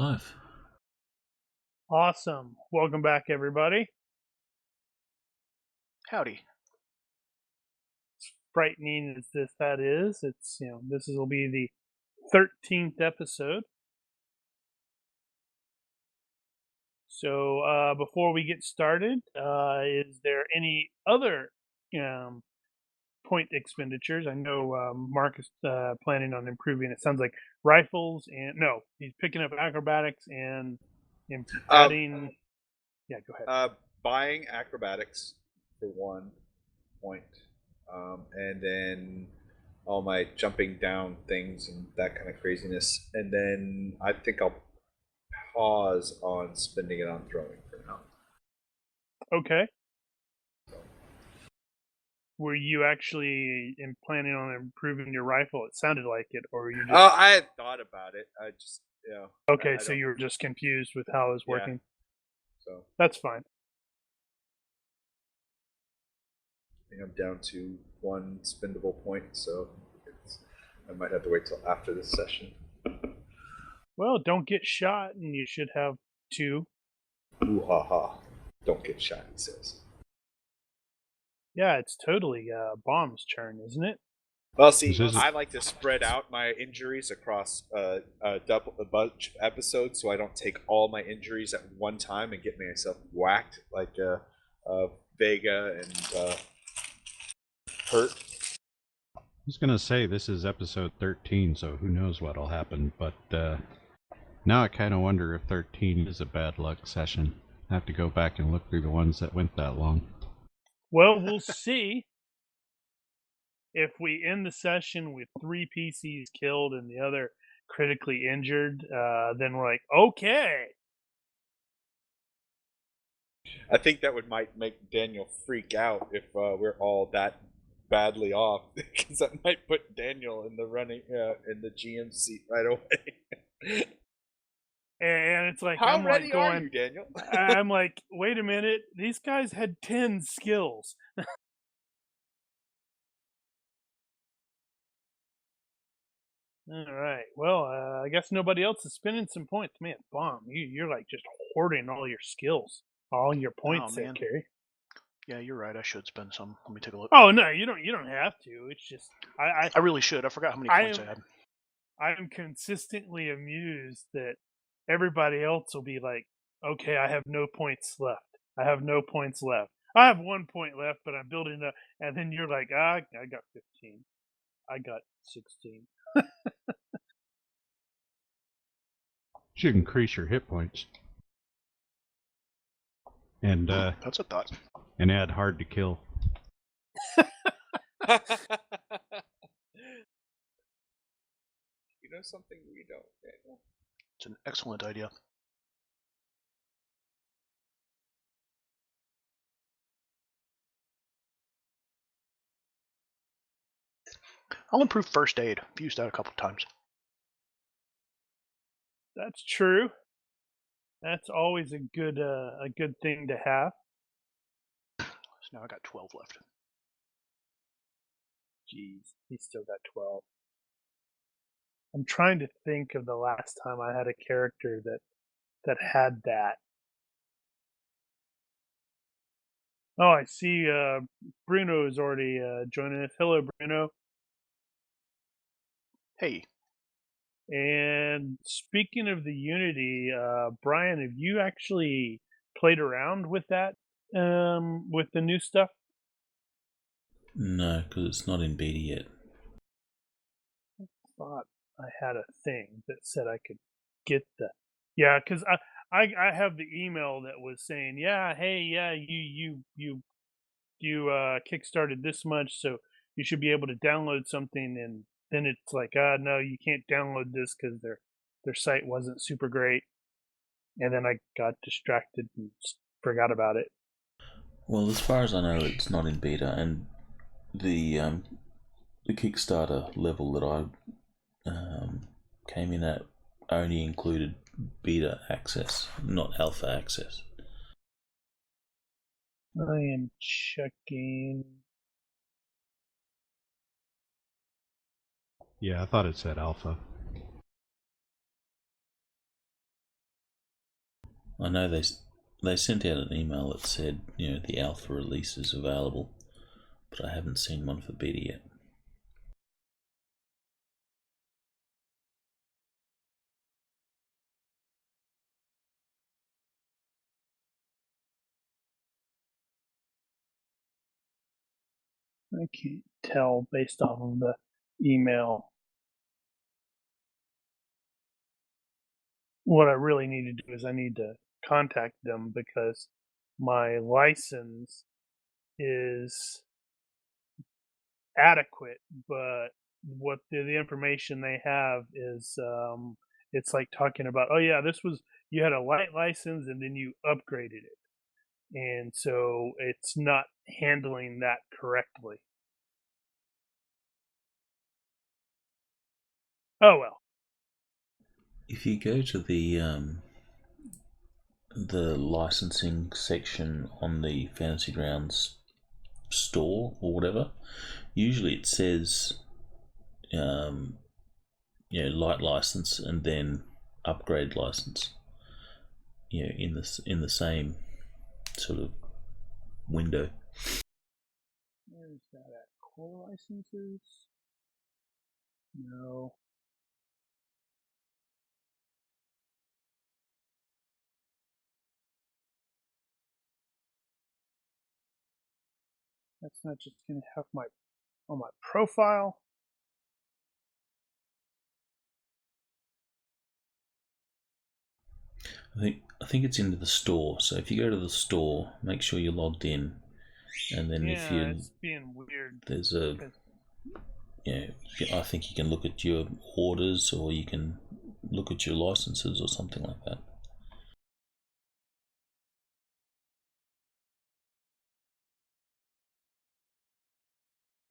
live. Awesome. Welcome back, everybody. Howdy. Frightening as that is, this will be the 13th episode. So before we get started, is there any other point expenditures? I know Mark is planning on improving. It sounds like rifles he's picking up acrobatics and adding. Yeah, go ahead. Buying acrobatics for 1 point, and then all my jumping down things and that kind of craziness. And then I think I'll pause on spending it on throwing for now. Okay. Were you actually planning on improving your rifle? It sounded like it, or you just... I had thought about it. I just, Okay, so you were just confused with how it was working. So that's fine. I think I'm down to 1 spendable point, so I might have to wait till after this session. Well, don't get shot, and you should have 2. Ooh ha ha! Don't get shot, he says. Yeah, it's totally Bomb's turn, isn't it? Well, see, I like to spread out my injuries across a bunch of episodes, so I don't take all my injuries at one time and get myself whacked like Vega and Hurt. I was going to say, this is episode 13, so who knows what'll happen, but now I kind of wonder if 13 is a bad luck session. I have to go back and look through the ones that went that long. Well, we'll see. If we end the session with 3 PCs killed and the other critically injured, then we're like, okay. I think that might make Daniel freak out if we're all that badly off, because that might put Daniel in the running in the GM seat right away. And it's like, how I'm ready like going, are you, Daniel? I'm like, wait a minute, these guys had 10 skills. All right. Well, I guess nobody else is spending some points. Man, Bomb, you're like just hoarding all your skills, all your points there, Carrie. Yeah, you're right. I should spend some. Let me take a look. Oh no, you don't have to. It's just I really should. I forgot how many points I had. I am consistently amused that everybody else will be like, okay, I have no points left. I have no points left. I have 1 point left, but I'm building up. And then you're like, I got 15. I got 16. Should increase your hit points. And that's a thought. And add hard to kill. You know something we don't, Daniel? It's an excellent idea. I'll improve first aid. I've used that a couple times. That's true. That's always a good thing to have. So now I got 12 left. Jeez, he's still got 12. I'm trying to think of the last time I had a character that had that. Oh, I see Bruno is already joining us. Hello, Bruno. Hey. And speaking of the Unity, Brian, have you actually played around with that, with the new stuff? No, because it's not in beta yet. I thought I had a thing that said I could get the... Yeah, because I have the email that was saying, yeah, hey, yeah, you kickstarted this much, so you should be able to download something, and then it's like, no, you can't download this because their site wasn't super great. And then I got distracted and forgot about it. Well, as far as I know, it's not in beta, and the Kickstarter level that I came in at only included beta access, not alpha access. I am checking. Yeah, I thought it said alpha. I know they sent out an email that said, the alpha release is available, but I haven't seen one for beta yet. I can't tell based off of the email. What I really need to do is I need to contact them because my license is adequate, but what the information they have is it's like talking about, oh yeah, you had a light license and then you upgraded it, and so it's not handling that correctly. Oh well. If you go to the licensing section on the Fantasy Grounds store or whatever, usually it says light license and then upgrade license, in the same sort of window. Where's that at? Core licenses? No. That's not just going to have on my profile. I think it's into the store. So if you go to the store, make sure you're logged in, and then if you it's being weird. There's a I think you can look at your orders, or you can look at your licenses or something like that.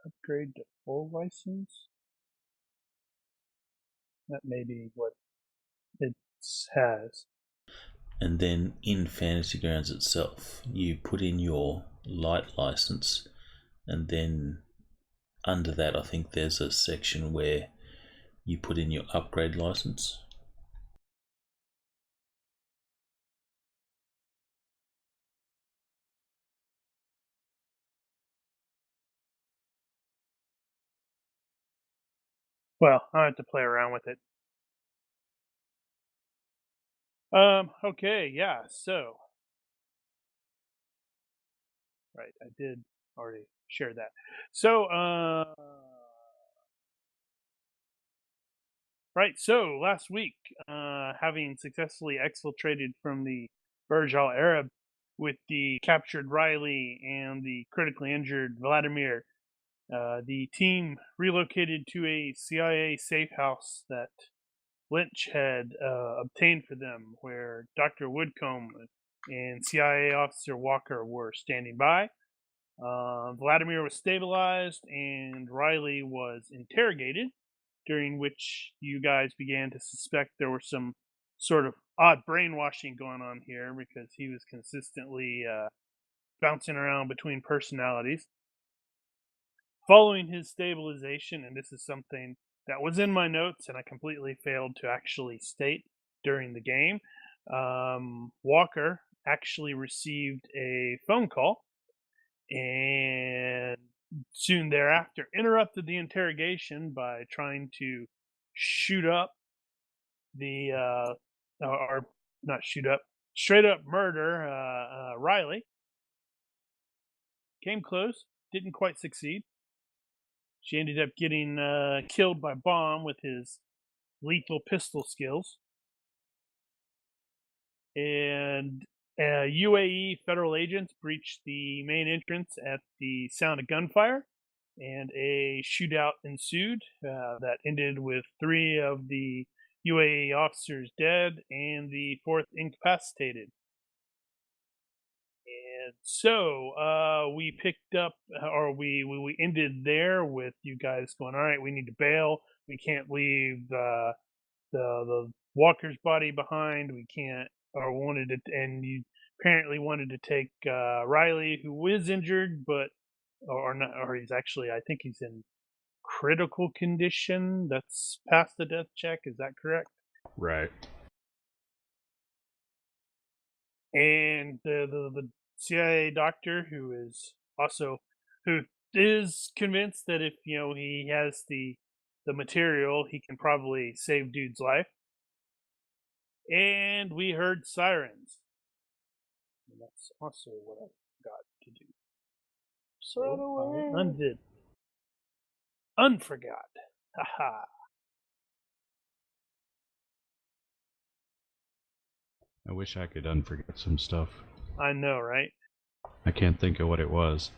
Upgrade to full license. That may be what it has. And then in Fantasy Grounds itself, you put in your light license, and then under that, I think there's a section where you put in your upgrade license. Well, I'll have to play around with it. Okay, yeah, so. Right, I did already share that. So, right, so last week, having successfully exfiltrated from the Burj Al Arab with the captured Riley and the critically injured Vladimir, the team relocated to a CIA safe house that Lynch had obtained for them, where Dr. Woodcomb and CIA Officer Walker were standing by. Vladimir was stabilized and Riley was interrogated, during which you guys began to suspect there was some sort of odd brainwashing going on here because he was consistently bouncing around between personalities. Following his stabilization, and this is something that was in my notes and I completely failed to actually state during the game, Walker actually received a phone call and soon thereafter interrupted the interrogation by trying to shoot up or not shoot up, straight up murder Riley. Came close, didn't quite succeed. She ended up getting killed by bomb with his lethal pistol skills. And UAE federal agents breached the main entrance at the sound of gunfire, and a shootout ensued that ended with 3 of the UAE officers dead and the 4th incapacitated. And so we picked up, or we ended there with you guys going, all right, we need to bail. We can't leave the Walker's body behind. We can't, or wanted to, and you apparently wanted to take Riley, who is injured, but or not, or he's actually, I think he's in critical condition. That's past the death check. Is that correct? Right. and the CIA doctor who is convinced that if he has the material, he can probably save dude's life. And we heard sirens. And that's also what I forgot to do. So I undid. Unforgot. Haha. I wish I could unforget some stuff. I know, right? I can't think of what it was.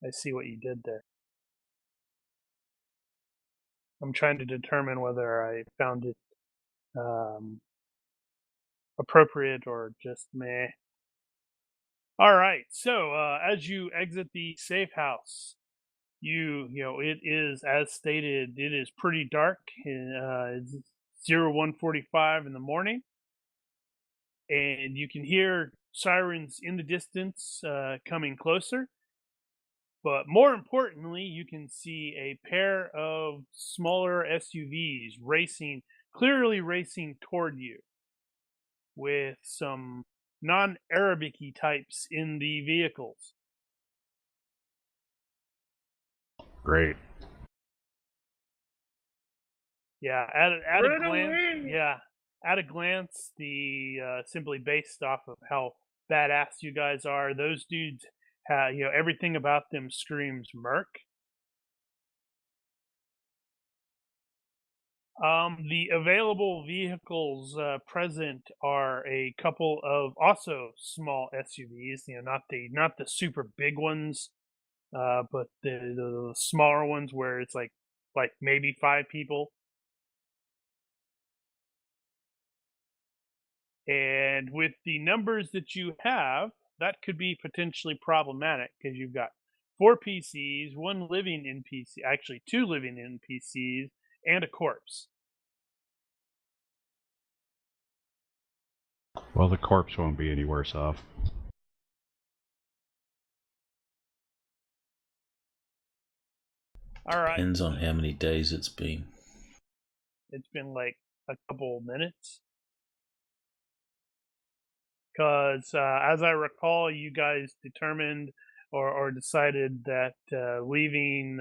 I see what you did there. I'm trying to determine whether I found it appropriate or just meh. All right. So as you exit the safe house, it is, as stated, it is pretty dark. It's 01:45 in the morning, and you can hear sirens in the distance coming closer. But more importantly, you can see a pair of smaller SUVs clearly racing toward you, with some non-Arabic-y types in the vehicles. Great. Yeah, at a Run glance, away! at a glance, simply based off of how badass you guys are, those dudes have, everything about them screams merc. The available vehicles present are a couple of also small SUVs. Not the super big ones, but the smaller ones where it's like maybe 5 people. And with the numbers that you have, that could be potentially problematic because you've got 4 PCs, 1 living NPC, actually 2 living NPCs, and a corpse. Well, the corpse won't be any worse off. All right. Depends on how many days it's been. It's been like a couple minutes. Because as I recall, you guys determined or decided that leaving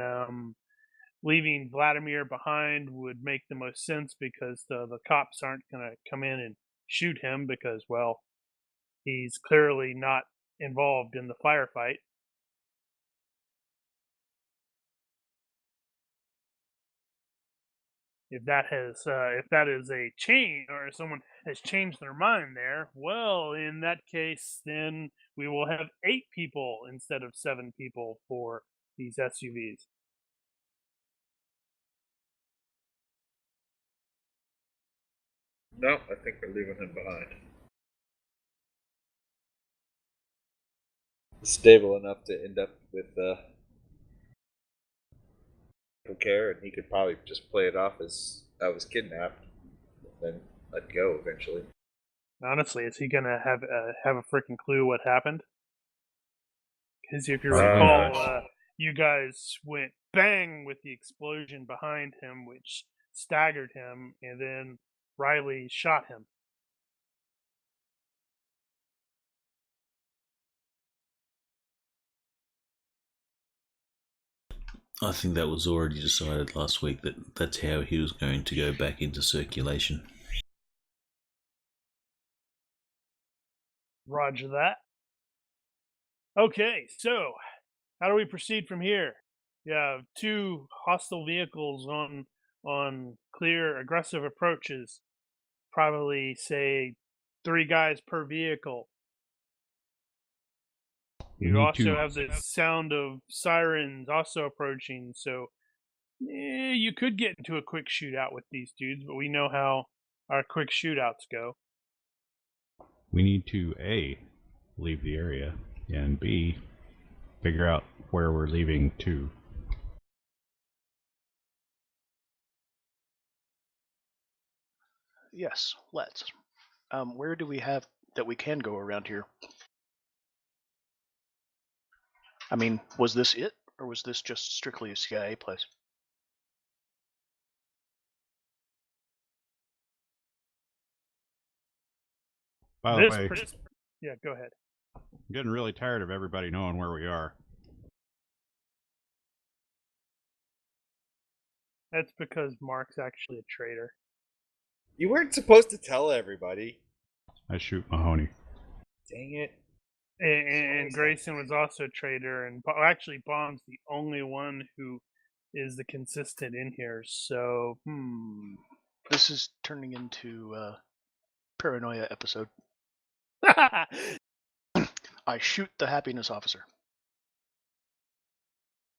Vladimir behind would make the most sense because the cops aren't going to come in and shoot him because, well, he's clearly not involved in the firefight. If that is a change, or if someone has changed their mind there, well, in that case, then we will have 8 people instead of 7 people for these SUVs. No, I think we're leaving him behind. Stable enough to end up with care, and he could probably just play it off as I was kidnapped, then let go eventually. Honestly, is he gonna have a freaking clue what happened? Because if you Probably recall, not. you guys went bang with the explosion behind him, which staggered him, and then Riley shot him. I think that was already decided last week that that's how he was going to go back into circulation. Roger that. Okay, so how do we proceed from here? You have 2 hostile vehicles on clear, aggressive approaches. Probably say 3 guys per vehicle. You also have the sound of sirens also approaching, so you could get into a quick shootout with these dudes, but we know how our quick shootouts go. We need to A, leave the area, and B, figure out where we're leaving to. Yes, let's. Where do we have that we can go around here? I mean, was this it, or was this just strictly a CIA place? By the way, yeah, go ahead. I'm getting really tired of everybody knowing where we are. That's because Mark's actually a traitor. You weren't supposed to tell everybody. I shoot Mahoney. Dang it. And Grayson was also a traitor, and actually Bomb's the only one who is the consistent in here, so, This is turning into a paranoia episode. I shoot the happiness officer.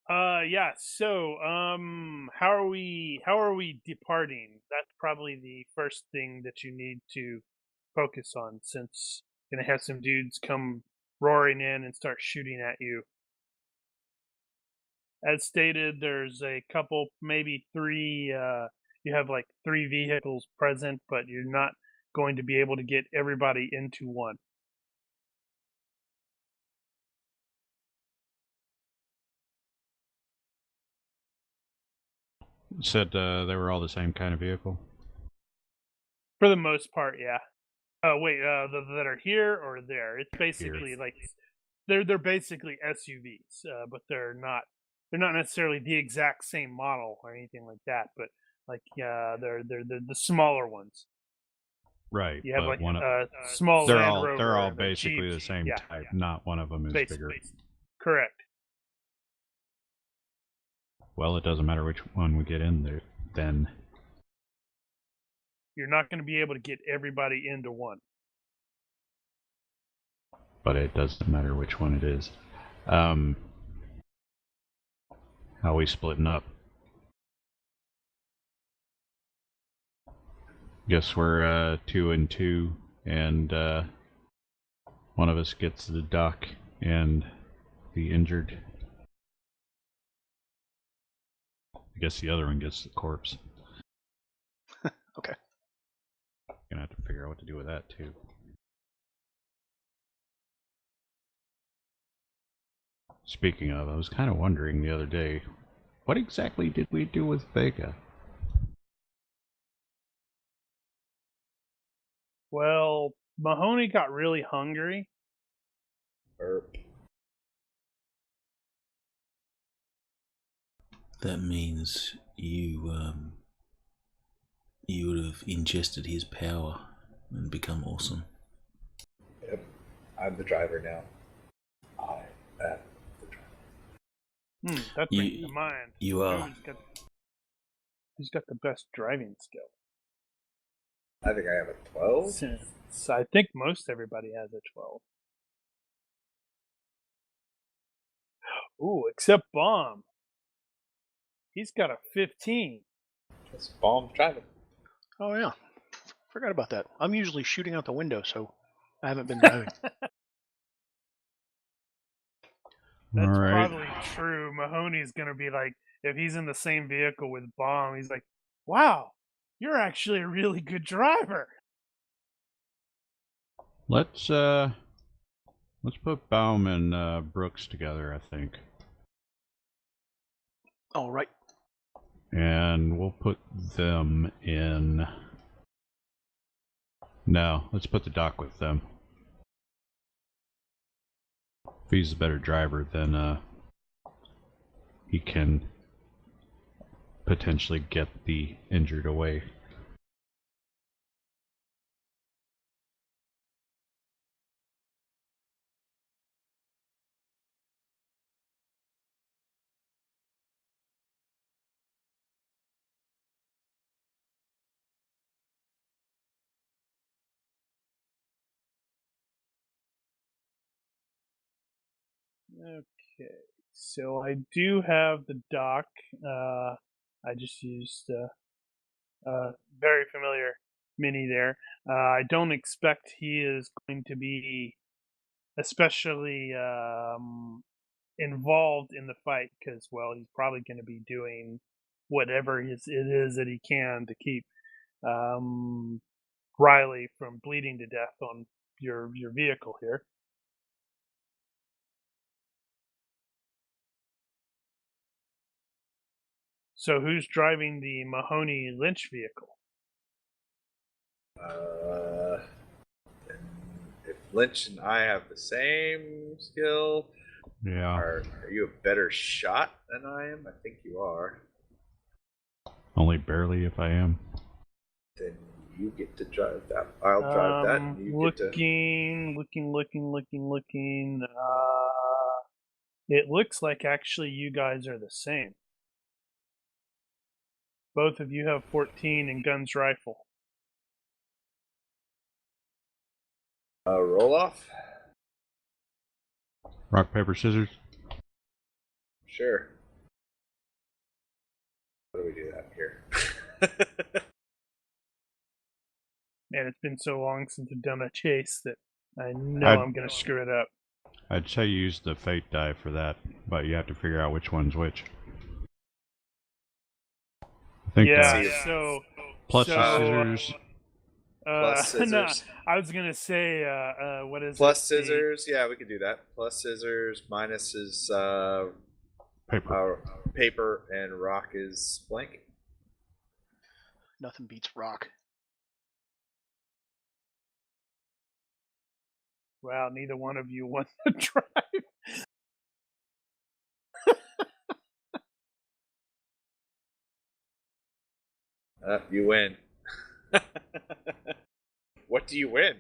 Yeah, so, how are we departing? That's probably the first thing that you need to focus on, since you're gonna have some dudes come roaring in and start shooting at you. As stated, there's a couple, maybe three, you have like 3 vehicles present, but you're not going to be able to get everybody into one. Said they were all the same kind of vehicle. For the most part, yeah. Wait, that are here or there? It's basically Here. like they're basically SUVs, but they're not necessarily the exact same model or anything like that. But like, they're the smaller ones. Right. You have like one a small they're Land all Rover. they're all and a basically Jeep. the same Yeah, type. Not one of them is bigger. Correct. Well, it doesn't matter which one we get in there. Then You're not going to be able to get everybody into one. but it doesn't matter which one it is. How we splitting up? Guess we're 2 and 2, and one of us gets the duck and the injured. I guess the other one gets the corpse. Okay. Gonna have to figure out what to do with that too. Speaking of, I was kind of wondering the other day, what exactly did we do with Vega? Well, Mahoney got really hungry. Burp. That means you would have ingested his power and become awesome. Yep. I'm the driver now. I am the driver. That brings to mind. You are. Who's got the best driving skill? I think I have a 12. Since I think most everybody has a 12. Ooh, except Bomb. He's got a 15. That's Bomb driving. Oh yeah, forgot about that. I'm usually shooting out the window, so I haven't been driving. That's All right. probably true. Mahoney's gonna be like, if he's in the same vehicle with Bomb, he's like, "Wow, you're actually a really good driver." Let's put Baum and Brooks together, I think. All right. And we'll put them in... No, let's put the doc with them. If he's a better driver, then he can potentially get the injured away. Okay, so I do have the doc. I just used very familiar mini there. I don't expect he is going to be especially involved in the fight because, well, he's probably going to be doing whatever it is that he can to keep Riley from bleeding to death on your vehicle here. So who's driving the Mahoney Lynch vehicle? Lynch and I have the same skill. Yeah. Are you a better shot than I am? I think you are. Only barely if I am. Then you get to drive that. I'll drive that. And you get to. Looking. It looks like actually you guys are the same. Both of you have 14 in guns rifle. Roll off? Rock, paper, scissors? Sure. What do we do out here? Man, it's been so long since I've done a chase that I know I'm going to screw it up. I'd say use the fate die for that, but you have to figure out which one's which. I think plus the scissors. Plus scissors. No, I was going to say, what is plus scissors? Yeah, we could do that. Plus scissors, minus is paper, and rock is blank. Nothing beats rock. Wow, neither one of you wants to drive. You win. What do you win?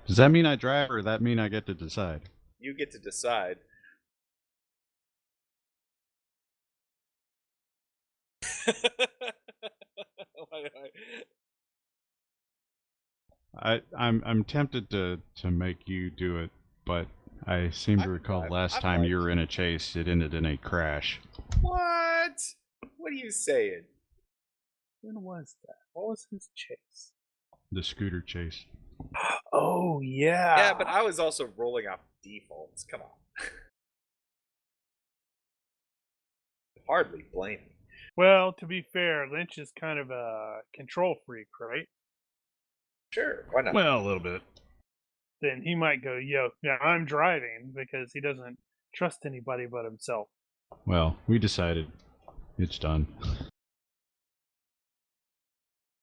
Does that mean I drive, or that mean I get to decide? You get to decide. I'm tempted to make you do it, but I seem to recall last time you were in a chase, it ended in a crash. What? What are you saying? When was that? What was his chase? The scooter chase. Oh, yeah. Yeah, but I was also rolling off defaults. Come on. Hardly blame me. Well, to be fair, Lynch is kind of a control freak, right? Sure, why not? Well, a little bit. Then he might go, yo, yeah, I'm driving, because he doesn't trust anybody but himself. Well, we decided. It's done.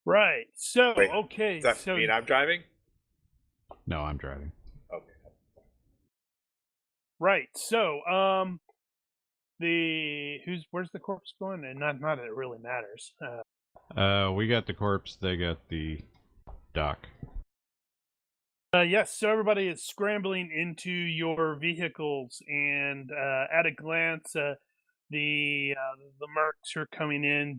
Right. So, Wait, okay. Does that so mean I'm driving? No, I'm driving. Okay. Right. So, where's the corpse going? And not that it really matters. We got the corpse. They got the dock. Yes. So everybody is scrambling into your vehicles, and at a glance, the mercs who are coming in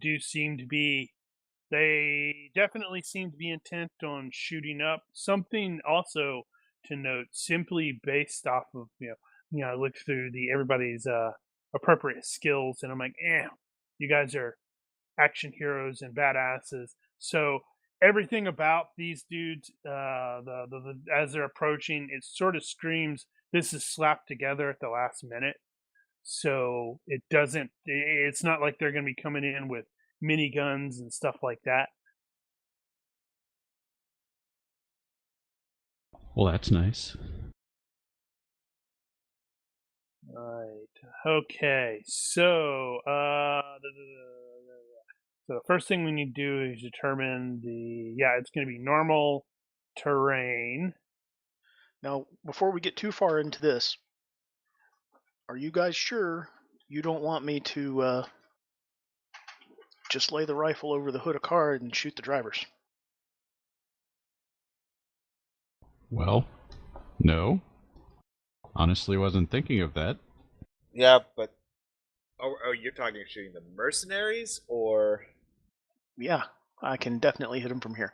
they definitely seem to be intent on shooting up. Something also to note, simply based off of I look through everybody's appropriate skills, and I'm like, you guys are action heroes and badasses. So everything about these dudes, as they're approaching, it sort of screams this is slapped together at the last minute. So it's not like they're going to be coming in with miniguns and stuff like that. Well, that's nice. Right. Okay. So, so the first thing we need to do is determine it's going to be normal terrain. Now, before we get too far into this, are you guys sure you don't want me to just lay the rifle over the hood of car and shoot the drivers? Well, no. Honestly, wasn't thinking of that. Yeah, but you're talking shooting the mercenaries, or? Yeah, I can definitely hit them from here.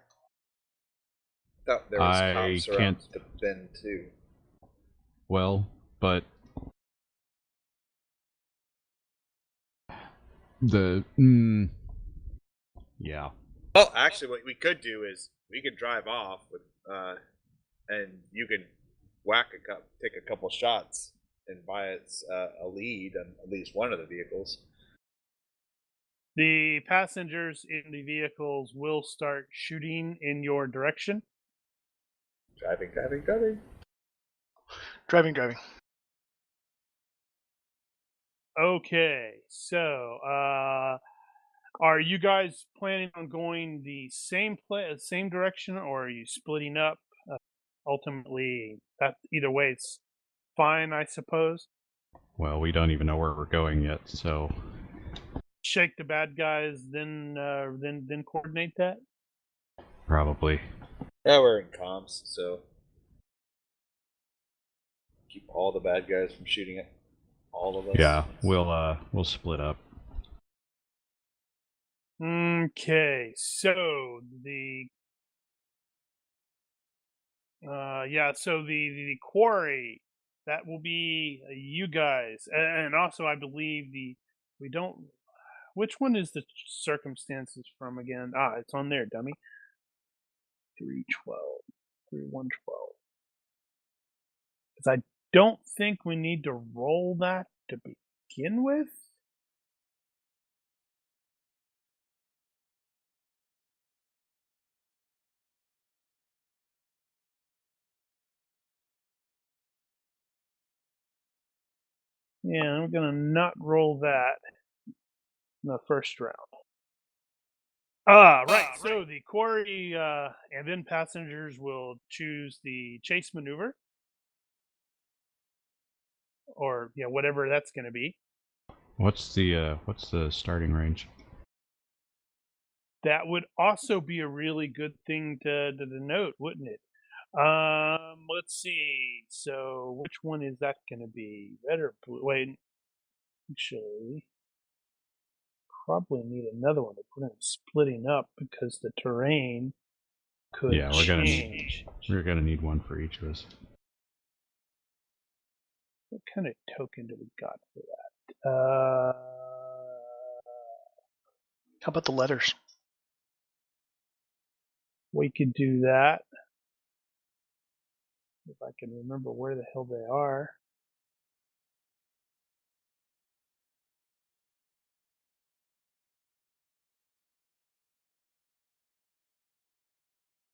Thought there was cops around the bend too. Well, but yeah. Well, actually, what we could do is we could drive off with, and you can take a couple shots, and buy us a lead on at least one of the vehicles. The passengers in the vehicles will start shooting in your direction. Driving. Driving. Okay, so Are you guys planning on going the same direction, or are you splitting up? Ultimately, that either way, it's fine, I suppose. Well, we don't even know where we're going yet, so Shake the bad guys, then coordinate that. probably. Yeah, we're in comms, so keep all the bad guys from shooting at all of us. Yeah, we'll split up. Okay, so the the quarry, that will be you guys, and also I believe we don't. Which one is the circumstances from again? Ah, it's on there, dummy. 312, 3112. Because I don't think we need to roll that to begin with. Yeah, I'm gonna not roll that in the first round. Right. So the quarry and then passengers will choose the chase maneuver, or whatever that's going to be. What's the starting range? That would also be a really good thing to note, wouldn't it? Let's see. So which one is that going to be? Red or blue? Wait, actually, probably need another one. We're going to be splitting up because the terrain could change. We're gonna need one for each of us. What kind of token do we got for that? How about the letters? We could do that. If I can remember where the hell they are.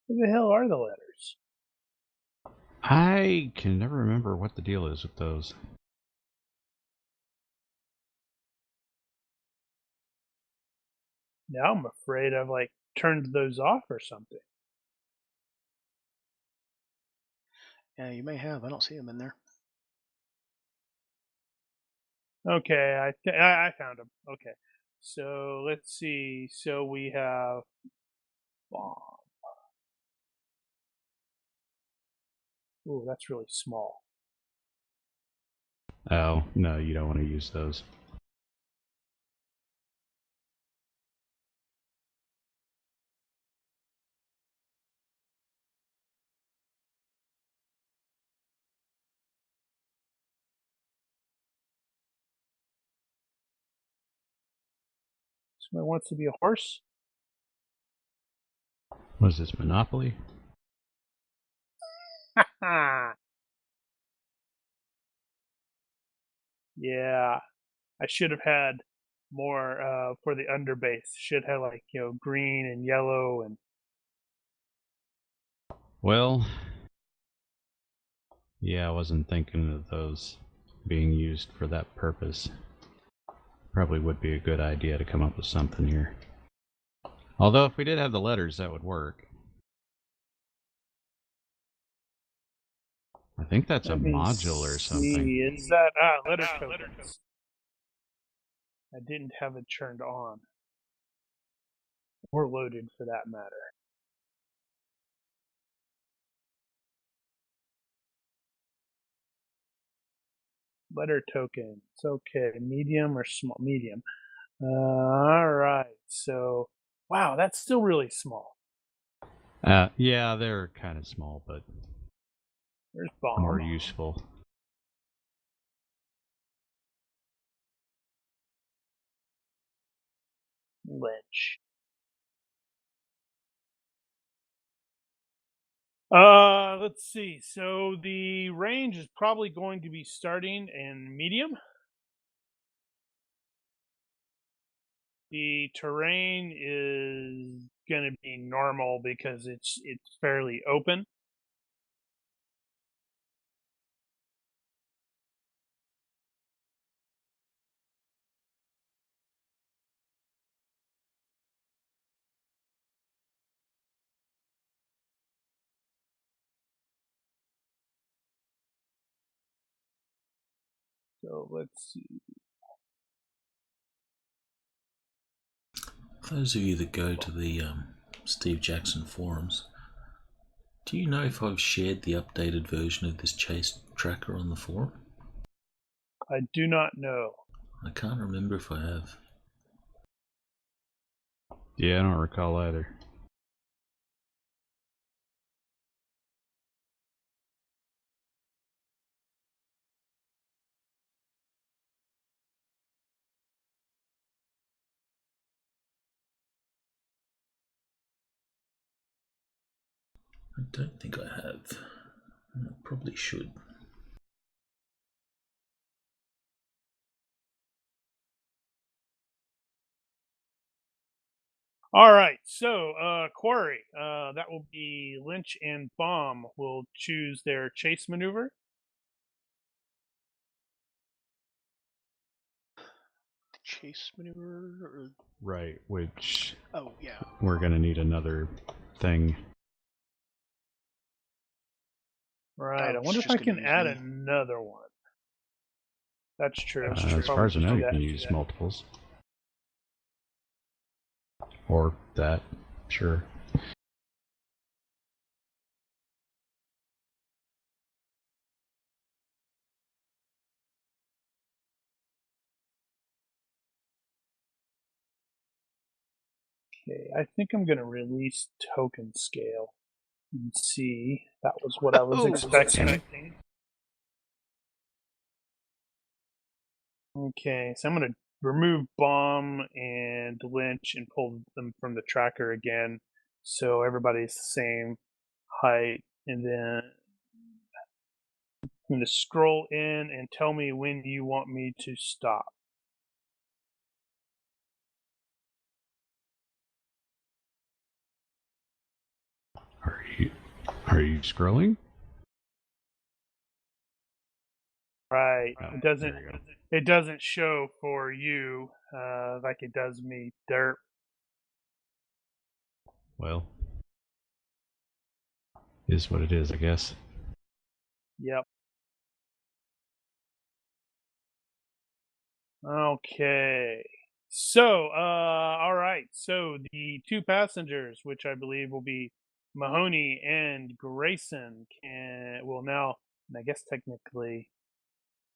Where the hell are the letters? I can never remember what the deal is with those. Now I'm afraid I've turned those off or something. Yeah, you may have. I don't see them in there. Okay, I found them. Okay, so let's see. So we have bomb. Ooh, that's really small. Oh, no, you don't want to use those. Somebody wants to be a horse? What is this, Monopoly? Yeah, I should have had more for the underbase. Should have green and yellow and. Well, yeah, I wasn't thinking of those being used for that purpose. Probably would be a good idea to come up with something here. Although if we did have the letters, that would work. I think that's a module or something. Is that letter tokens? I didn't have it turned on or loaded for that matter. Letter tokens. Okay, medium or small? Medium. All right. So, wow, that's still really small. Yeah, they're kind of small, but There's bomb. more useful. Ledge. Let's see. So the range is probably going to be starting in medium. The terrain is going to be normal because it's fairly open. So let's see. For those of you that go to the Steve Jackson forums, do you know if I've shared the updated version of this chase tracker on the forum? I do not know. I can't remember if I have. Yeah, I don't recall either. I don't think I have. I probably should. All right, so Quarry, that will be Lynch and Bomb will choose their chase maneuver. The chase maneuver? Or... Right, which Oh, yeah. we're going to need another thing. Right, I was wonder if just I gonna can use add me. another one. That's true. As far as I know, you can use multiples. Or that, sure. Okay, I think I'm going to release token scale and see. That was what I was expecting. Okay, so I'm going to remove Bomb and Lynch and pull them from the tracker again, so everybody's the same height. And then I'm going to scroll in and tell me when you want me to stop. Are you scrolling? Right. Oh, It doesn't show for you like it does me. Derp. Well, is what it is, I guess. Yep. Okay. So, all right. So the two passengers, which I believe will be Mahoney and Grayson, will now, and I guess technically,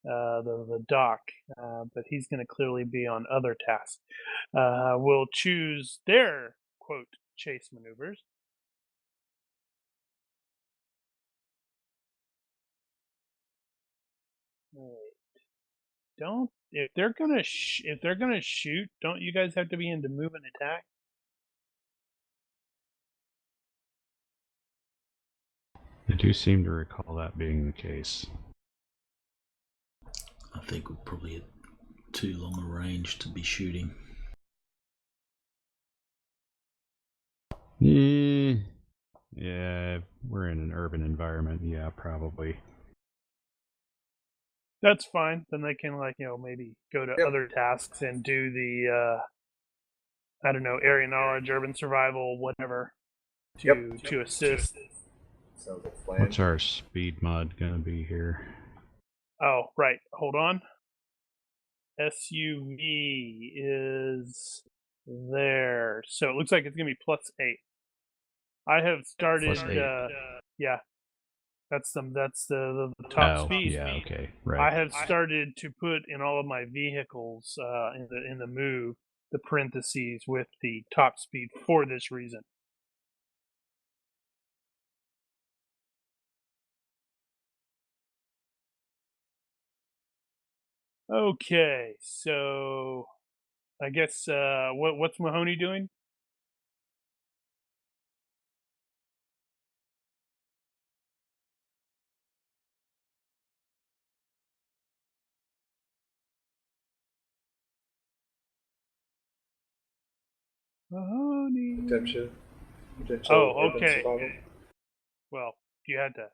the doc, but he's going to clearly be on other tasks. Will choose their quote chase maneuvers. Wait. Don't if they're gonna shoot, don't you guys have to be into move and attack? I do seem to recall that being the case. I think we're probably at too long a range to be shooting. Yeah, we're in an urban environment. Yeah, probably. That's fine. Then they can maybe go to other tasks and do the I don't know, area knowledge, urban survival, whatever to assist. Sounds like a plan. What's our speed mod gonna be here? Oh, right. Hold on. SUV is there. So it looks like it's gonna be +8. I have started +8. Yeah. That's the top speed. Yeah, okay, right. I have started to put in all of my vehicles in the move the parentheses with the top speed for this reason. Okay, so I guess what's Mahoney doing? Mahoney. Potential Oh, urban okay. survival. Well, you had to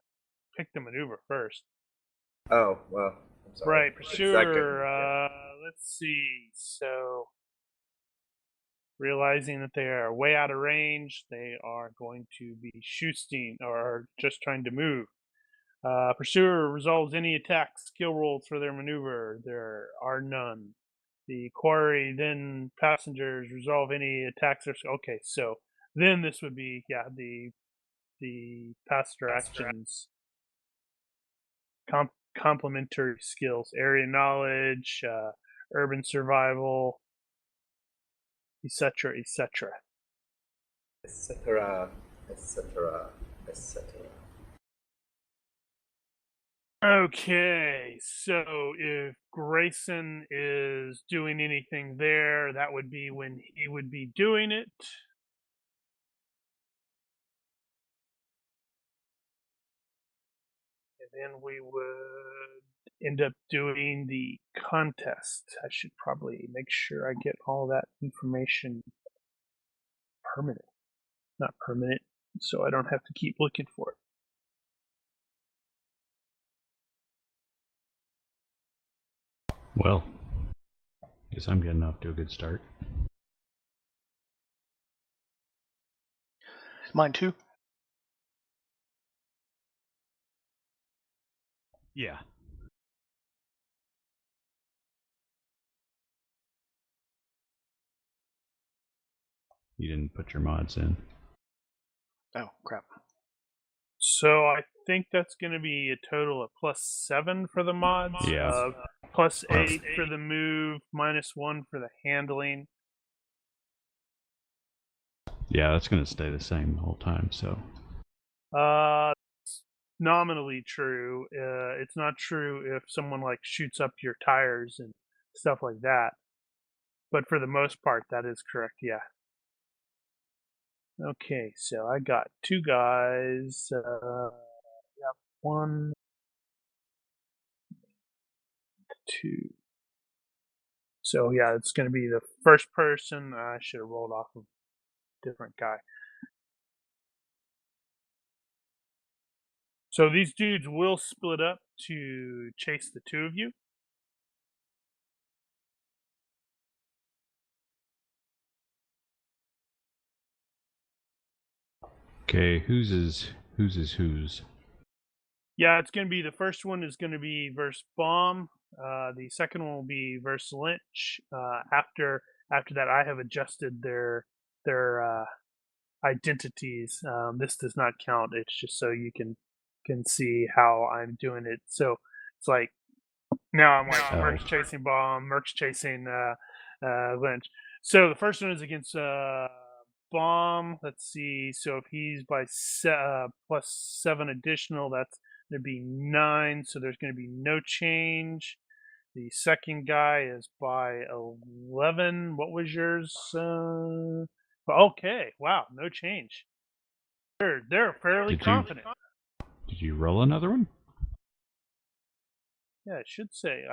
pick the maneuver first. Oh, well, I'm sorry. Right, pursuer. Let's see. So, realizing that they are way out of range, they are going to be shooting or just trying to move. Pursuer resolves any attack skill rolls for their maneuver. There are none. The quarry, then passengers resolve any attacks or okay. So then this would be the passenger actions, complementary skills, area knowledge, urban survival, etc., etc. Etc. Etc. Etc. Okay, so if Grayson is doing anything there, that would be when he would be doing it. And then we would end up doing the contest. I should probably make sure I get all that information not permanent, so I don't have to keep looking for it. Well, guess I'm getting off to a good start. Mine too. Yeah. You didn't put your mods in. Oh, crap. So I think that's going to be a total of +7 for the mods. Yeah. +8 for the move, -1 for the handling. Yeah, that's going to stay the same the whole time, so. It's nominally true. It's not true if someone like shoots up your tires and stuff like that. But for the most part, that is correct. Yeah. Okay, so I got 2 guys. Yep, 1, 2. So yeah, it's going to be the first person. I should have rolled off a different guy. So these dudes will split up to chase the 2 of you. Okay, whose? Yeah, it's going to be the first one is going to be versus Bomb. The second one will be versus Lynch. After that, I have adjusted their identities. This does not count. It's just so you can see how I'm doing it. So it's like now I'm like Merc's chasing Bomb, Merc's chasing Lynch. So the first one is against Bomb. Let's see. So if he's by +7 additional, that's going to be 9. So there's going to be no change. The second guy is by 11. What was yours? Okay. Wow. No change. They're fairly confident. Did you roll another one? Yeah, I should say.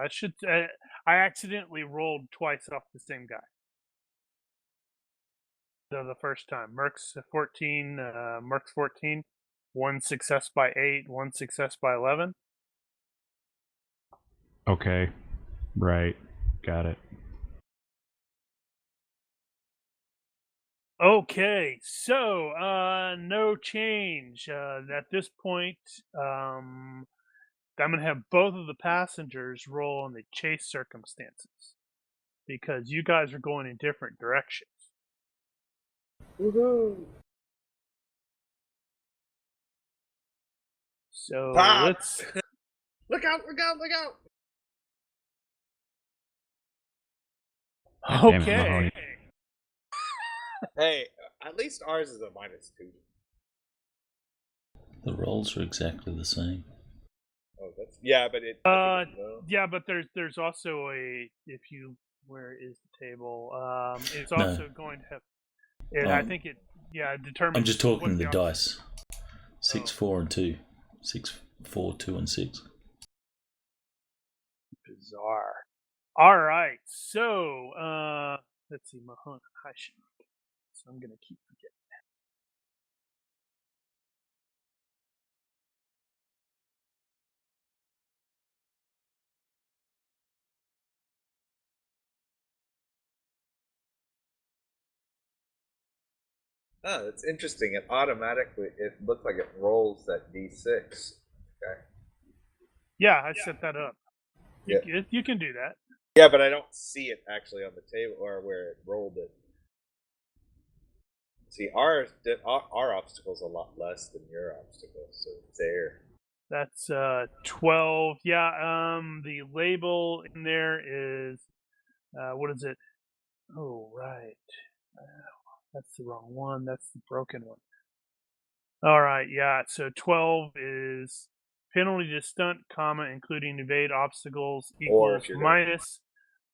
I accidentally rolled twice off the same guy. The first time. Merc's 14. Merc's 14. 1 success by 8. 1 success by 11. Okay. Right. Got it. Okay, so no change at this point. I'm gonna have both of the passengers roll on the chase circumstances because you guys are going in different directions. Woohoo! So Stop! let's. Look out! Look out! Look out! Damn it, Okay. Mahoney. Hey, at least ours is a -2. The rolls are exactly the same. Oh, that's yeah, but it. Yeah, but there's also where is the table? It's No. also going to have. I think it. Yeah, determines. I'm just talking what the dice. 6, 4, and 2. 6, 4, 2, and 6. Bizarre. All right, so let's see, Mahoney. So I'm gonna keep forgetting. Oh, it's interesting. It looked like it rolls that d6. Okay. Yeah, I set that up. Yeah. You can do that. Yeah, but I don't see it actually on the table or where it rolled it. See, our obstacle's a lot less than your obstacle, so it's there. That's 12. Yeah, the label in there is what is it? Oh, right. That's the wrong one. That's the broken one. All right, yeah. So 12 is penalty to stunt, comma, including evade obstacles Or equals if you're gonna, minus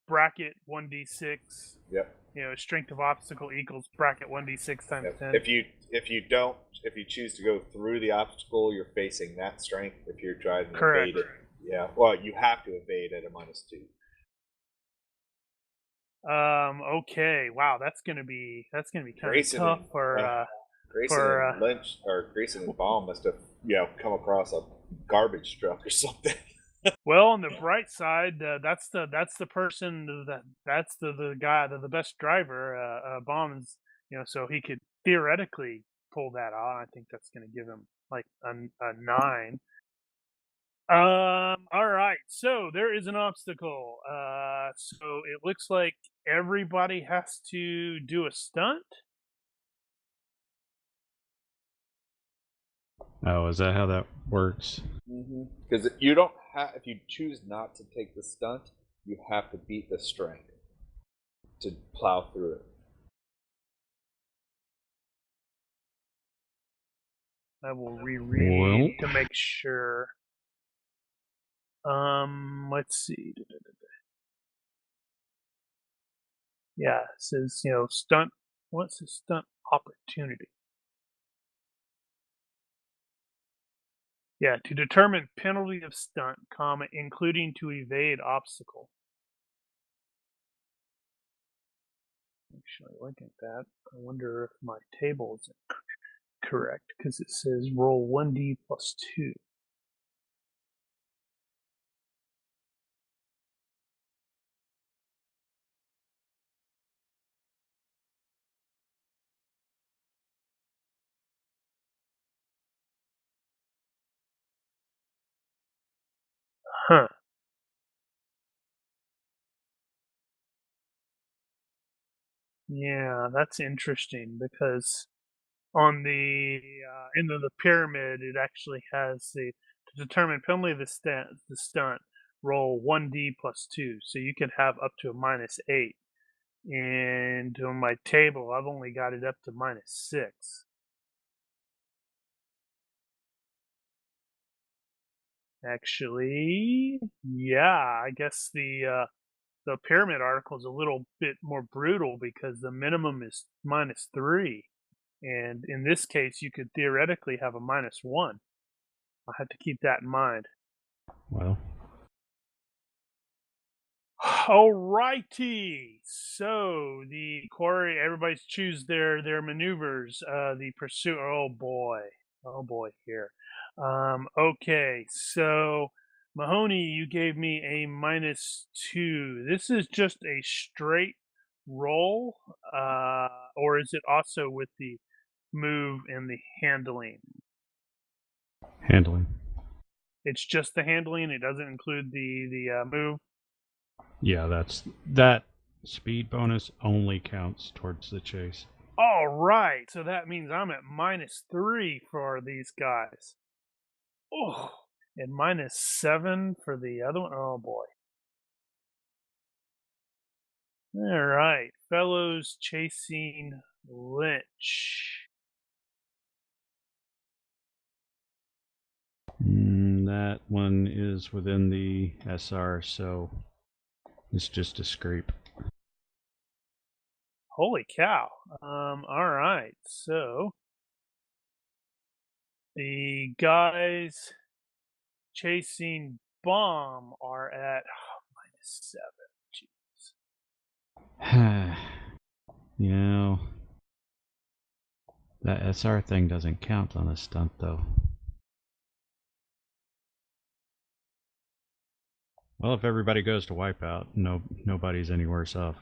bracket 1d6. yep. Strength of obstacle equals bracket 1d6 times Yep. 10. If you choose to go through the obstacle, you're facing that strength. If you're trying to Correct. evade it, yeah. Well, you have to evade at a -2. Okay. Wow, that's gonna be kind of Grayson tough and for Grayson and Lynch or Grayson and Baum must have come across a garbage truck or something. Well, on the bright side, that's the person that's the guy, the best driver. Bombs, so he could theoretically pull that out. I think that's going to give him like a 9. All right. So there is an obstacle. So it looks like everybody has to do a stunt. Oh, is that how that works? Because you don't have, if you choose not to take the stunt, you have to beat the strength to plow through it. I will reread to make sure. Let's see. Yeah, it says, stunt. What's a stunt opportunity? Yeah, to determine penalty of stunt, comma, including to evade obstacle. Actually, look at that. I wonder if my table is correct, because it says roll 1d plus 2. Huh. Yeah, that's interesting, because on the end of the pyramid, it actually has to determine penalty of the stunt, roll 1d plus 2. So you could have up to a -8. And on my table, I've only got it up to -6. Actually, yeah, I guess the pyramid article is a little bit more brutal because the minimum is -3, and in this case, you could theoretically have a -1. I have to keep that in mind. Well, Alrighty, so the quarry. Everybody's choose their maneuvers. The pursuit. Oh boy, here. Okay, so Mahoney, you gave me a -2. This is just a straight roll, or is it also with the move and the handling? handling. It's just the handling. It doesn't include the move. Yeah, that speed bonus only counts towards the chase. All right, so that means I'm at -3 for these guys. Oh, and -7 for the other one. Oh boy. All right, fellows chasing Lynch. That one is within the SR, so it's just a scrape. Holy cow. All right, so the guys chasing Bomb are at -7. Jeez. You know, that SR thing doesn't count on a stunt, though. Well, if everybody goes to Wipeout, nobody's any worse off.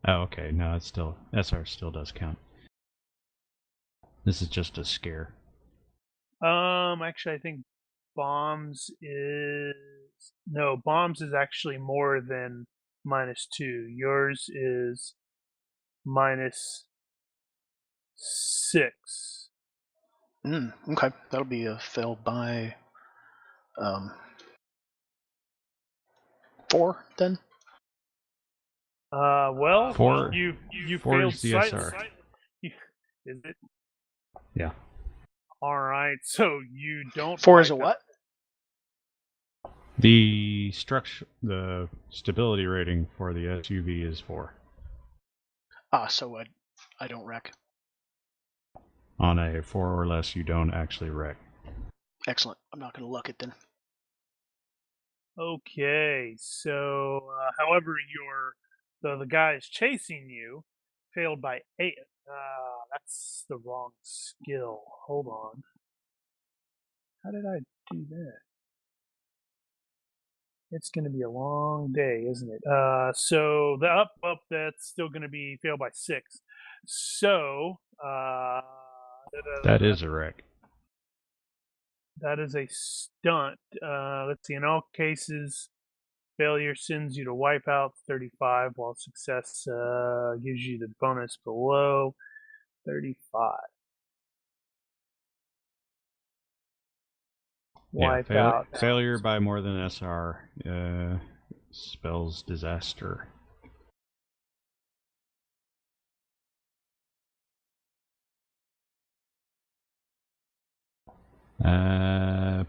Oh, okay. No, it's still SR still does count. This is just a scare. Actually, I think bombs is actually more than -2. Yours is -6. Okay, that'll be a fail by 4 then. Well, 4. you 4 failed is the slightly. SR. Is it? Yeah. All right, so you don't. 4 is a wipe what? The stability rating for the SUV is 4. So I don't wreck. On a 4 or less, you don't actually wreck. Excellent. I'm not going to luck it then. Okay, so however, the guys chasing you failed by 8. That's the wrong skill. Hold on. How did I do that? It's going to be a long day, isn't it? So the up, that's still going to be failed by 6. So That is a wreck. that is a stunt. Let's see. In all cases, failure sends you to wipeout 35, while success gives you the bonus below 35. Yeah, Wipeout. failure by more than SR spells disaster.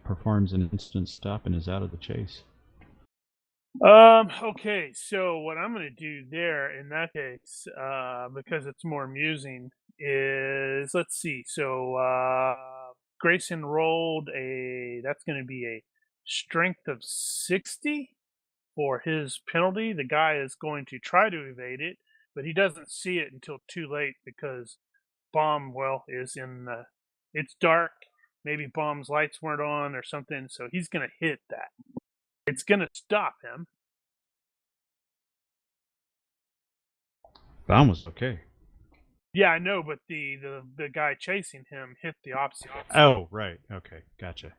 Performs an instant stop and is out of the chase. Okay, so what I'm going to do there in that case, because it's more amusing, is let's see. So Grayson rolled that's going to be a strength of 60 for his penalty. The guy is going to try to evade it, but he doesn't see it until too late because Bomb, is in the. It's dark. Maybe Bomb's lights weren't on or something, so he's going to hit that. It's going to stop him. Bomb was okay. Yeah, I know, but the guy chasing him hit the obstacle. Oh, right. Okay, gotcha.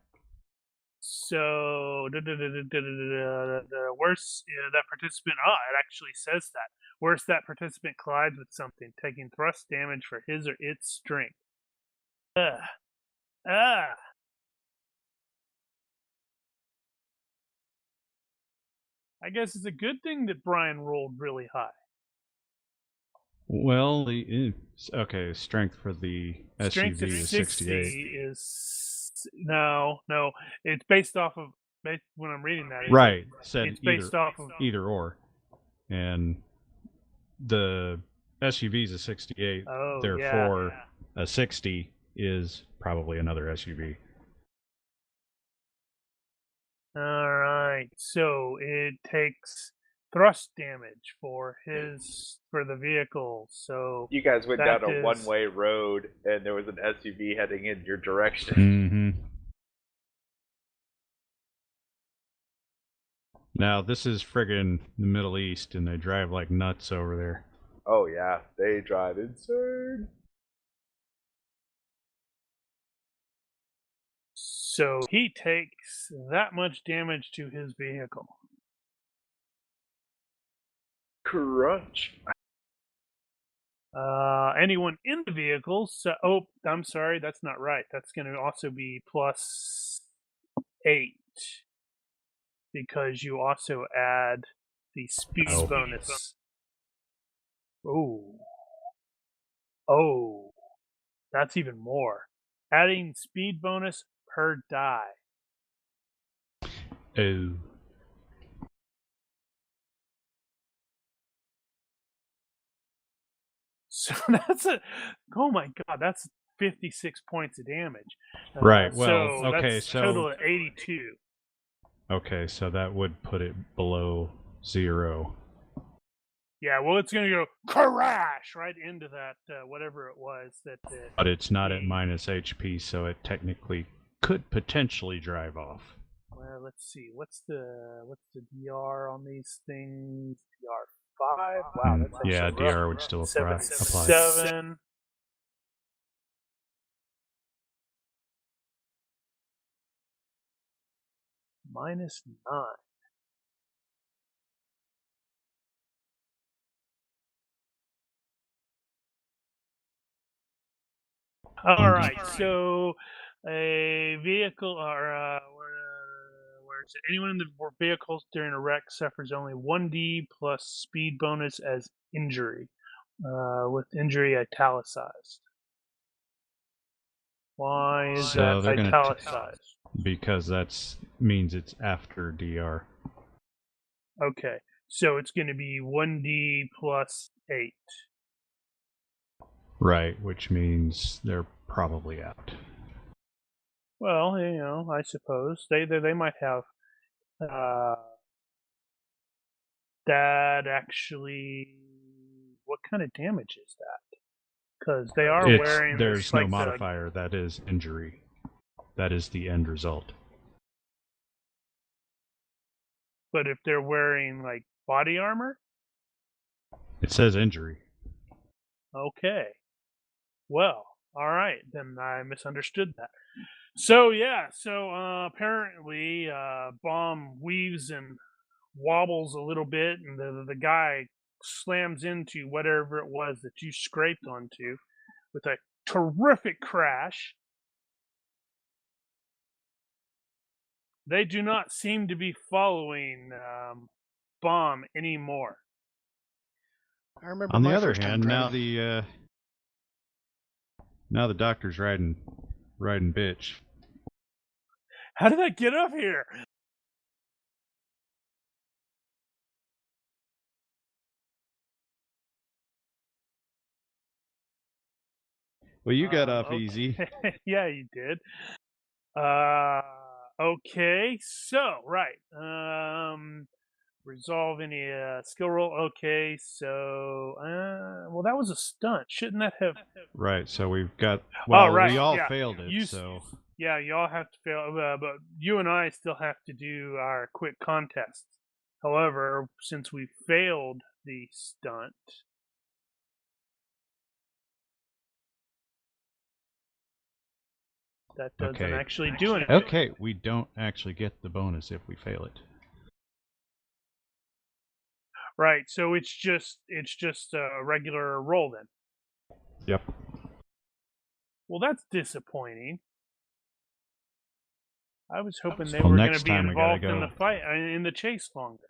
So the worse that participant. It actually says that. Worse, that participant collides with something, taking thrust damage for his or its strength. I guess it's a good thing that Brian rolled really high. Well, okay, strength for the Strength SUV of is 60 68. is no. It's based off of when I'm reading that. Right, said it's based off of either or, and the SUV is a 68. Oh, therefore, yeah. A 60 is probably another SUV. All right, so it takes thrust damage for the vehicle. So You guys went down a is- one-way road, and there was an SUV heading in your direction. Mm-hmm. Now, this is friggin' the Middle East, and they drive like nuts over there. Oh yeah, they drive insane. So he takes that much damage to his vehicle. Crunch. Anyone in the vehicle. So, I'm sorry, that's not right. That's going to also be +8 because you also add the speed bonus. Oh, that's even more. Adding speed bonus per die. Oh. So that's oh my god, that's 56 points of damage. Right. Well, so okay, that's so total of 82. Okay, so that would put it below 0. Yeah, well, it's going to go crash right into that whatever it was that. But it's not at minus HP, so it technically could potentially drive off. Well, let's see. What's the DR on these things? DR Wow, that's actually yeah, rough. DR would still apply. 7. -9. All right, so a vehicle or where is it? Anyone in the vehicles during a wreck suffers only 1d plus speed bonus as injury, with injury italicized. Why is So that they're gonna italicized? because that means it's after DR. Okay, so it's going to be 1d plus 8. Right, which means they're probably out. Well, I suppose they might have that actually. What kind of damage is that? Because they are wearing. There's like no modifier. That is injury. That is the end result. But if they're wearing like body armor, It says injury. okay. Well, all right, then I misunderstood that. So yeah, apparently bomb weaves and wobbles a little bit, and the guy slams into whatever it was that you scraped onto with a terrific crash. They do not seem to be following bomb anymore. I remember. On the my other first time hand, now driving. the doctor's riding bitch. How did I get up here? Well, you got off Okay. easy. Yeah, you did. Okay, so right. Resolve any skill roll. Okay, so well, that was a stunt. Shouldn't that have? Right, so we've got. Well, right, we all yeah. failed it, so. Yeah, y'all have to fail, but you and I still have to do our quick contests. However, since we failed the stunt, that doesn't actually do anything. Okay, we don't actually get the bonus if we fail it. Right, so it's just a regular roll then. Yep. Well, that's disappointing. I was hoping they Well, were going next to be time we gotta involved in go. the fight, in the chase longer.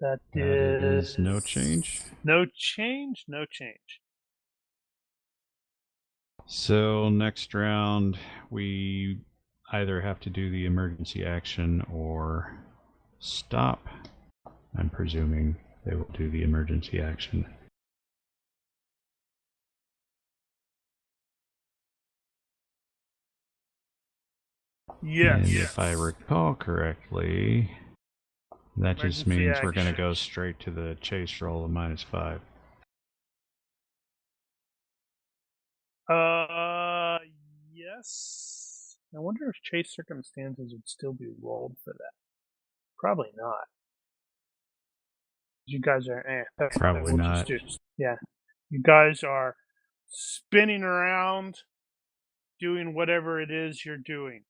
That is no change. No change. No change. So next round, we either have to do the emergency action or stop. I'm presuming they will do the emergency action. Yes. And if I recall correctly, that just means we're going to go straight to the chase roll of -5. Yes. I wonder if chase circumstances would still be rolled for that. Probably not. You guys are that's probably not. Yeah. You guys are spinning around doing whatever it is you're doing.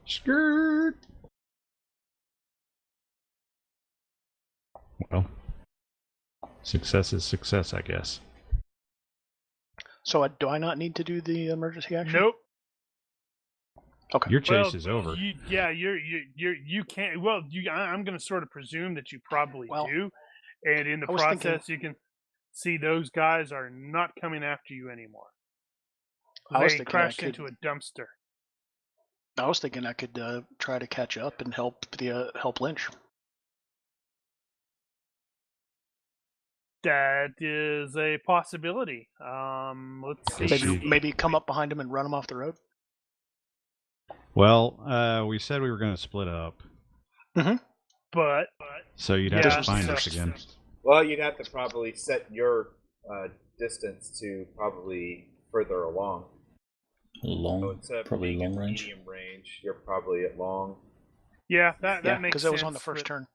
Skirt. Well, success is success, I guess. So do I not need to do the emergency action? Nope. Okay. Your chase is over. You can't. Well, I'm going to sort of presume that you probably do, and in the process, you can see those guys are not coming after you anymore. They crashed into a dumpster. I was thinking I could try to catch up and help Lynch. That is a possibility. Let's see. Maybe come up behind him and run him off the road. Well, we said we were going to split up. Mm-hmm. But so you'd have to find us again. Well, you'd have to probably set your distance to probably further along. So Long, instead of probably being long at range. medium range, you're probably at long. Yeah, that Yeah, makes because sense. that was on the first but- turn.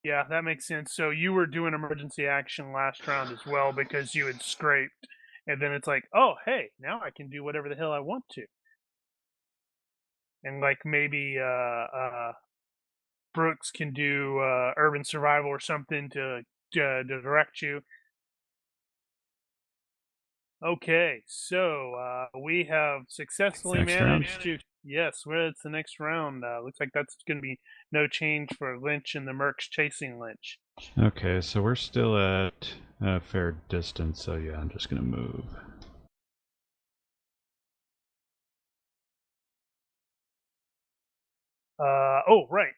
Yeah, that makes sense. So you were doing emergency action last round as well because you had scraped, and then it's like, oh, hey, now I can do whatever the hell I want to. And like maybe Brooks can do urban survival or something to direct you. Okay, so we have successfully Next round? managed to. Yes, well, it's the next round. Looks like that's going to be no change for Lynch and the Mercs chasing Lynch. Okay, so we're still at a fair distance, so yeah, I'm just gonna move. Oh, right.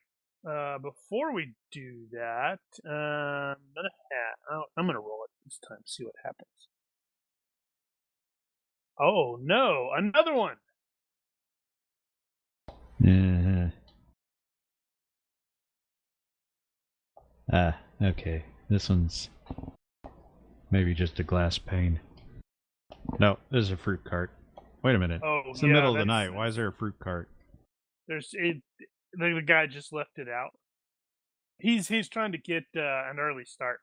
Before we do that, I'm gonna roll it this time. See what happens. Oh no, another one. Okay. This one's maybe just a glass pane. No, this is a fruit cart. Wait a minute. Oh, It's the yeah, middle of the that's- night. Why is there a fruit cart? The guy just left it out. He's trying to get an early start.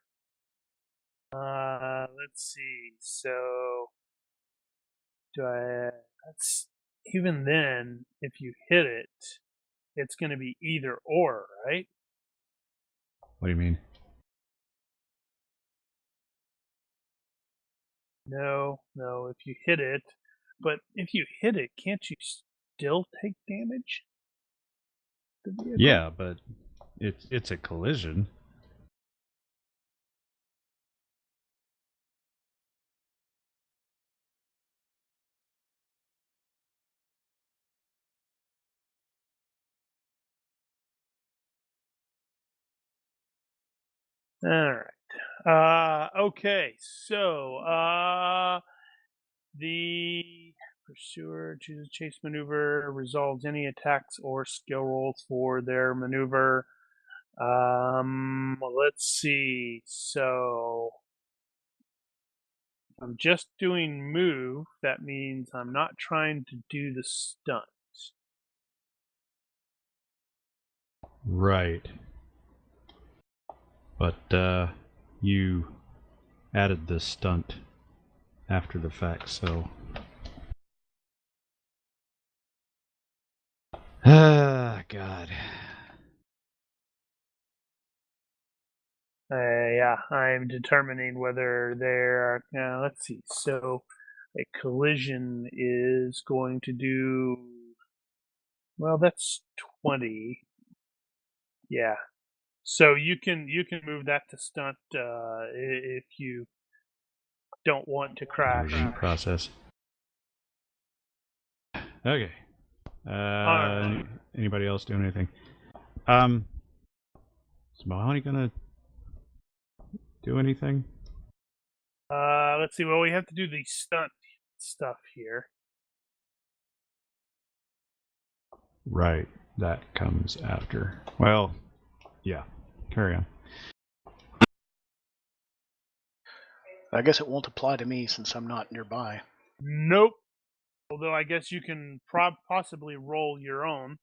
Let's see. So, that's even then. If you hit it, it's going to be either or, right? What do you mean? No. If you hit it, but if you hit it, can't you still take damage? The vehicle? Yeah, but it's a collision. All right. Okay. So, the pursuer chooses chase maneuver, resolves any attacks or skill rolls for their maneuver. Let's see. So, if I'm just doing move, that means I'm not trying to do the stunt. Right. But you added the stunt after the fact, so God. Yeah, I'm determining whether they're. Let's see. So, a collision is going to do. Well, that's 20. Yeah. So you can move that to stunt if you don't want to crash. Review process. Okay. Alright. Anybody else doing anything? Is Mahoney gonna do anything? Let's see. Well, we have to do the stunt stuff here. Right. That comes after. Well, yeah. Carry on. I guess it won't apply to me since I'm not nearby. Nope. Although I guess you can possibly roll your own.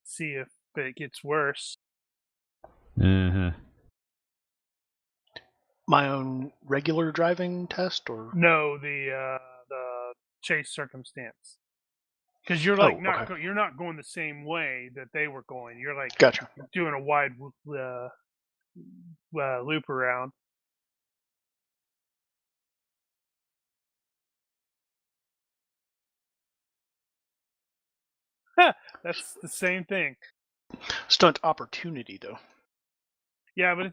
See if it gets worse. Uh-huh. My own regular driving test, or No, the chase circumstance. Because you're like okay. you're not going the same way that they were going. You're like Gotcha. doing a wide loop around. That's the same thing. Stunt opportunity, though. Yeah, but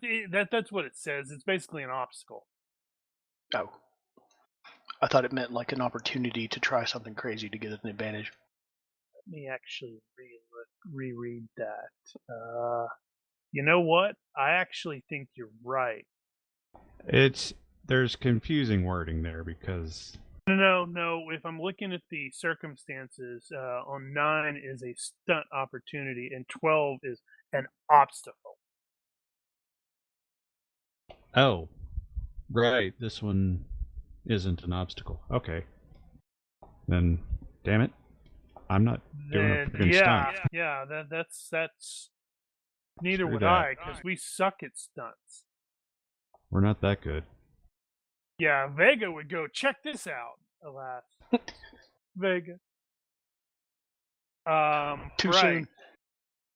that's what it says. It's basically an obstacle. Oh. I thought it meant like an opportunity to try something crazy to get an advantage. Let me actually reread that. You know what? I actually think you're right. There's confusing wording there because No. If I'm looking at the circumstances, on 9 is a stunt opportunity, and 12 is an obstacle. Oh, right. This one isn't an obstacle. Okay. Then, damn it, I'm not doing a Then freaking stunt. yeah, that's neither Screw would that. I, because we suck at stunts. We're not that good. Yeah, Vega would go, check this out. Alas, Vega. Too right. soon.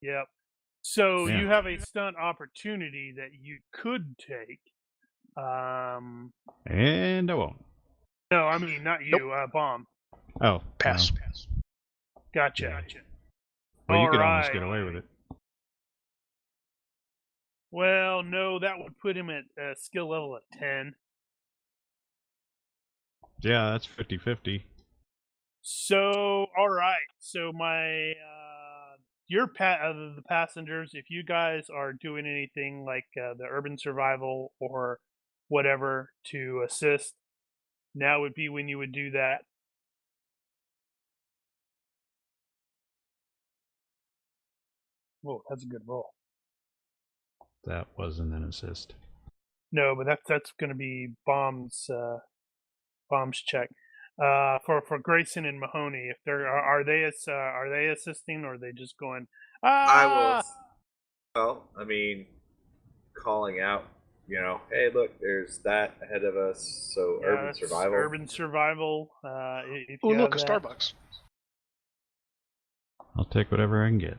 Yep. So Yeah. you have a stunt opportunity that you could take. And I won't. No, I mean not you. Bomb. Oh, Pass. no. Gotcha. Yeah. Well, you could almost Alright. get away with it. Well, no, that would put him at skill level of 10. Yeah, that's 50-50. So, all right. So my the passengers, if you guys are doing anything like the urban survival or whatever to assist, now would be when you would do that. Whoa, that's a good roll. That wasn't an assist. No, but that's going to be bombs check. For Grayson and Mahoney, if they're are they assisting, or are they just going? I will. Ah, Well, I mean, calling out. Hey, look, there's that ahead of us. So yeah, urban that's survival. Urban survival. If Oh, you look, have a that. Starbucks. I'll take whatever I can get.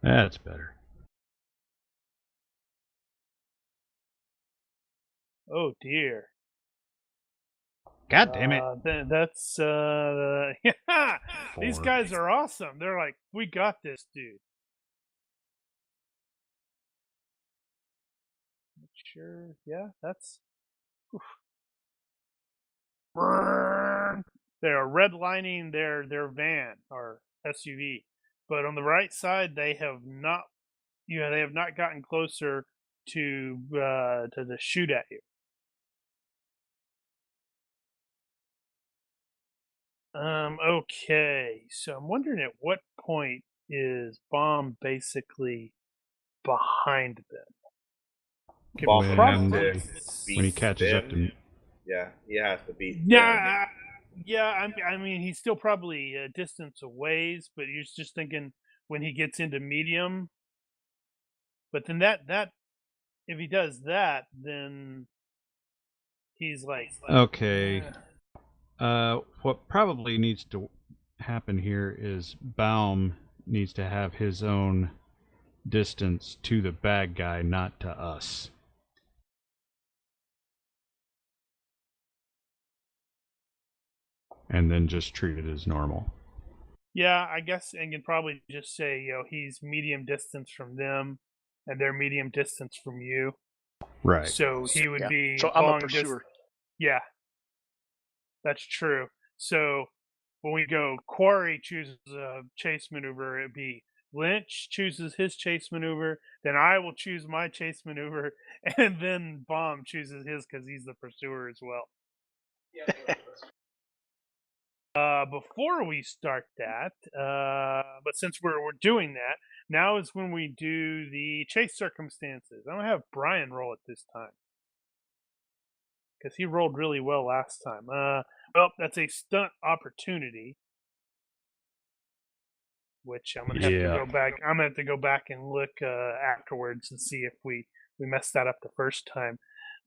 That's better. Oh dear. God damn it. That's yeah. These 4. guys are awesome. They're like, we got this, dude. Sure. Yeah, that's. Oof. They are redlining their van or SUV, but on the right side they have not. They have not gotten closer to shoot at you. Okay, so I'm wondering at what point is Bomb basically behind them? Could Bomb When probably he- when he catches up to me. Yeah, he has to beat. Yeah, yeah. I mean, he's still probably a distance away, but you're just thinking when he gets into medium. But then that if he does that, then he's like, Okay. What probably needs to happen here is Baum needs to have his own distance to the bad guy, not to us. And then just treat it as normal. yeah, I guess, and can probably just say, he's medium distance from them, and they're medium distance from you. Right. So he would be. So I'm a long pursuer. Yeah, that's true. So when we go, Quarry chooses a chase maneuver. It'd be Lynch chooses his chase maneuver. Then I will choose my chase maneuver, and then Bomb chooses his because he's the pursuer as well. Before we start that, but since we're doing that, now is when we do the chase circumstances. I'm gonna have Brian roll it this time because he rolled really well last time. Well, that's a stunt opportunity, which I'm gonna have to go back. I'm gonna have to go back and look afterwards and see if we messed that up the first time.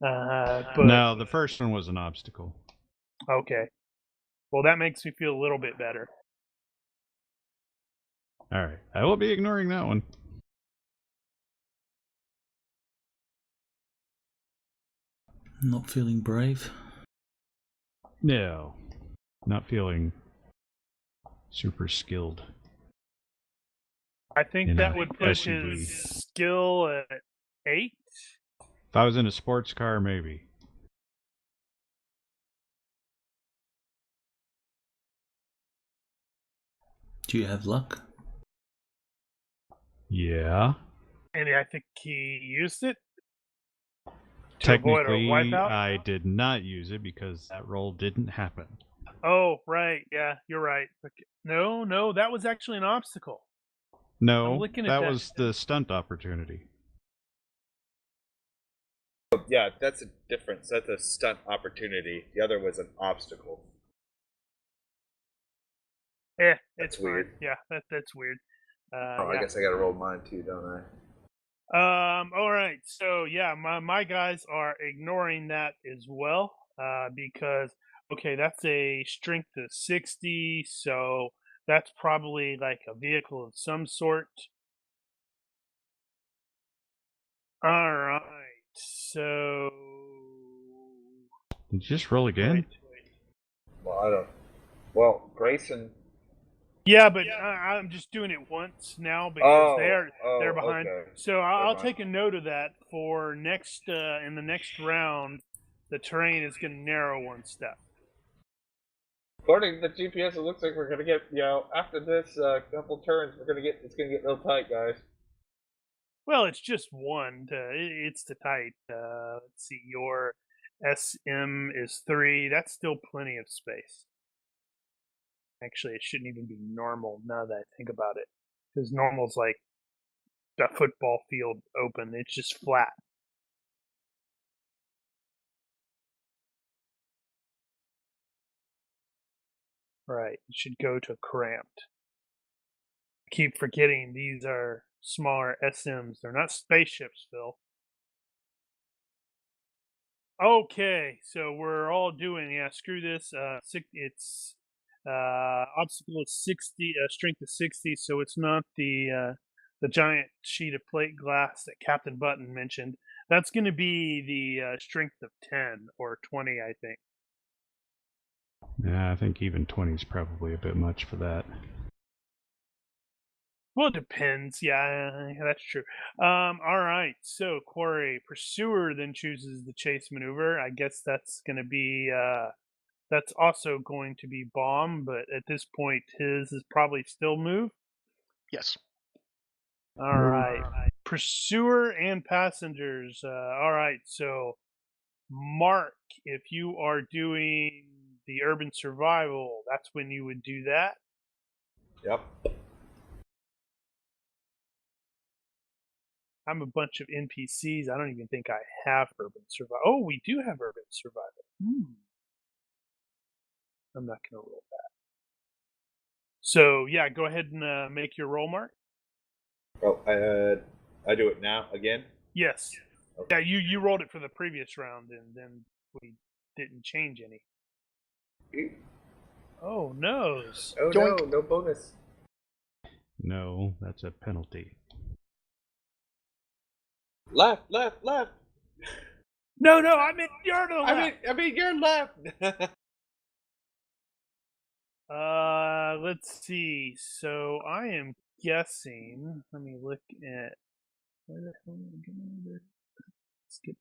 But no, the first one was an obstacle. Okay. Well, that makes me feel a little bit better. All right, I will be ignoring that one. Not feeling brave? No, not feeling super skilled. I think In that a would put SUV. his skill at 8. If I was in a sports car, maybe. Do you have luck? Yeah. And I think he used it to avoid a Technically, wipeout. I did not use it because that roll didn't happen. Oh, right. Yeah, you're right. Okay. No, that was actually an obstacle. I'm No, looking at that that. was the stunt opportunity. Yeah, that's a difference. That's a stunt opportunity. The other was an obstacle. It's That's fine. weird. Yeah, that's weird. I Yeah. guess I gotta roll mine too, don't I? All right. So yeah, my guys are ignoring that as well. Because okay, that's a strength of 60, so that's probably like a vehicle of some sort. All right. So Did you just roll again? right. Well, I don't. Well, Grayson. Yeah, but I'm just doing it once now because they're behind. Okay. So I'll behind. take a note of that for next in the next round. The terrain is going to narrow one step. According to the GPS, it looks like we're gonna get, after this couple turns, it's gonna get real tight, guys. Well, it's just one. It's the tight. Let's see. Your SM is 3. That's still plenty of space. Actually, it shouldn't even be normal now that I think about it, because normal's like a football field open. It's just flat. Right. It should go to cramped. I keep forgetting these are smaller SMs. They're not spaceships, Phil. Okay, so we're all doing, yeah, screw this. It's obstacle is 60, strength is 60, so it's not the giant sheet of plate glass that Captain Button mentioned. That's going to be the strength of 10 or 20, I think. Yeah, I think even 20 is probably a bit much for that. Well, it depends. Yeah, that's true. All right. So, Quarry, Pursuer then chooses the chase maneuver. I guess that's going to be that's also going to be Bomb, but at this point, his is probably still move. Yes. All right. Pursuer and passengers. All right. So, Mark, if you are doing the urban survival, that's when you would do that. Yep. I'm a bunch of NPCs. I don't even think I have urban survival. Oh, we do have urban survival. I'm not going to roll that. So yeah, go ahead and make your roll, Mark. Oh, I do it now again. Yes. Okay. Yeah, you rolled it for the previous round, and then we didn't change any. Oh noes. Oh Yoink. no, no bonus. No, that's a penalty. Left. No, I meant you're to the left. I mean, you're left. Let's see. So I am guessing. Let me look at where the hell am I going? Skip.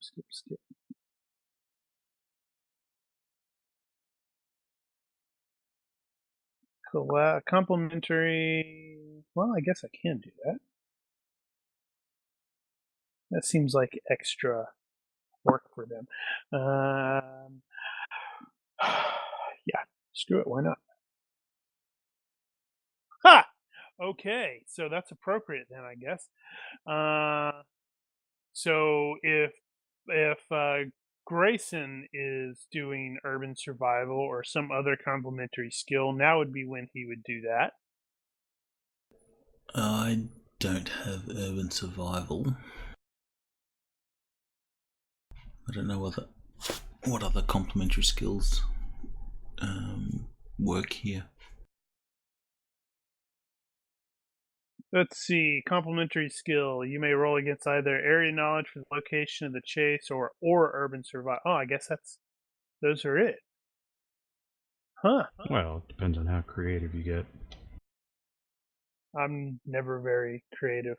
Complimentary. Well, I guess I can do that. That seems like extra work for them. Yeah, screw it. Why not? Ha! Okay, so that's appropriate then, I guess. So if Grayson is doing urban survival or some other complementary skill, now would be when he would do that. I don't have urban survival. I don't know what other complementary skills work here. Let's see. Complementary skill. You may roll against either area knowledge for the location of the chase or urban survival. Oh, I guess those are it. Huh. Well, it depends on how creative you get. I'm never very creative.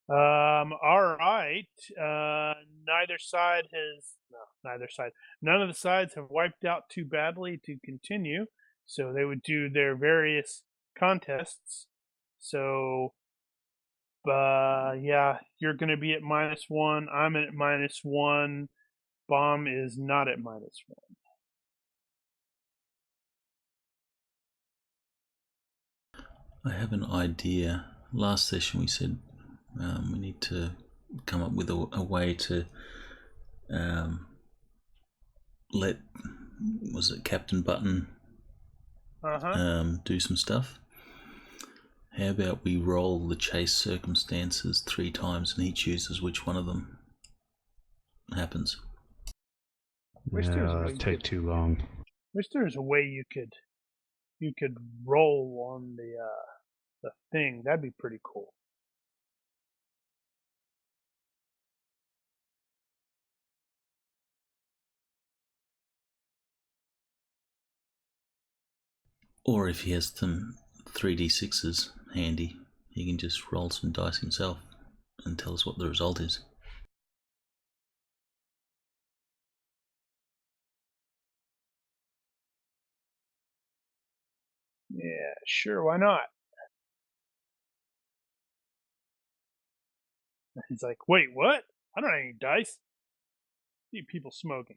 All right. Neither side has neither side. None of the sides have wiped out too badly to continue, so they would do their various contests. So, yeah, you're going to be at -1. I'm at -1. Bomb is not at -1. I have an idea. Last session we said we need to come up with a way to let, was it Captain Button do some stuff? How about we roll the chase circumstances 3 times and he chooses which one of them happens? Wish there was a Yeah, way it'd you take could- too long. Wish there was a way you could roll on the thing. That'd be pretty cool. Or if he has some 3d6s handy, he can just roll some dice himself and tell us what the result is. Yeah, sure, why not? He's like, wait, what? I don't have any dice. I see people smoking.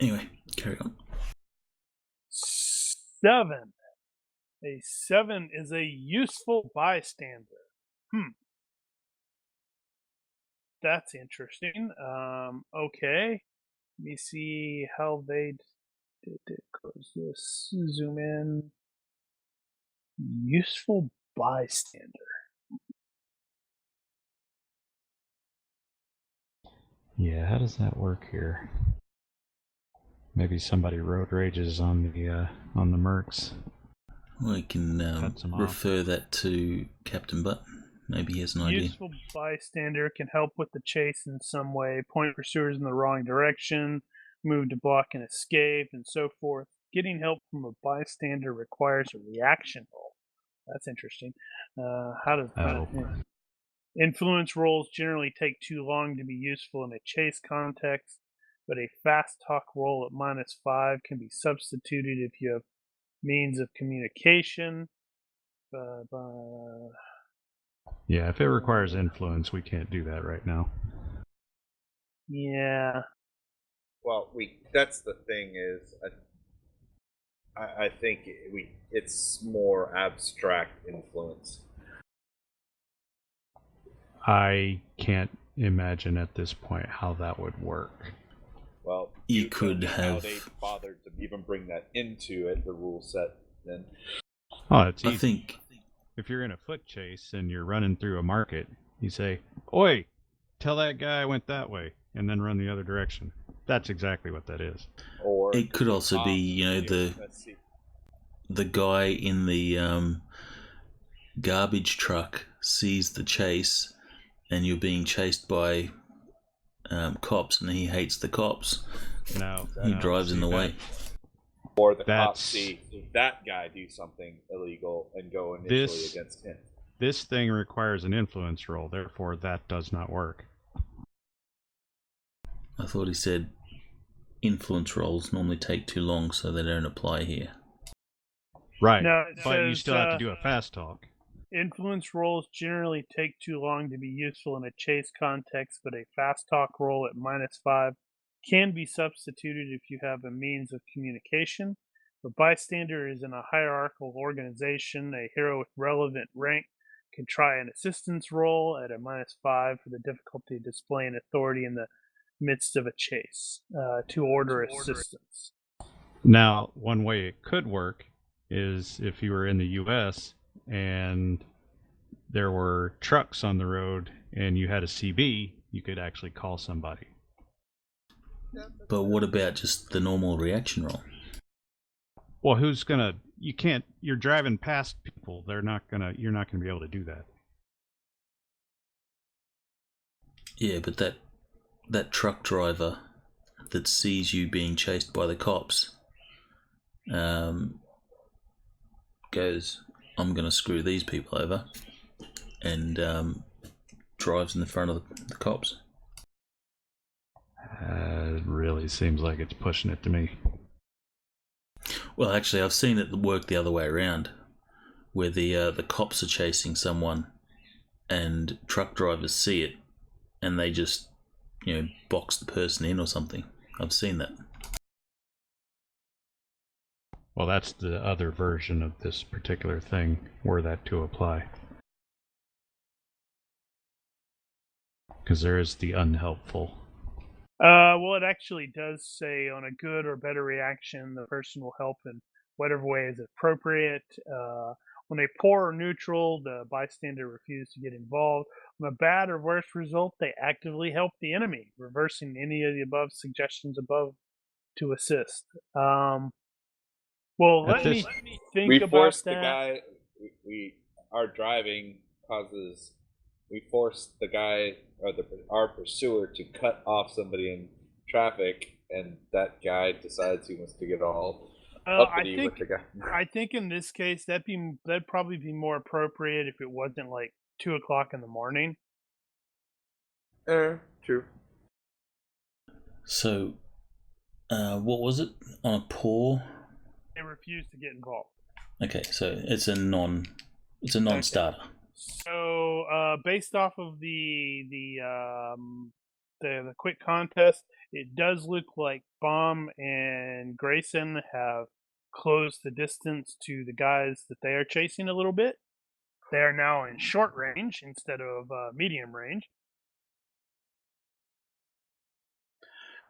Anyway, carry on. 7. A 7 is a useful bystander. That's interesting. Okay. Let me see how they did it. Close this. Zoom in. Useful bystander. Yeah, how does that work here? Maybe somebody road rages on the mercs. We can Cuts him off. refer that to Captain Button. Maybe he has an idea. Useful bystander can help with the chase in some way, point pursuers in the wrong direction, move to block an escape, and so forth. Getting help from a bystander requires a reaction roll. That's interesting. How does influence rolls generally take too long to be useful in a chase context, but a fast talk roll at -5 can be substituted if you have means of communication. Yeah, if it requires influence, we can't do that right now. Yeah. Well, that's the thing is, I think it's more abstract influence. I can't imagine at this point how that would work. Well, You tell could me how have- they bothered to even bring that into it, the rule set. Then Oh, it's easy. I think If you're in a foot chase and you're running through a market, you say, "Oi, tell that guy I went that way," and then run the other direction. That's exactly what that is. or it could also be, you know, the guy in the garbage truck sees the chase and you're being chased by cops and he hates the cops. No, He drives in the way. or the cops That's- see that guy do something illegal and go initially This- against him. This thing requires an influence roll, therefore that does not work. I thought he said influence rolls normally take too long, so they don't apply here. Right, No, it but you says, still have to do a fast talk. Influence rolls generally take too long to be useful in a chase context, but a fast talk roll at -5 can be substituted if you have a means of communication. A bystander is in a hierarchical organization. A hero with relevant rank can try an assistance roll at a -5 for the difficulty of displaying authority in the midst of a chase to order assistance. Now, one way it could work is if you were in the US and there were trucks on the road and you had a CB, you could actually call somebody. But what about just the normal reaction roll? Well, who's gonna? You can't. You're driving past people. You're not gonna be able to do that. Yeah, but that truck driver that sees you being chased by the cops goes, "I'm going to screw these people over," and drives in the front of the cops. It really seems like it's pushing it to me. Well, actually, I've seen it work the other way around, where the cops are chasing someone, and truck drivers see it, and they just, box the person in or something. I've seen that. Well, that's the other version of this particular thing, were that to apply. Because there is the unhelpful. Well, it actually does say on a good or better reaction, the person will help in whatever way is appropriate. When a poor or neutral, the bystander refused to get involved. On a bad or worse result, they actively help the enemy, reversing any of the above suggestions above to assist. Well, let me think We about forced that. the guy. Our driving causes. We forced the guy or our pursuer to cut off somebody in traffic, and that guy decides he wants to get all uppity with the guy. I think in this case that'd probably be more appropriate if it wasn't like 2:00 in the morning. True. So, what was it? On a poor? They refused to get involved. Okay, so it's a non-starter. Okay. So, based off of the quick contest, it does look like Bomb and Grayson have closed the distance to the guys that they are chasing a little bit. They are now in short range instead of medium range.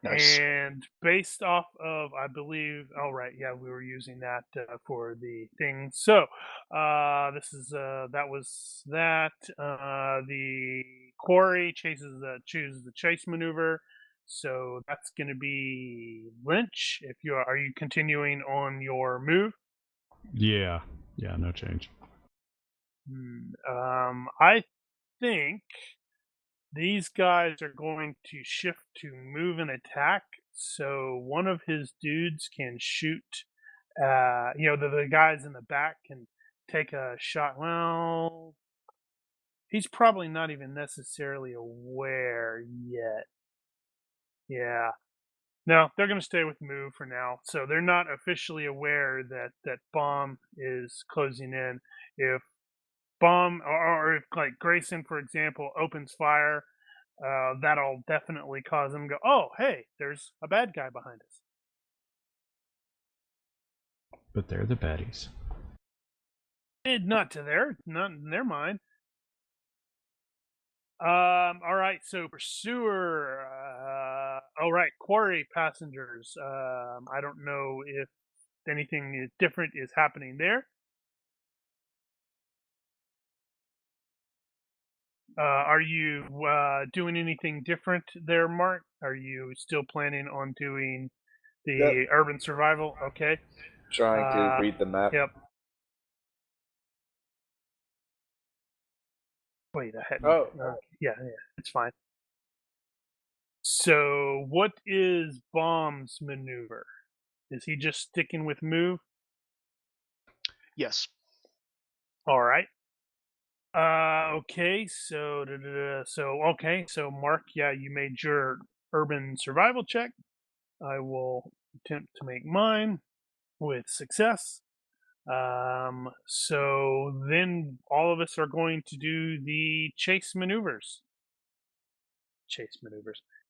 Nice. And based off of, I believe, we were using that for the thing. So, that was that. The quarry chooses the chase maneuver. So that's going to be Lynch. Are you continuing on your move? Yeah, no change. I think these guys are going to shift to move and attack, so one of his dudes can shoot. The guys in the back can take a shot. Well, he's probably not even necessarily aware yet. Yeah. No, they're going to stay with move for now. So they're not officially aware that Bomb is closing in. If Bomb or if like Grayson, for example, opens fire, that'll definitely cause them to go, oh, hey, there's a bad guy behind us. But they're the baddies. Not in their mind. All right, so pursuer. All right, quarry passengers. I don't know if anything different is happening there. Are you doing anything different there, Mark? Are you still planning on doing the urban survival? Okay. Trying to read the map. Yep. Wait, I hadn't. Yeah, it's fine. So, what is Bomb's maneuver? Is he just sticking with move? Yes. All right. Okay. So Mark, yeah, you made your urban survival check. I will attempt to make mine with success. So then all of us are going to do the chase maneuvers.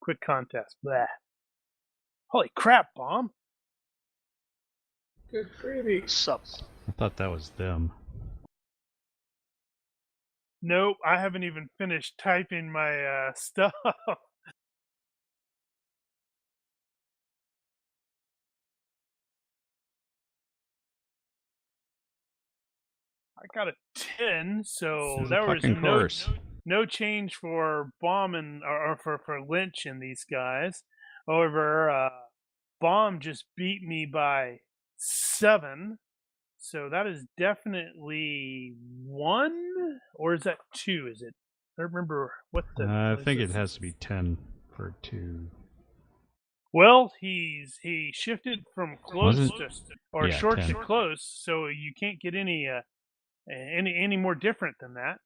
Quick contest. Blah. Holy crap, Bomb. Good gravy. Sup? I thought that was them. Nope, I haven't even finished typing my stuff. I got a 10, so there was no change for Bomb or for Lynch and these guys. However, Bomb just beat me by 7, so that is definitely 1, or is that 2? Is it? I don't remember what the. I think it has to be 10 for 2. Well, he shifted from close to short 10. to close, so you can't get any more different than that.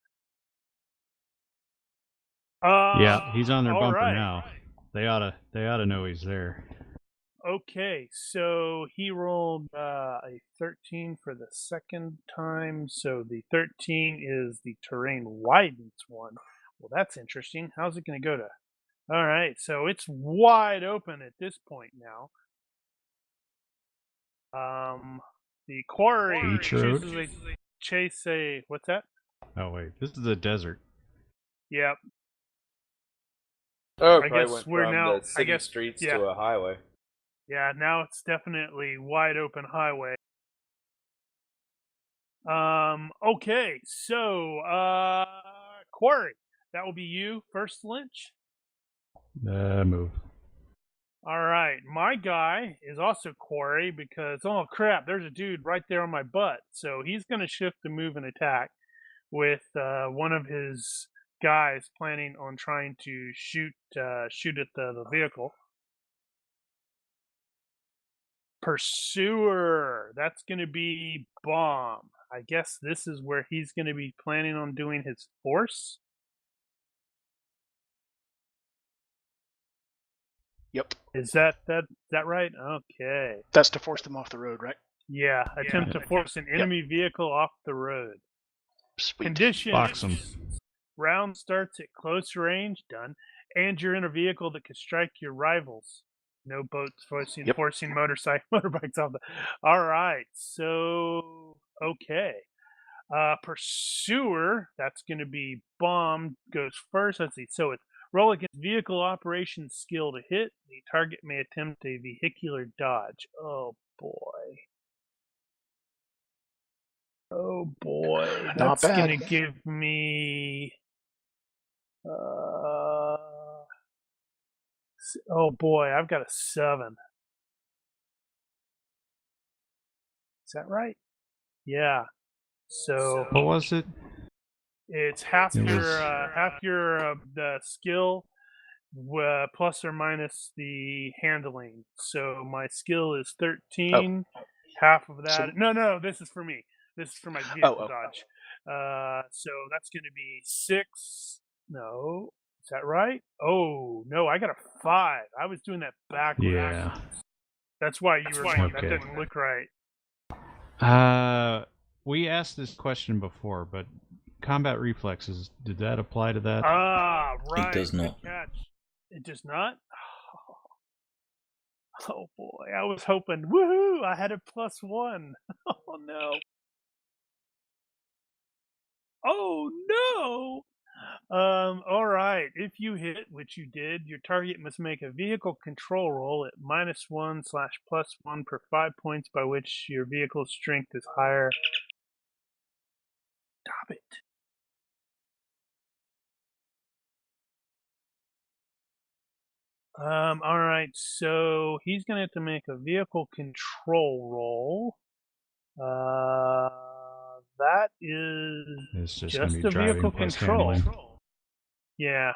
Yeah, he's on their bumper right. now. They oughta know he's there. Okay, so he rolled a 13 for the second time. So the 13 is the terrain widens one. Well, that's interesting. How's it going to go to? All right, so it's wide open at this point now. The quarry Beach road? chooses a what's that? Oh wait, this is the desert. Yep. Oh, I it probably guess went we're from now. the city streets yeah. to a highway. Yeah, now it's definitely wide open highway. Okay, so Quarry, that will be you first, Lynch. Move. All right, my guy is also Quarry because oh crap, there's a dude right there on my butt. So he's going to shift the move and attack with one of his guys planning on trying to shoot at the vehicle. Pursuer, that's going to be Bomb. I guess this is where he's going to be planning on doing his force. Yep. Is that right? Okay. That's to force them off the road, right? Yeah, attempt to force an enemy vehicle off the road. Sweet. Conditions. Box 'em. Round starts at close range, done. And you're in a vehicle that can strike your rivals. No boats forcing motorbikes off the. All right, so okay. Pursuer, that's going to be Bomb, goes first. Let's see. So it's roll against vehicle operations skill to hit. The target may attempt a vehicular dodge. Oh boy. Oh boy. Not That's bad. going to give me. Oh boy, I've got a 7. Is that right? Yeah. So What was it? it's half It your was- the skill plus or minus the handling. So my skill is 13. Half of that. So- No, this is for me. This is for my vehicle Oh. dodge. So that's going to be 6. No, is that right? Oh no, I got a 5. I was doing that backwards. Yeah. That's why you were saying that Okay. didn't look right. We asked this question before, but combat reflexes, did that apply to that? Ah, right. does Good not. catch. It does not? Oh boy, I was hoping. Woohoo! I had a +1. Oh no. Oh no! All right. If you hit, which you did, your target must make a vehicle control roll at -1/+1 per 5 points by which your vehicle's strength is higher. Stop it. All right. So he's gonna have to make a vehicle control roll. That is It's just just going to a be driving vehicle plus control. handling. Yeah.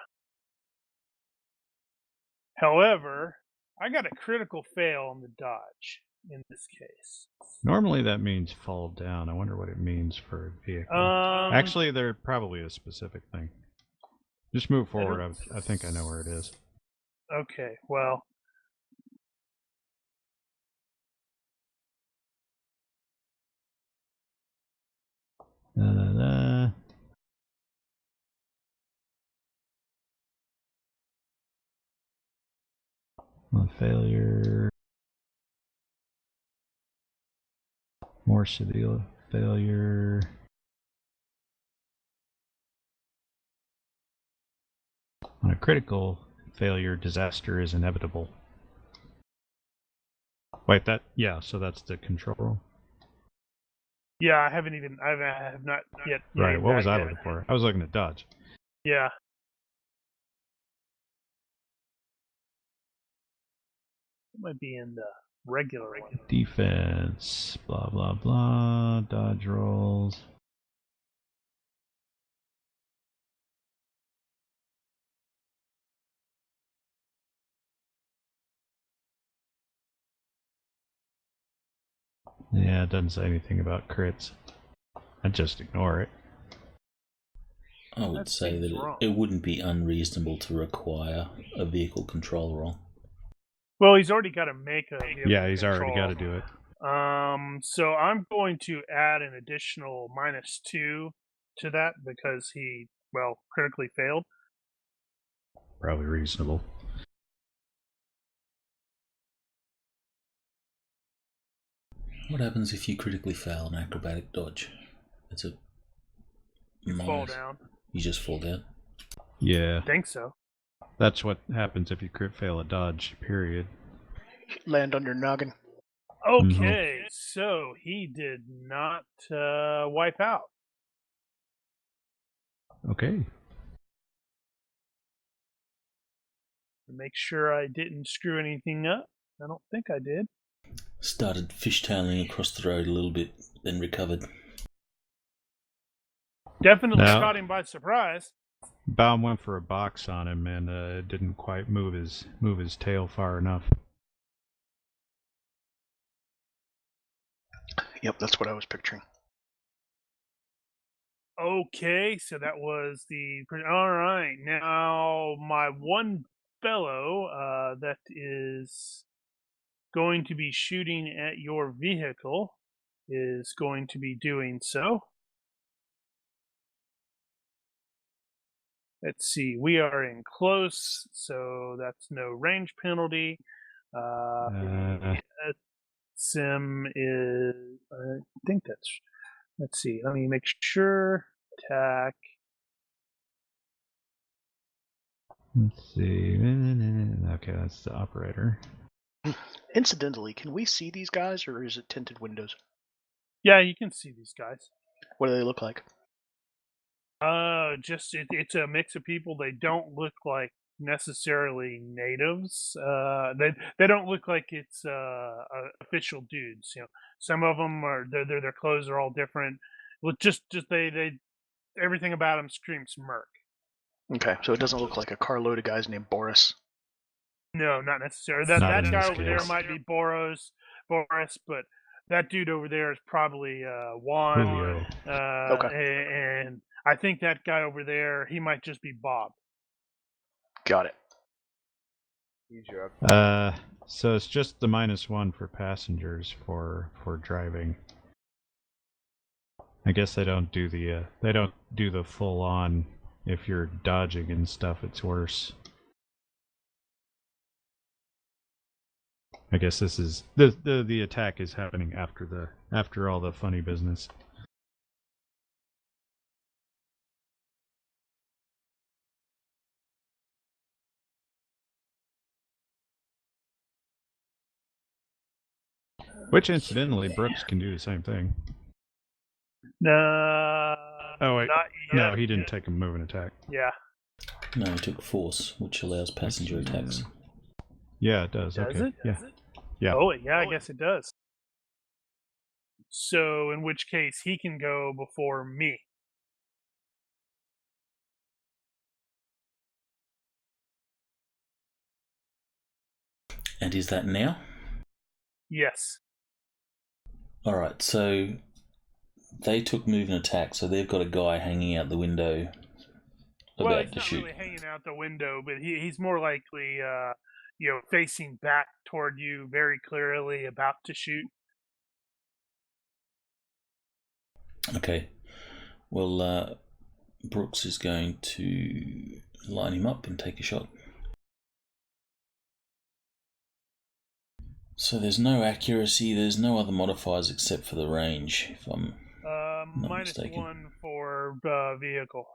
However, I got a critical fail on the dodge in this case. Normally that means fall down. I wonder what it means for a vehicle. Actually, they're probably a specific thing. Just move forward. I think I know where it is. Okay, well. Failure. More severe failure. On a critical failure, disaster is inevitable. Wait, so that's the control roll? Yeah, I have not yet. Right, what was I looking for? I was looking at dodge. Yeah. It might be in the regular one. Defense, blah, blah, blah, dodge rolls. Yeah, it doesn't say anything about crits. I'd just ignore it. I would say that it wouldn't be unreasonable to require a vehicle control roll. Well, he's already got to make a vehicle Yeah, he's already got to control. do it. So I'm going to add an additional -2 to that because he, well, critically failed. Probably reasonable. What happens if you critically fail an acrobatic dodge? It's a You fall minus. down. You just fall down. Yeah, I think so. that's what happens if you crit fail a dodge, period. Land on your noggin. Okay, so he did not wipe out. Okay. Make sure I didn't screw anything up. I don't think I did. Started fishtailing across the road a little bit, then recovered. Definitely Now- caught him by surprise. Baum went for a box on him and didn't quite move his tail far enough. Yep, that's what I was picturing. Okay, so that was the. All right, now my one fellow that is going to be shooting at your vehicle is going to be doing so. Let's see, we are in close, so that's no range penalty. Sim is, I think that's, let's see, let me make sure. Attack. Let's see. Okay, that's the operator. Incidentally, can we see these guys, or is it tinted windows? Yeah, you can see these guys. What do they look like? It's a mix of people. They don't look like necessarily natives. They don't look like it's official dudes. You know, some of them are their clothes are all different. Well, just they everything about them screams merc. Okay, so it doesn't look like a carload of guys named Boris. No, not necessarily. Not That in guy this over there case. might be Boris, but that dude over there is probably Juan. Julio. And I think that guy over there, he might just be Bob. Got it. He's your up. So it's just the -1 for passengers for driving. I guess they don't do the full on. If you're dodging and stuff, it's worse. I guess this is the attack is happening after all the funny business. Which incidentally, Brooks can do the same thing. No. Oh wait, Not no, yet. he didn't take a moving attack. Yeah. No, he took force, which allows passenger attacks. Yeah, it does. Does Okay. it? Yeah. Yeah. Oh, yeah, I guess it does. So, in which case, he can go before me. And is that now? Yes. Alright, so they took movement attack, so they've got a guy hanging out the window Well, about he's to not shoot. really hanging out the window, but he's more likely, facing back toward you very clearly, about to shoot. Okay. Well, Brooks is going to line him up and take a shot. So there's no accuracy, there's no other modifiers except for the range, if I'm not mistaken. -1 for vehicle.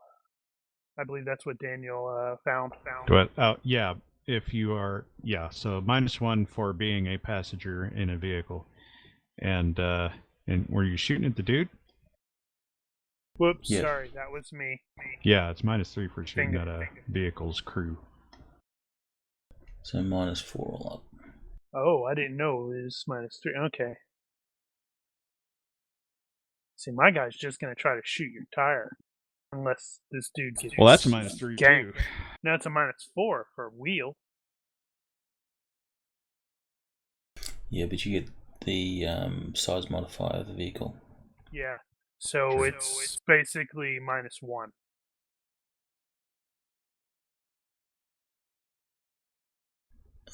I believe that's what Daniel found. But yeah, if you are so -1 for being a passenger in a vehicle, and were you shooting at the dude? Whoops, Yeah. sorry, that was me. Yeah, it's -3 for shooting Finger. at a vehicle's crew. So -4 all up. Oh, I didn't know it was -3. Okay. See, my guy's just gonna try to shoot your tire, unless this dude gets. Well, that's a -3 ganked. too. No, it's a -4 for wheel. Yeah, but you get the size modifier of the vehicle. Yeah. So it's basically -1.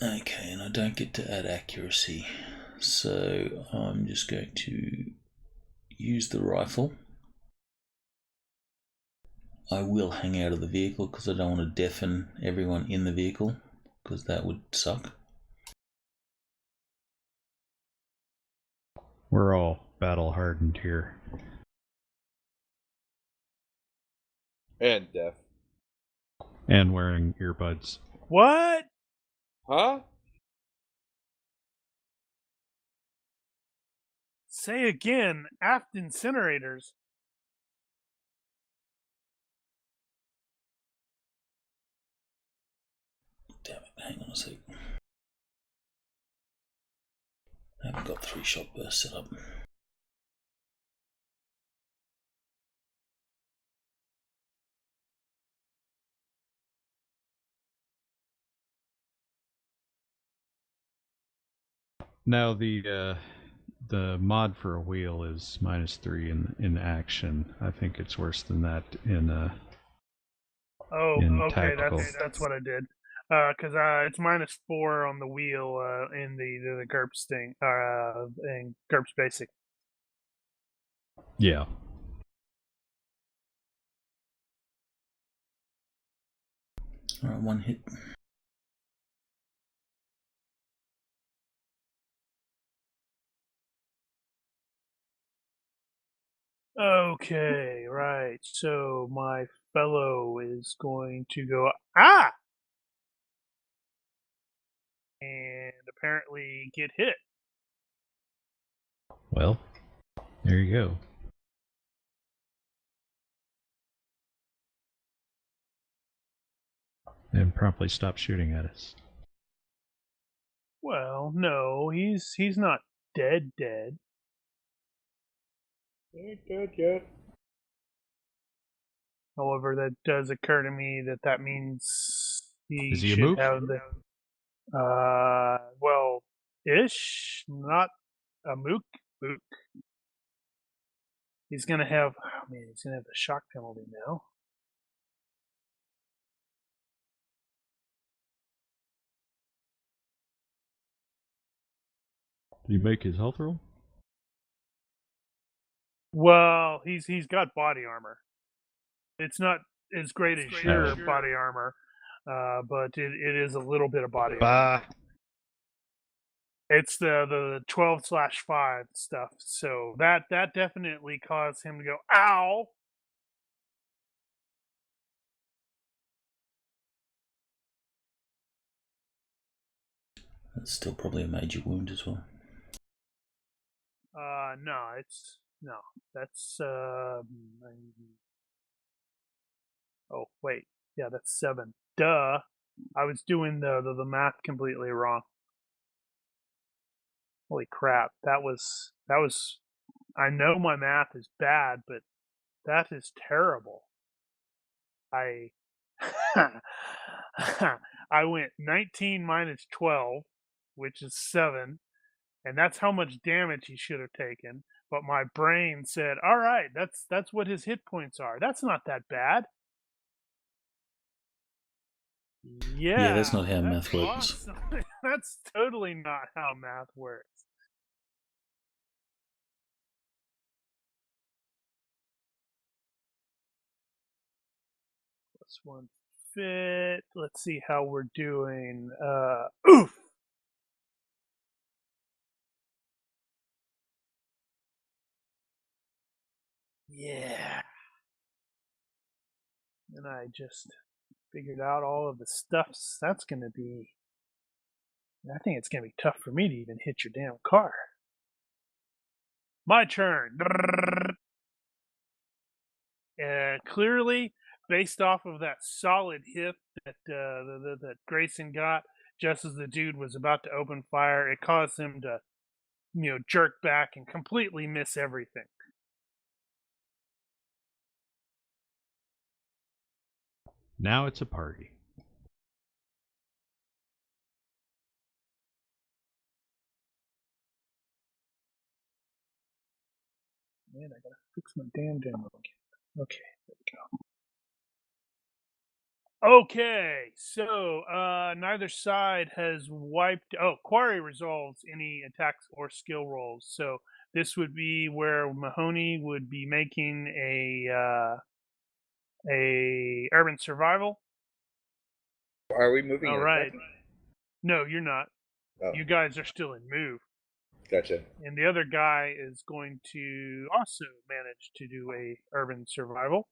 Okay, and I don't get to add accuracy, so I'm just going to use the rifle. I will hang out of the vehicle because I don't want to deafen everyone in the vehicle, because that would suck. We're all battle hardened here. And deaf. And wearing earbuds. What? Huh? Say again, aft incinerators. Damn it, hang on a sec. I haven't got 3-shot burst set up. Now the mod for a wheel is -3 in action. I think it's worse than that in Oh, in okay, tactical. that's what I did. Because it's -4 on the wheel in the GURPS thing, in GURPS Basic. Yeah. Alright, 1 hit. Okay, right. So my fellow is going to go and apparently get hit. Well, there you go. And promptly stop shooting at us. Well, no, he's not dead. Ain't dead yet. However, that does occur to me that means Is he a should mook? have the well, ish, not a mook. He's gonna have he's gonna have the shock penalty now. Did you make his health roll? Well, he's got body armor. It's not as great as your Oh. body armor, but it is a little bit of body armor. It's the 12/5 stuff. So that definitely caused him to go, ow! That's still probably a major wound as well. No, that's oh wait, yeah, that's 7. Duh, I was doing the math completely wrong. Holy crap, that was. I know my math is bad, but that is terrible. I I went 19 minus 12, which is 7, and that's how much damage he should have taken. But my brain said, "All right, that's what his hit points are. That's not that bad." Yeah, that's not how that's math works. awesome. That's totally not how math works. Plus 1 fit. Let's see how we're doing. Oof. Yeah. And I just figured out all of the stuffs that's going to be. I think it's going to be tough for me to even hit your damn car. My turn. Clearly, based off of that solid hit that Grayson got, just as the dude was about to open fire, it caused him to, jerk back and completely miss everything. Now it's a party. Man, I gotta fix my damn demo again. Okay, there we go. Okay, so neither side has wiped. Oh, Quarry resolves any attacks or skill rolls. So this would be where Mahoney would be making a urban survival. Are we moving All an right. attack? No, you're not. Oh, You guys are still in move, gotcha. and the other guy is going to also manage to do a urban survival.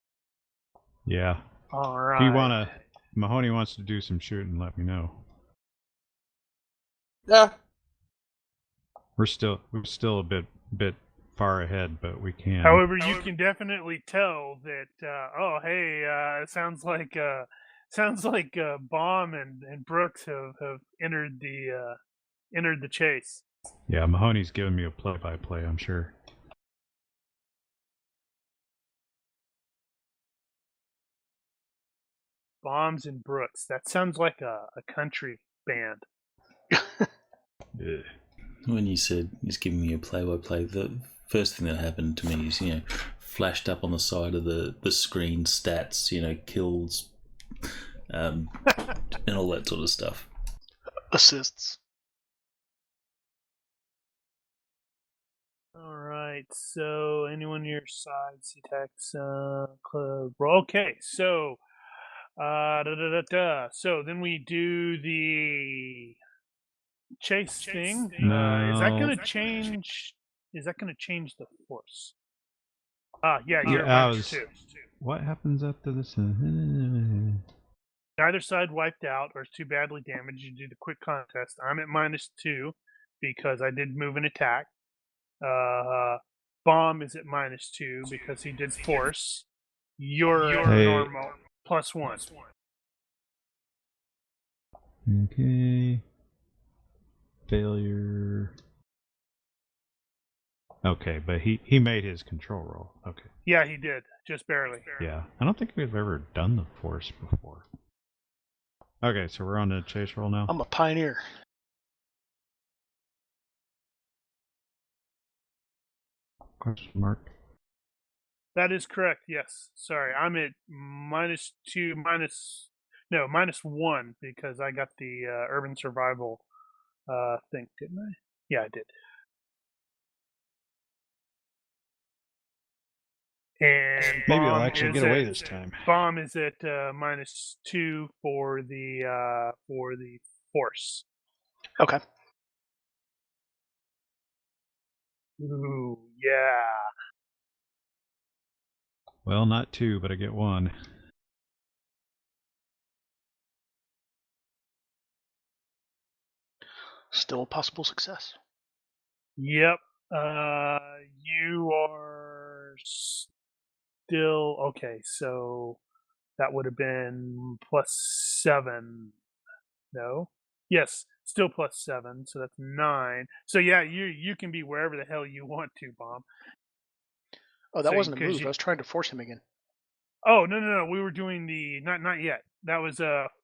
Yeah. All If you right. Mahoney wants to do some shooting, let me know. Yeah. We're still a bit far ahead, but we can. However, you can definitely tell that. It sounds like Baum and Brooks have entered the chase. Yeah, Mahoney's giving me a play-by-play, I'm sure. Bombs and Brooks. That sounds like a country band. Yeah. When you said he's giving me a play-by-play, the first thing that happened to me is, flashed up on the side of the screen stats, kills, and all that sort of stuff. Assists. All right. So anyone your side attacks club. Okay. So So then we do the chase thing. No. Is that going to change? Is that going to change the force? Yeah, you're -2. What happens after this? Neither side wiped out or is too badly damaged. You do the quick contest. I'm at -2 because I did move an attack. Bomb is at -2 because he did force. You're at normal +1. Okay. Failure. Okay, but he made his control roll. Okay. Yeah, he did. Just barely. Yeah. I don't think we've ever done the force before. Okay, so we're on the chase roll now. I'm a pioneer. Question mark. That is correct. Yes. Sorry, I'm at -2, -1 because I got the urban survival thing, didn't I? Yeah, I did. And Maybe Bomb I'll actually is get away at- this time. Bomb is at -2 for the force. Okay. Ooh, yeah. Well, not 2, but I get 1. Still a possible success. Yep. You are still okay. So that would have been +7. No. Yes, still +7. So that's 9. So yeah, you can be wherever the hell you want to, Bomb. Oh, that So, wasn't a 'cause move. I was trying to force him again. Oh no! We were doing the not yet. That was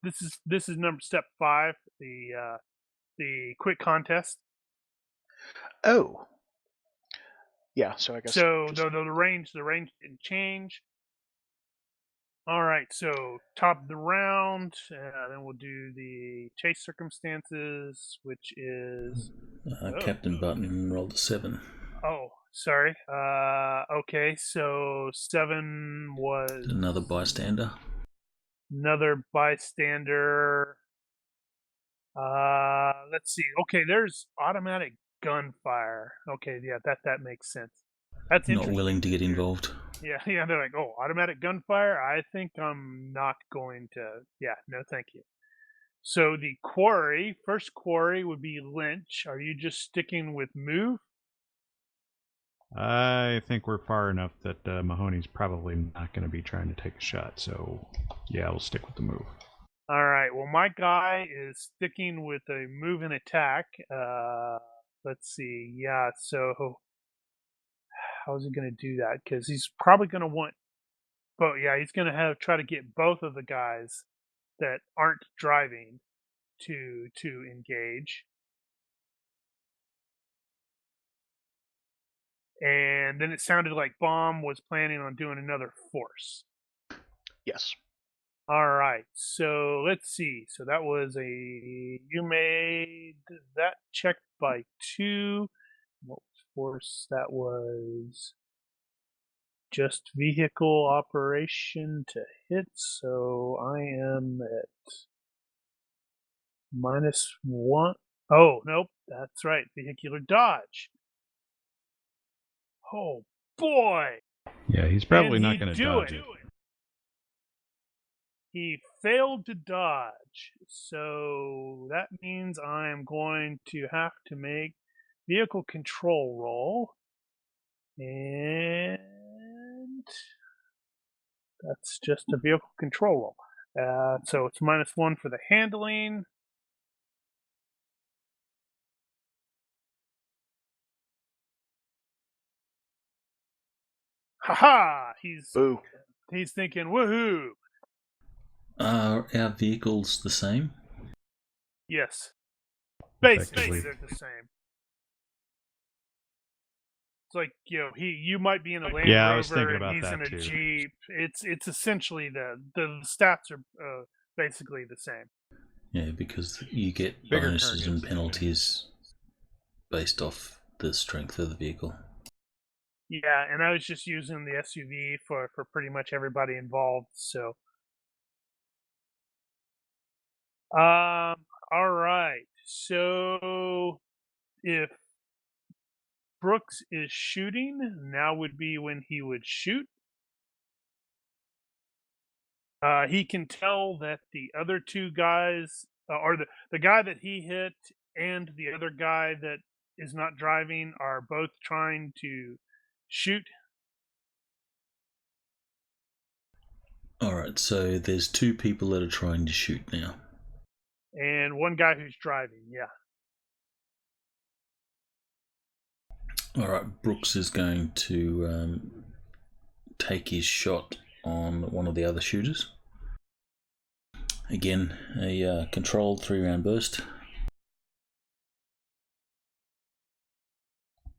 this is number step 5. The quick contest. Oh. Yeah. So I guess. So just- the range didn't change. All right. So top of the round. Then we'll do the chase circumstances, which is Captain Button rolled a 7. oh sorry. Okay. So 7 was Another bystander. another bystander. Let's see. Okay, there's automatic gunfire. Okay, yeah, that makes sense. That's Not interesting. willing to get involved. Yeah, they're like, oh, automatic gunfire? I think I'm not going to. Yeah, no, thank you. So the first quarry would be Lynch. Are you just sticking with move? I think we're far enough that Mahoney's probably not going to be trying to take a shot, so yeah, we'll stick with the move. All right. Well, my guy is sticking with a move and attack. Let's see. Yeah. So how's he going to do that? Because he's probably going to want. But yeah, he's going to try to get both of the guys that aren't driving to engage. And then it sounded like Bomb was planning on doing another force. Yes. All right, so let's see. So that was you made that check by 2. What was force? That was just vehicle operation to hit. So I am at -1. Oh, nope, that's right. Vehicular dodge. Oh boy! Yeah, he's probably Can not he going to do dodge it? it. He failed to dodge, so that means I am going to have to make vehicle control roll, and that's just a vehicle control roll. So it's -1 for the handling. Haha! Boo. He's thinking, woohoo! Are our vehicles the same? Yes, basically Effectively. they're the same. It's like, you might be in a Land Yeah, I Rover was thinking and about he's that in a too. Jeep. It's essentially the stats are basically the same. Yeah, because you get Bigger bonuses and targets, penalties based off the strength of the vehicle. Yeah, and I was just using the SUV for pretty much everybody involved. So, all right. So if Brooks is shooting, now would be when he would shoot. He can tell that the other two guys, or the guy that he hit and the other guy that is not driving, are both trying to shoot. Alright, so there's 2 people that are trying to shoot now. And one guy who's driving, yeah. Alright, Brooks is going to take his shot on one of the other shooters. Again, a controlled 3-round burst.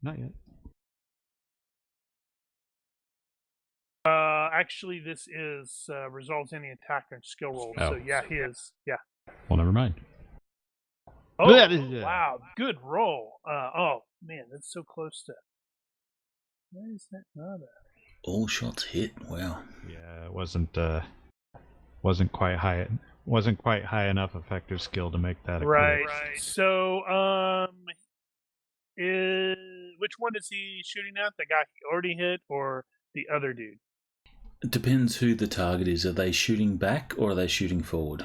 Not yet. Actually, this is resolves any attack and skill rolls. Oh. So yeah, he is. Yeah. Well, never mind. Oh, Yeah. wow, good roll. Oh man, that's so close to. Why is that not a? All shots hit. Wow. Yeah, it wasn't quite high enough effective skill to make that a Right. crit. So which one is he shooting at? The guy he already hit, or the other dude? It depends who the target is. Are they shooting back or are they shooting forward?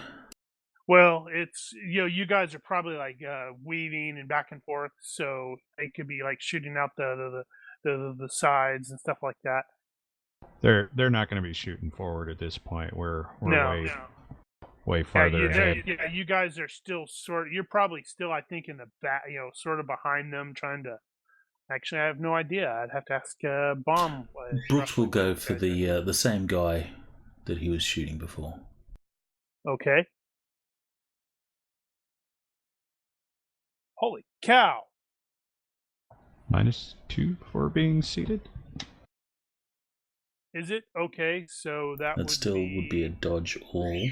Well, it's you guys are probably like weaving and back and forth, so they could be like shooting out the sides and stuff like that. They're not going to be shooting forward at this point. We're way farther ahead. Yeah, you guys are still you're probably still, I think, in the back, sort of behind them, trying to. Actually, I have no idea. I'd have to ask Bomb. Brooks will go for the same guy that he was shooting before. Okay. Holy cow! -2 for being seated. Is it okay? So that would be a dodge all.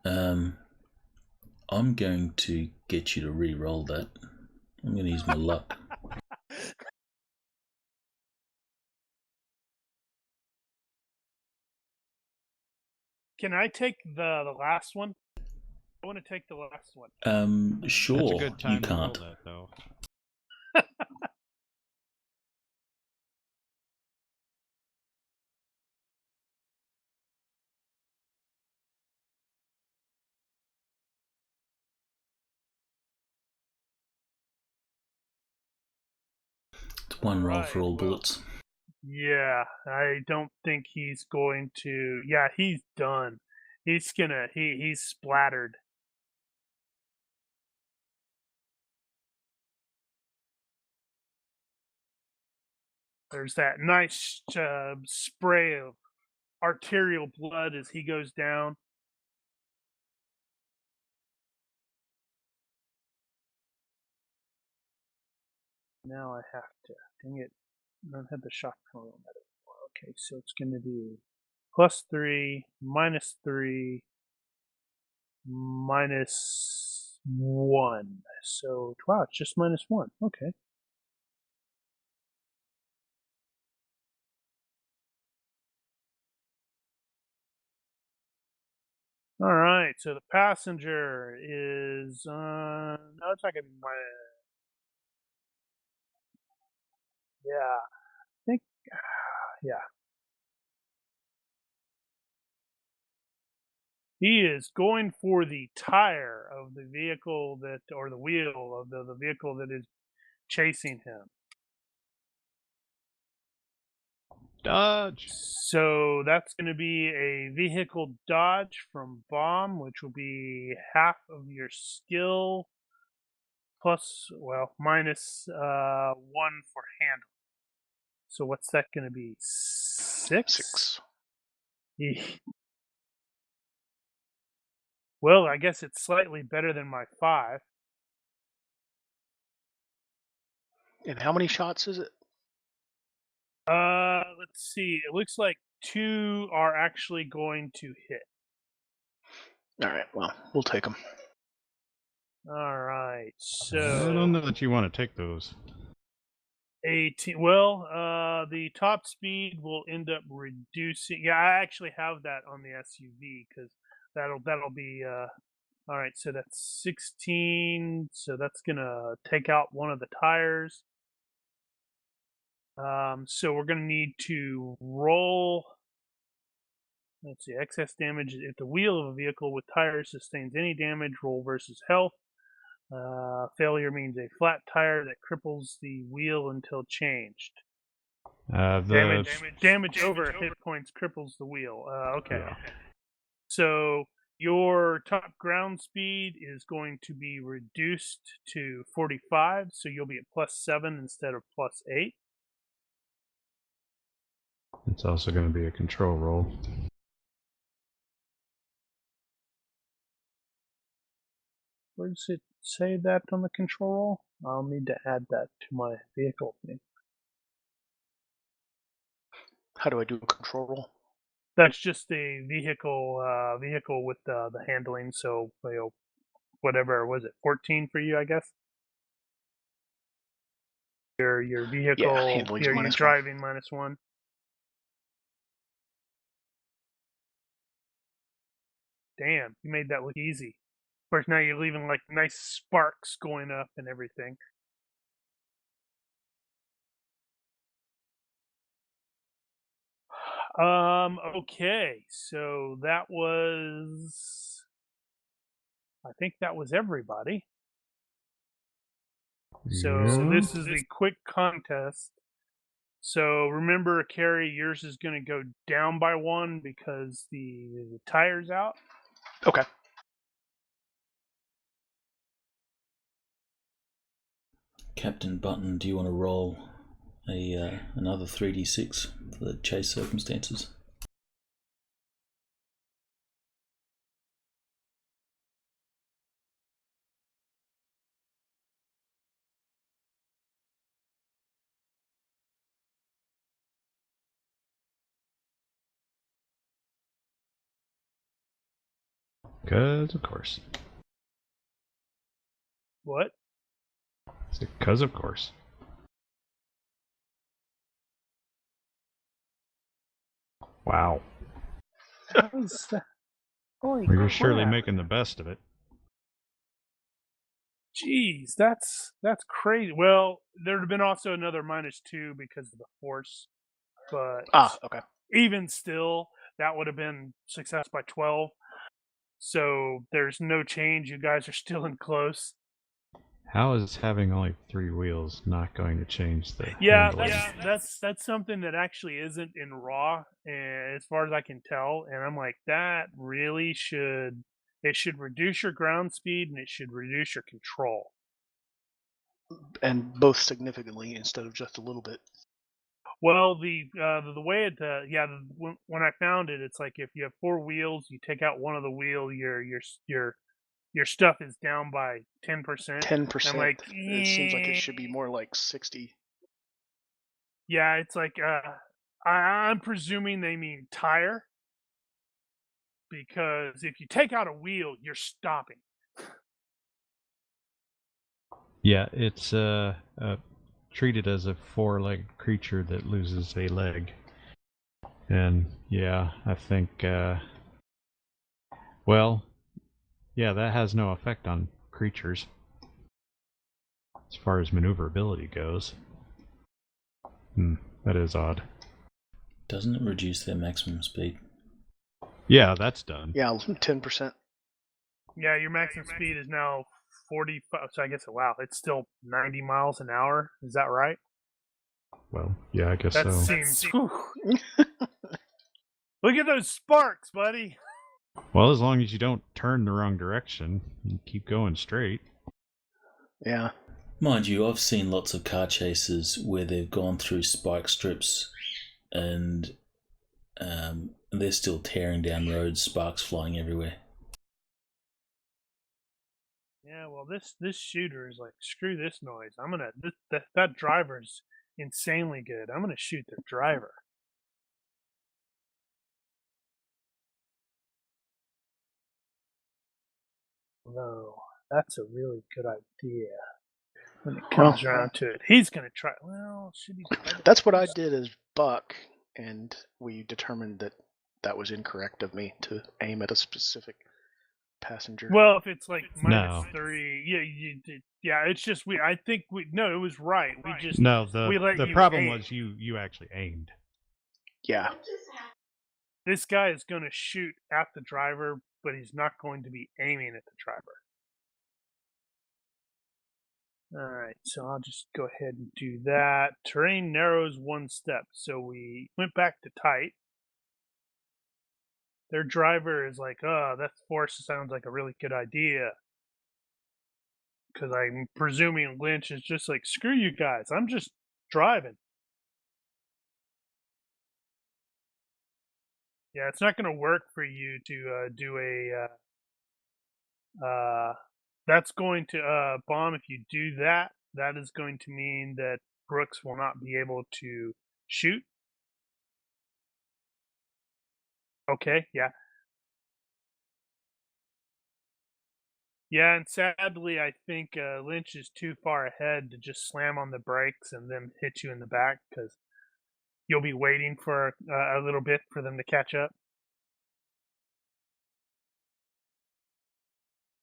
I'm going to get you to re-roll that. I'm going to use my luck. Can I take the last one? I want to take the last one. Sure. That's a good time you to roll can't. that, though. It's one roll for all bullets. Yeah, I don't think he's going to. Yeah, he's done. He's gonna. He's splattered. There's that nice spray of arterial blood as he goes down. Now I have to. Dang it! I don't have the shock panel on that anymore. Okay, so it's going to be +3, -3, -1. So, wow, it's just -1. Okay. All right, so the passenger is no, it's not gonna be yeah, I think yeah. He is going for the tire of the vehicle that, or the wheel of the vehicle that is chasing him. Dodge. So that's going to be a vehicle dodge from bomb, which will be half of your skill plus, well, minus 1 for handle. So what's that going to be? 6? 6. Well, I guess it's slightly better than my 5. And how many shots is it? Let's see. It looks like 2 are actually going to hit. All right. Well, we'll take them. All right. So I don't know that you want to take those. 18. Well, the top speed will end up reducing. Yeah, I actually have that on the SUV because that'll be. All right, so that's 16. So that's gonna take out one of the tires. So we're gonna need to roll. Let's see, excess damage. If the wheel of a vehicle with tires sustains any damage, roll versus health. Failure means a flat tire that cripples the wheel until changed. Damage over hit points cripples the wheel. Okay. Yeah. So your top ground speed is going to be reduced to 45, so you'll be at +7 instead of +8. It's also going to be a control roll. Where does it say that on the control roll? I'll need to add that to my vehicle thing. How do I do a control roll? That's just a vehicle with the handling. So whatever was it, 14 for you, I guess. Your vehicle, handling's your -1. driving -1. Damn, you made that look easy. Of course, now you're leaving like nice sparks going up and everything. Okay, so that was. I think that was everybody. So this is the quick contest. So remember, Carrie, yours is going to go down by 1 because the tire's out. Okay. Captain Button, do you want to roll another 3d6 for the chase circumstances? Because of course. What? Because of course. Wow. What was that? Holy Well, you're surely crap. making the best of it. Jeez, that's crazy. Well, there'd have been also another -2 because of the force, but Okay. even still, that would have been success by 12. So there's no change. You guys are still in close. How is having only 3 wheels not going to change the Yeah, handling? that's something that actually isn't in Raw, as far as I can tell. And I'm like, that really should. It should reduce your ground speed and it should reduce your control. And both significantly instead of just a little bit. Well, the way it when I found it, it's like if you have 4 wheels, you take out one of the wheel, your stuff is down by 10%. 10%. I'm like, It seems like it should be more like 60. Yeah, it's like I'm presuming they mean tire. because if you take out a wheel, you're stopping. Yeah, it's treated as a four-legged creature that loses a leg. And yeah, I think, well, yeah, that has no effect on creatures as far as maneuverability goes. That is odd. Doesn't it reduce their maximum speed? Yeah, that's done. Yeah, 10%. Yeah, your maximum speed is now 45. So I guess, wow, it's still 90 miles an hour. Is that right? Well, yeah, I guess That so. seems. Look at those sparks, buddy. Well, as long as you don't turn the wrong direction, you keep going straight. Yeah. Mind you, I've seen lots of car chases where they've gone through spike strips and they're still tearing down roads, sparks flying everywhere. Yeah, well, this shooter is like, screw this noise. I'm gonna that driver's insanely good. I'm gonna shoot the driver. No, that's a really good idea. When it comes around to it, he's gonna try. Well, should he? That's what I did as Buck, and we determined that that was incorrect of me to aim at a specific passenger. Well, if it's like No. -3, yeah, you did. Yeah, it's just I think no, it was right. We just No, we let the you problem aim. was you actually aimed. Yeah. This guy is going to shoot at the driver, but he's not going to be aiming at the driver. Alright, so I'll just go ahead and do that. Terrain narrows 1 step, so we went back to tight. Their driver is like, oh, that force sounds like a really good idea. Because I'm presuming Lynch is just like, screw you guys, I'm just driving. Yeah, it's not going to work for you to do a... that's going to, Bomb, if you do that, that is going to mean that Brooks will not be able to shoot. Okay, yeah. Yeah, and sadly, I think Lynch is too far ahead to just slam on the brakes and then hit you in the back, because you'll be waiting for a little bit for them to catch up.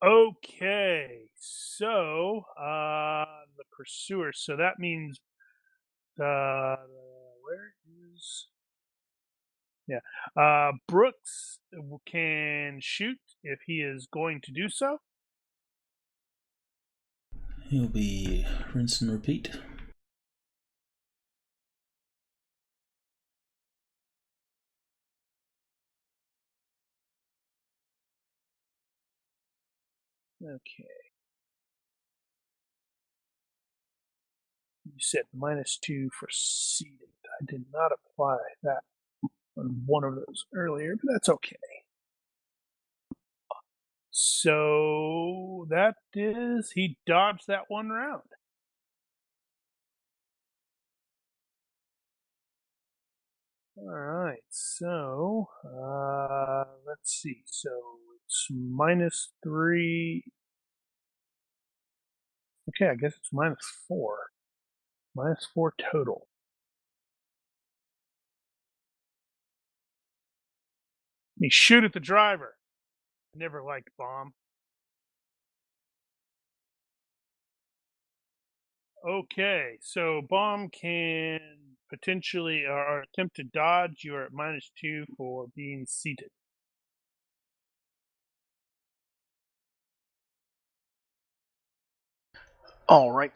Okay, so the pursuer. So that means where is? Yeah, Brooks can shoot if he is going to do so. He'll be rinse and repeat. Okay. You said -2 for seated. I did not apply that on one of those earlier, but that's okay. So that is, he dodged that one round. Alright, so let's see. So it's -3. Okay, I guess it's -4. -4 total. You shoot at the driver. Never liked Bomb. Okay, so Bomb can potentially or attempt to dodge. You are at -2 for being seated. All right.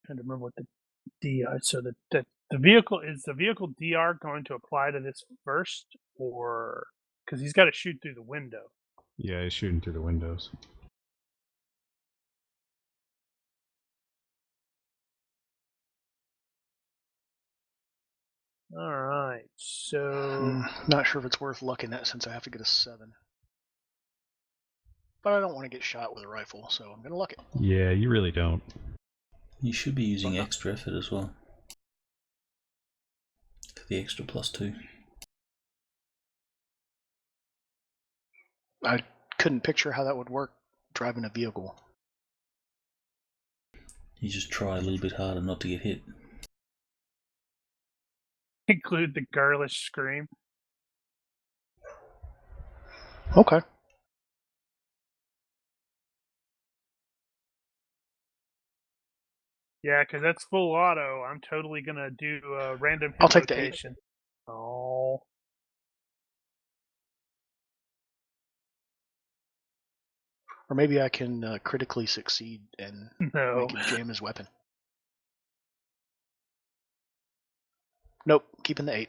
Trying to remember what the DR. So the vehicle is the vehicle DR going to apply to this first, or because he's got to shoot through the window? Yeah, he's shooting through the windows. All right, so Not sure if it's worth looking at since I have to get a 7. But I don't want to get shot with a rifle, so I'm going to look it. Yeah, you really don't. You should be using extra effort as well. For the extra +2. I couldn't picture how that would work driving a vehicle. You just try a little bit harder not to get hit. Include the girlish scream. Okay. Yeah, because that's full auto. I'm totally gonna do a random hit I'll take the 8. rotation. Oh. Or maybe I can critically succeed and No. make him jam his weapon. Nope, keeping the 8.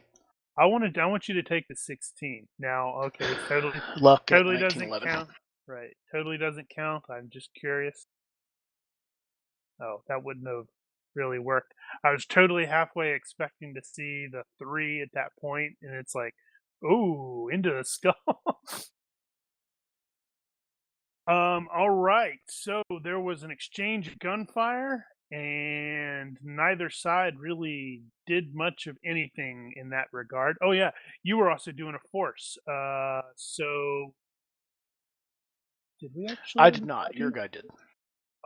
I want you to take the 16. Now, okay, totally Luck totally at doesn't 1911. count. Right. Totally doesn't count. I'm just curious. Oh, that wouldn't have really worked. I was totally halfway expecting to see the 3 at that point, and it's like, ooh, into the skull. All right. So there was an exchange of gunfire, and neither side really did much of anything in that regard. Oh yeah, you were also doing a force. So did we actually? I did not. Your guy did.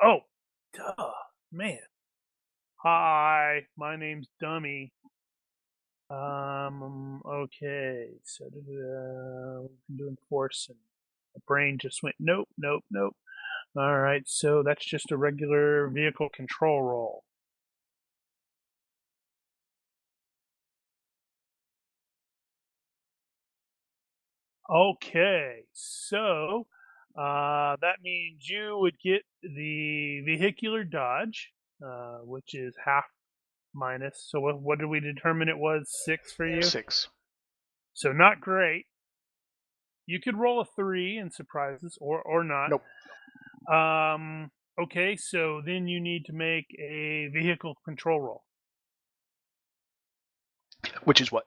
Oh, duh, man. Hi, my name's Dummy. Okay. So we've been doing force, and my brain just went nope, nope, nope. All right, so that's just a regular vehicle control roll. Okay, so that means you would get the vehicular dodge, which is half minus. So what did we determine it was? 6 for you? 6. So not great. You could roll a 3 in surprises, or not. Nope. Okay, so then you need to make a vehicle control roll. Which is what?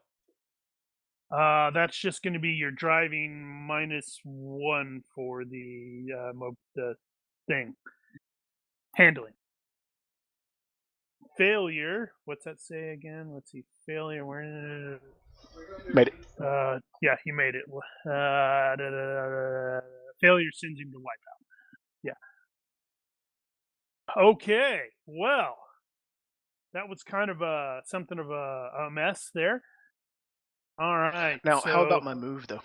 That's just going to be your driving -1 for the thing. Handling. Failure. What's that say again? Let's see. Failure. Where? Made it. Yeah, he made it. Failure sends him to wipeout. Yeah. Okay. Well, that was kind of something of a mess there. All right. Now, so, how about my move, though?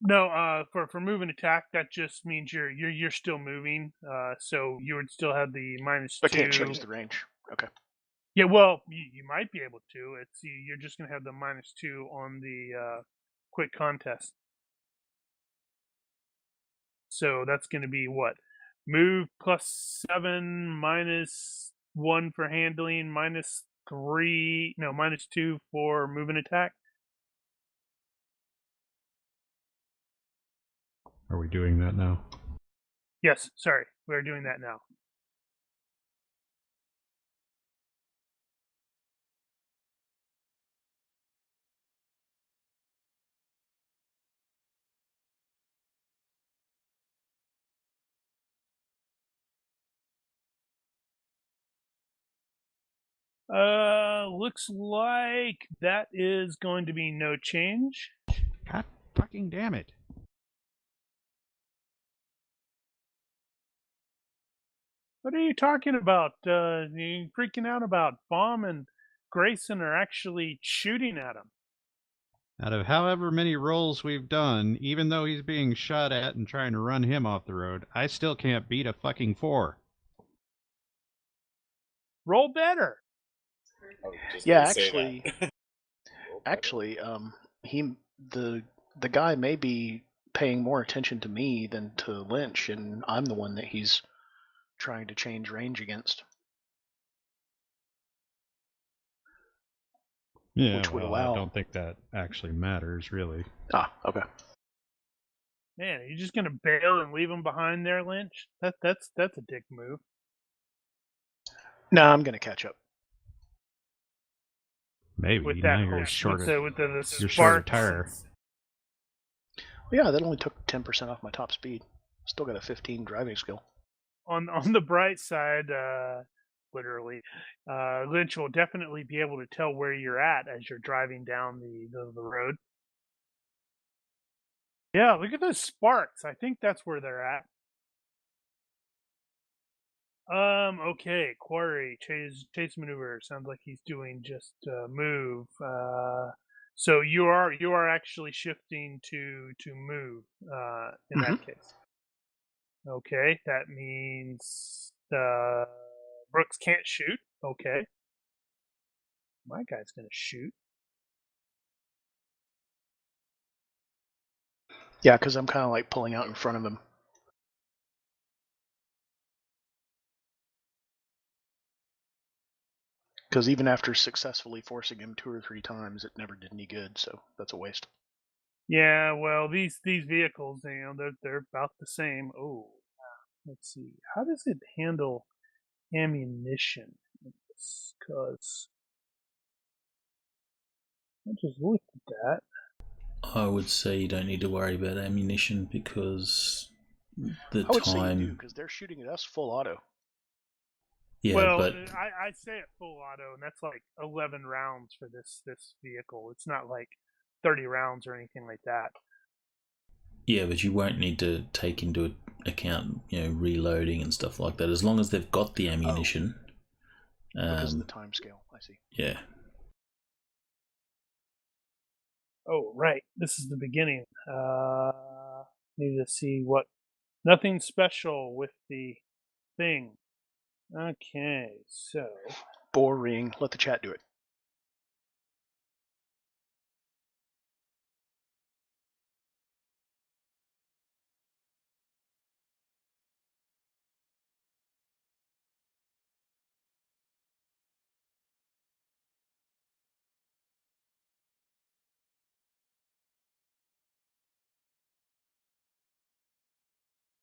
No, for move and attack, that just means you're still moving. So you would still have the -2. I can't change the range. Okay. Yeah, well, you might be able to. You're just gonna have the -2 on the quick contest. So that's gonna be what? Move +7 -1 for handling, -3, no, -2 for move and attack. Are we doing that now? Yes, sorry, we're doing that now. Looks like that is going to be no change. God fucking damn it. What are you talking about? You freaking out about Baum and Grayson are actually shooting at him. Out of however many rolls we've done, even though he's being shot at and trying to run him off the road, I still can't beat a fucking 4. Roll better. Yeah, actually, the guy may be paying more attention to me than to Lynch, and I'm the one that he's trying to change range against. Yeah, which would well, allow. I don't think that actually matters, really. Ah, okay. Man, are you just gonna bail and leave him behind there, Lynch? That's a dick move. No, I'm gonna catch up. Maybe With now that you're whole, short with the you're short of sparks tire. Yeah, that only took 10% off my top speed. Still got a 15 driving skill. On the bright side, literally, Lynch will definitely be able to tell where you're at as you're driving down the road. Yeah, look at those sparks. I think that's where they're at. Okay, quarry, chase maneuver. Sounds like he's doing just move. So you are actually shifting to move. In that case. Okay, that means Brooks can't shoot. Okay, my guy's gonna shoot. Yeah, because I'm kind of like pulling out in front of him. Because even after successfully forcing him 2 or 3 times, it never did any good, so that's a waste. Yeah, well, these vehicles, they're about the same. Oh, let's see. How does it handle ammunition? Because I just looked at that. I would say you don't need to worry about ammunition because the I would say you do, time. because they're shooting at us full auto. Yeah, Well, but I say it full auto, and that's like 11 rounds for this vehicle. It's not like 30 rounds or anything like that. yeah, but you won't need to take into account, reloading and stuff like that. As long as they've got the ammunition. Because of the time scale, I see. Yeah. Oh, right. This is the beginning. Need to see what. Nothing special with the thing. Okay, so. Boring. Let the chat do it.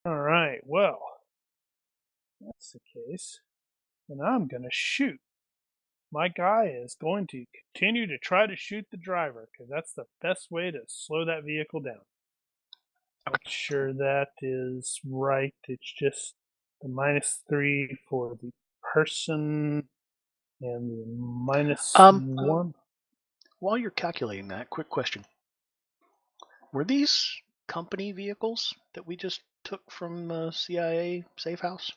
All right, well, that's the case. And I'm going to shoot. My guy is going to continue to try to shoot the driver because that's the best way to slow that vehicle down. Make sure that is right. It's just the -3 for the person and the -1. While you're calculating that, quick question. Were these company vehicles that we just took from CIA safe house?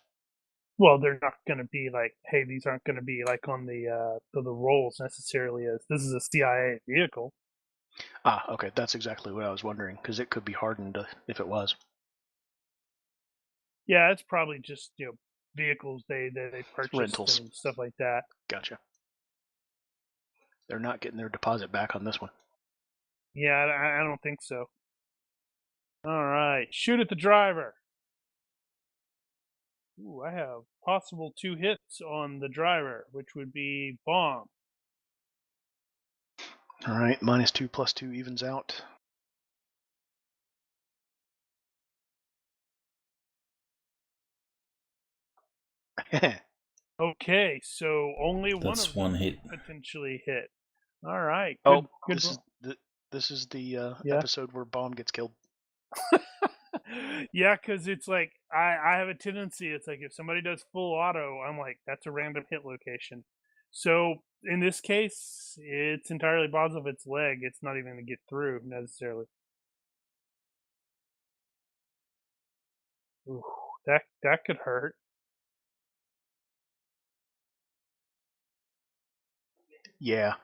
Well, they're not going to be like, hey, these aren't going to be like on the rolls necessarily as this is a CIA vehicle. Ah, okay, that's exactly what I was wondering, because it could be hardened if it was. Yeah, it's probably just vehicles they purchased Rentals. and stuff like that. Gotcha. They're not getting their deposit back on this one. Yeah, I don't think so. All right, shoot at the driver. Ooh, I have possible 2 hits on the driver, which would be bomb. All right, -2 + 2 evens out. Okay, so only one That's of one them hit. potentially hit. All right. Good, good. This is the Yeah. episode where bomb gets killed. Yeah, because it's like I have a tendency. It's like if somebody does full auto, I'm like that's a random hit location. So in this case, it's entirely possible if it's leg. It's not even going to get through necessarily. Ooh, that could hurt. Yeah.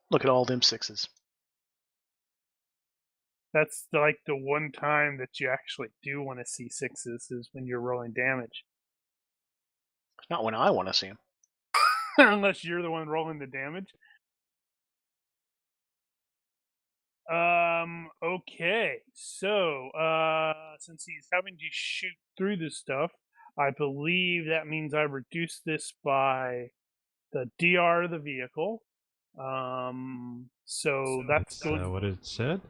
Look at all them 6s. That's like the one time that you actually do want to see 6s is when you're rolling damage. Not when I want to see them. Unless you're the one rolling the damage. Okay. So, since he's having to shoot through this stuff, I believe that means I reduce this by the DR of the vehicle. So that's Is that what it said?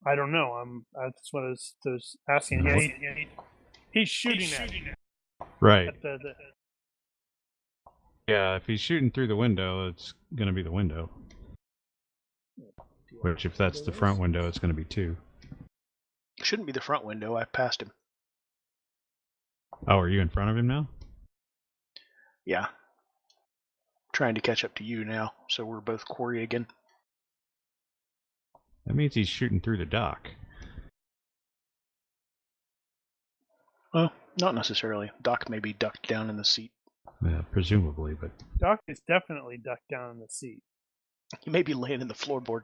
I don't know. That's what I was asking. Yeah, he's shooting at it. Right. At the Yeah, if he's shooting through the window, it's going to be the window. Which, if that's the front window, it's going to be 2. Shouldn't be the front window. I passed him. Oh, are you in front of him now? Yeah. Trying to catch up to you now, so we're both quarry again. That means he's shooting through the dock. Well, not necessarily. Doc may be ducked down in the seat. Presumably, but Doc is definitely ducked down in the seat. He may be laying in the floorboard.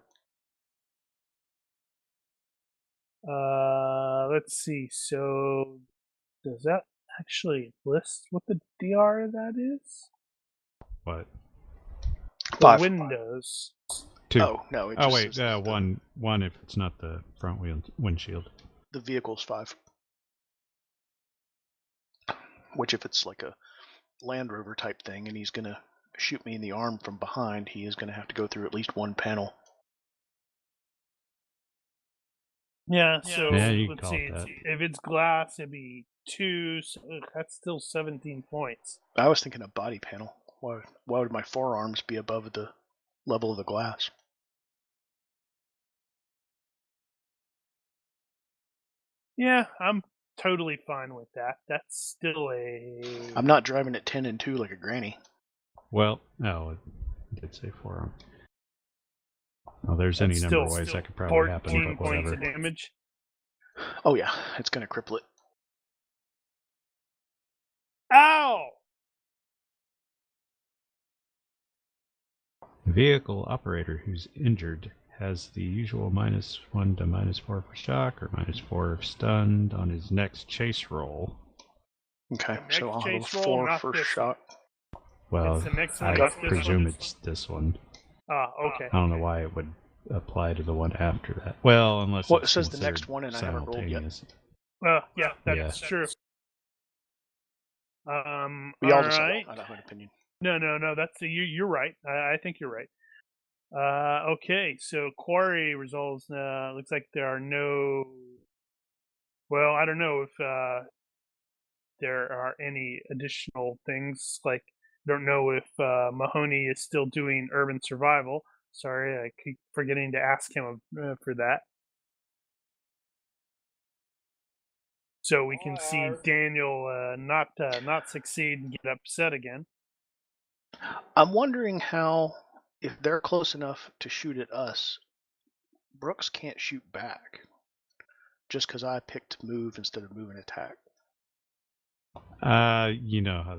Let's see. So, does that actually list what the DR of that is? what? The 5. windows. 2. Oh, no. It Oh just wait, says one if it's not the front windshield. the vehicle's 5. Which, if it's like a Land Rover type thing and he's going to shoot me in the arm from behind, he is going to have to go through at least one panel. Yeah, so Yeah, you can let's call see. it that. If it's glass, it'd be 2. So that's still 17 points. I was thinking a body panel. Why would my forearms be above the level of the glass? Yeah, I'm totally fine with that. That's still a. I'm not driving at 10 and 2 like a granny. Well, no, it did say forearm. Well, there's any That's number of still ways that could probably happen, 14 but points whatever. of damage. Oh yeah, it's going to cripple it. Ow! Vehicle operator who's injured has the usual -1 to -4 for shock or -4 if stunned on his next chase roll. Okay, The so I'll next have a chase roll, 4 not for this shot. Well, It's the next one, I not this presume one. it's this one. Okay. I don't know why it would apply to the one after that. Well, unless Well, it it's says the considered next one and I haven't rolled yet. simultaneous. Well, yeah, that's Yeah. true. We all all decide. right. I don't have an opinion. No. That's you're right. I think you're right. Okay, so quarry resolves. Looks like there are no. Well, I don't know if there are any additional things. Like, don't know if Mahoney is still doing urban survival. Sorry, I keep forgetting to ask him for that. So we can see Daniel not succeed and get upset again. I'm wondering how, if they're close enough to shoot at us, Brooks can't shoot back. Just because I picked move instead of move and attack. You know how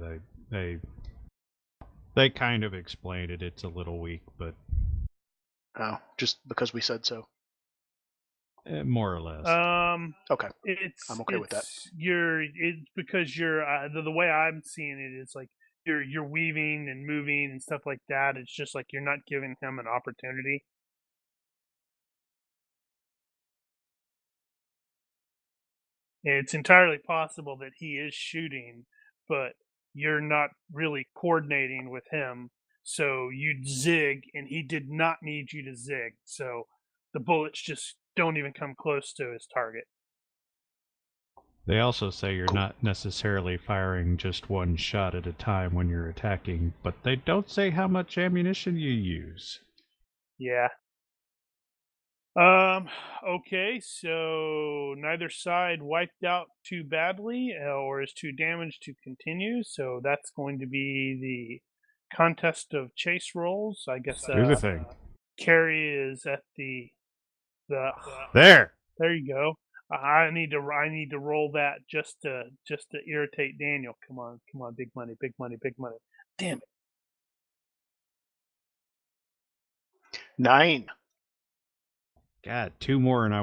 they kind of explained it. It's a little weak, but Oh, just because we said so. More or less. Okay. I'm okay with that. It's because you're the way I'm seeing it is like you're weaving and moving and stuff like that. It's just like you're not giving him an opportunity. It's entirely possible that he is shooting, but you're not really coordinating with him. So you'd zig, and he did not need you to zig. So the bullets just don't even come close to his target. They also say you're not necessarily firing just one shot at a time when you're attacking, but they don't say how much ammunition you use. Yeah. Okay, so neither side wiped out too badly or is too damaged to continue, so that's going to be the contest of chase rolls. I guess Do the thing. Carrie is at the There. There you go. I need to roll that just to irritate Daniel. Come on, big money. Damn it. 9. God, 2 more and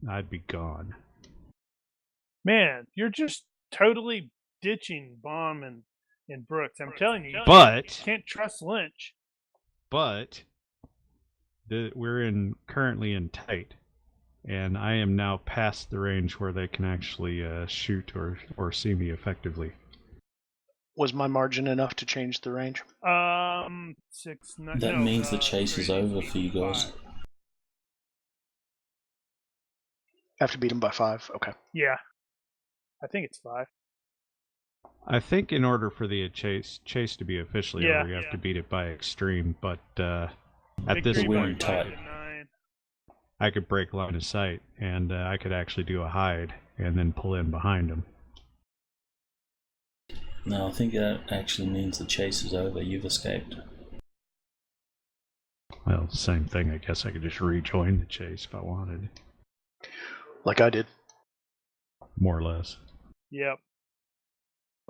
I'd be gone. Man, you're just totally ditching Baum and Brooks. I'm telling you, But you can't trust Lynch. But we're currently in tight, and I am now past the range where they can actually shoot or see me effectively. Was my margin enough to change the range? 6. That means the chase is over for you guys. 5. I have to beat him by 5. Okay. Yeah, I think it's 5. I think in order for the chase to be officially over, you have to beat it by extreme. But at this point, I could break line of sight, and I could actually do a hide and then pull in behind him. No, I think that actually means the chase is over. You've escaped. Well, same thing. I guess I could just rejoin the chase if I wanted. Like I did. More or less. Yep.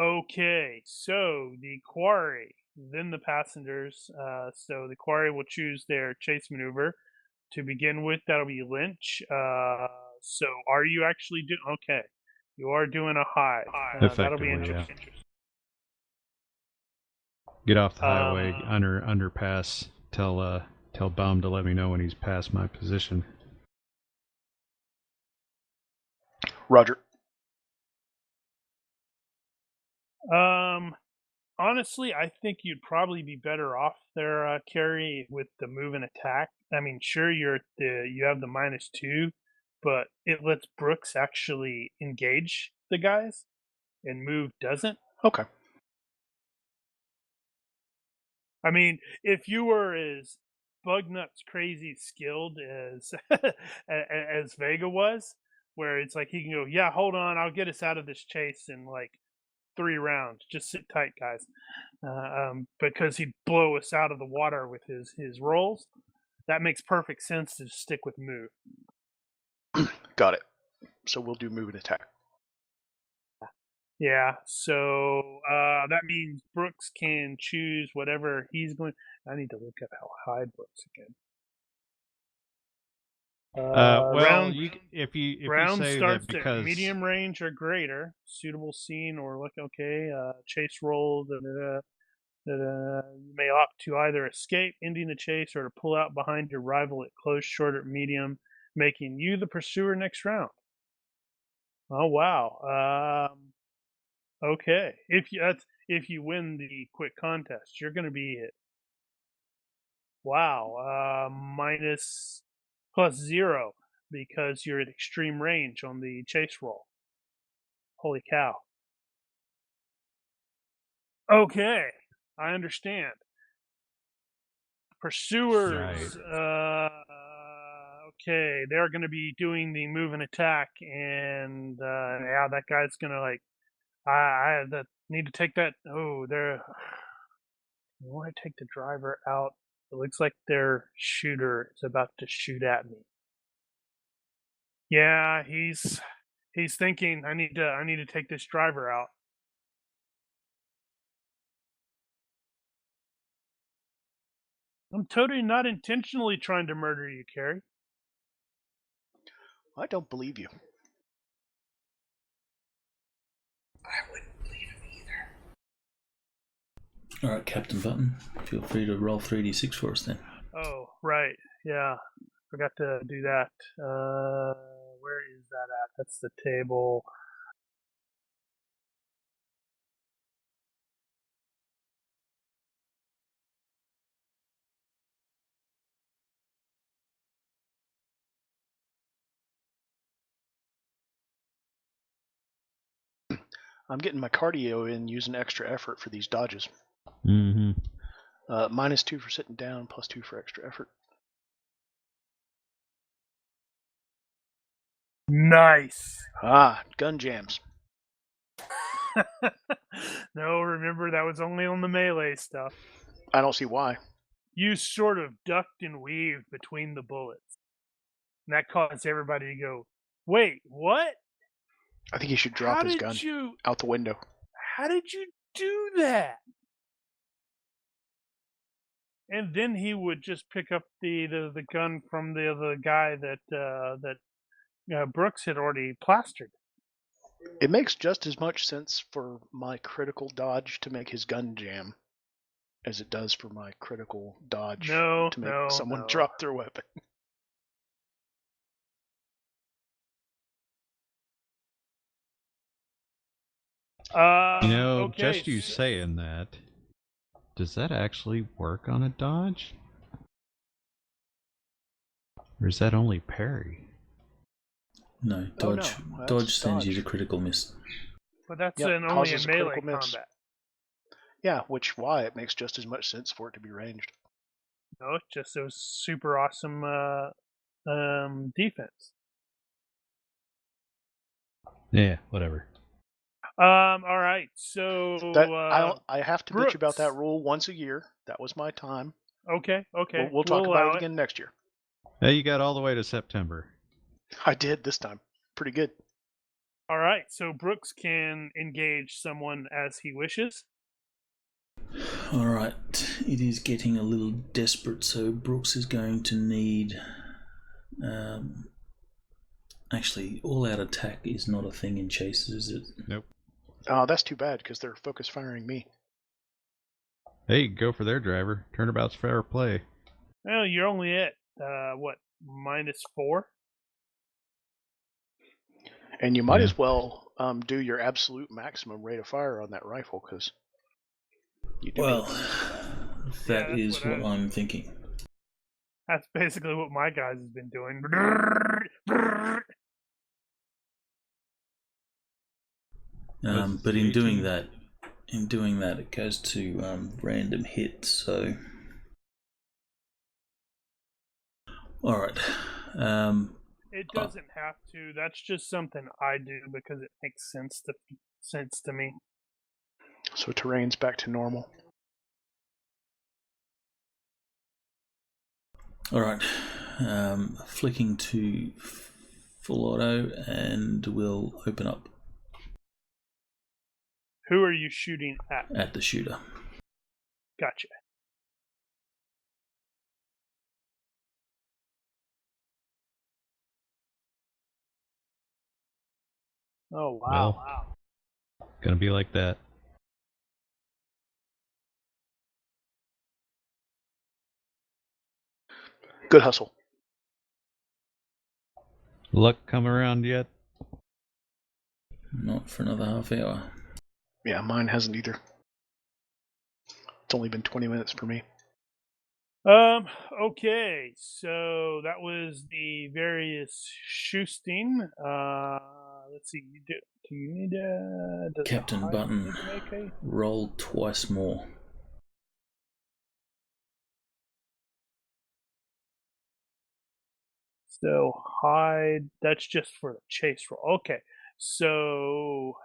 Okay, so the quarry, then the passengers. So the quarry will choose their chase maneuver. To begin with, that'll be Lynch. So are you actually doing... Okay, you are doing a hide. That'll be Effectively, yeah. interesting. Get off the highway, underpass. Tell Baum to let me know when he's past my position. Roger. Honestly, I think you'd probably be better off there, Carrie, with the move and attack. I mean, sure, you have the -2, but it lets Brooks actually engage the guys, and move doesn't. Okay. I mean, if you were as bug nuts crazy skilled as as Vega was, where it's like he can go, yeah, hold on, I'll get us out of this chase in like 3 rounds. Just sit tight, guys. Because he'd blow us out of the water with his rolls. That makes perfect sense to stick with move. Got it. So we'll do move and attack. Yeah, so that means Brooks can choose whatever he's going... I need to look at how high Brooks again. If you round say starts that because at medium range or greater, suitable scene or look okay, chase roll, you may opt to either escape, ending the chase, or to pull out behind your rival at close, short, or medium, making you the pursuer next round. Oh wow. Okay. If you win the quick contest, you're going to be at +0 because you're at extreme range on the chase roll. Holy cow. Okay, I understand. Pursuers. Right. Okay, they're going to be doing the move and attack, and yeah, that guy's going to like. I need to take that. Oh, they're. I want to take the driver out. It looks like their shooter is about to shoot at me. Yeah, he's thinking I need to take this driver out. I'm totally not intentionally trying to murder you, Carrie. I don't believe you. I wouldn't believe him either. Alright, Captain Button, feel free to roll 3d6 for us then. Oh, right. Yeah. Forgot to do that. Where is that at? That's the table. I'm getting my cardio in using extra effort for these dodges. Mm-hmm. -2 for sitting down, +2 for extra effort. Nice. Gun jams. No, remember that was only on the melee stuff. I don't see why. You sort of ducked and weaved between the bullets. And that caused everybody to go, wait, what? I think he should drop his gun out the window. How did you do that? And then he would just pick up the gun from the other guy that Brooks had already plastered. It makes just as much sense for my critical dodge to make his gun jam as it does for my critical dodge to make someone drop their weapon. Just you saying that, does that actually work on a dodge? Or is that only parry? No, dodge. Dodge sends you to critical miss. But that's only in melee combat. Yeah, why it makes just as much sense for it to be ranged. No, it's just those super awesome defense. Yeah, whatever. All right, so I have to bitch about that rule once a year. That was my time. Okay. We'll talk about allow it again next year. Hey, you got all the way to September. I did this time. Pretty good. All right, so Brooks can engage someone as he wishes. All right, it is getting a little desperate, so Brooks is going to need. Actually, all-out attack is not a thing in chases, is it? Nope. That's too bad because they're focus firing me. Hey, go for their driver. Turnabout's fair play. Well, you're only at -4. And you might Yeah. as well do your absolute maximum rate of fire on that rifle because you do. Well, that that's is what I'm thinking. That's basically what my guys have been doing. But in doing that, it goes to random hits. So, all right. It doesn't have to. That's just something I do because it makes sense to me. So terrain's back to normal. All right. Flicking to full auto, and we'll open up Who are you shooting at? at the shooter. Gotcha. Oh, wow. Well, gonna be like that. Good hustle. Luck come around yet? Not for another half hour. Yeah, mine hasn't either. It's only been 20 minutes for me. Okay, so that was the various shoosting. Let's see. Do you need does Captain Hyde Button, need to make a- roll twice more. So Hyde, that's just for the chase roll. Okay, so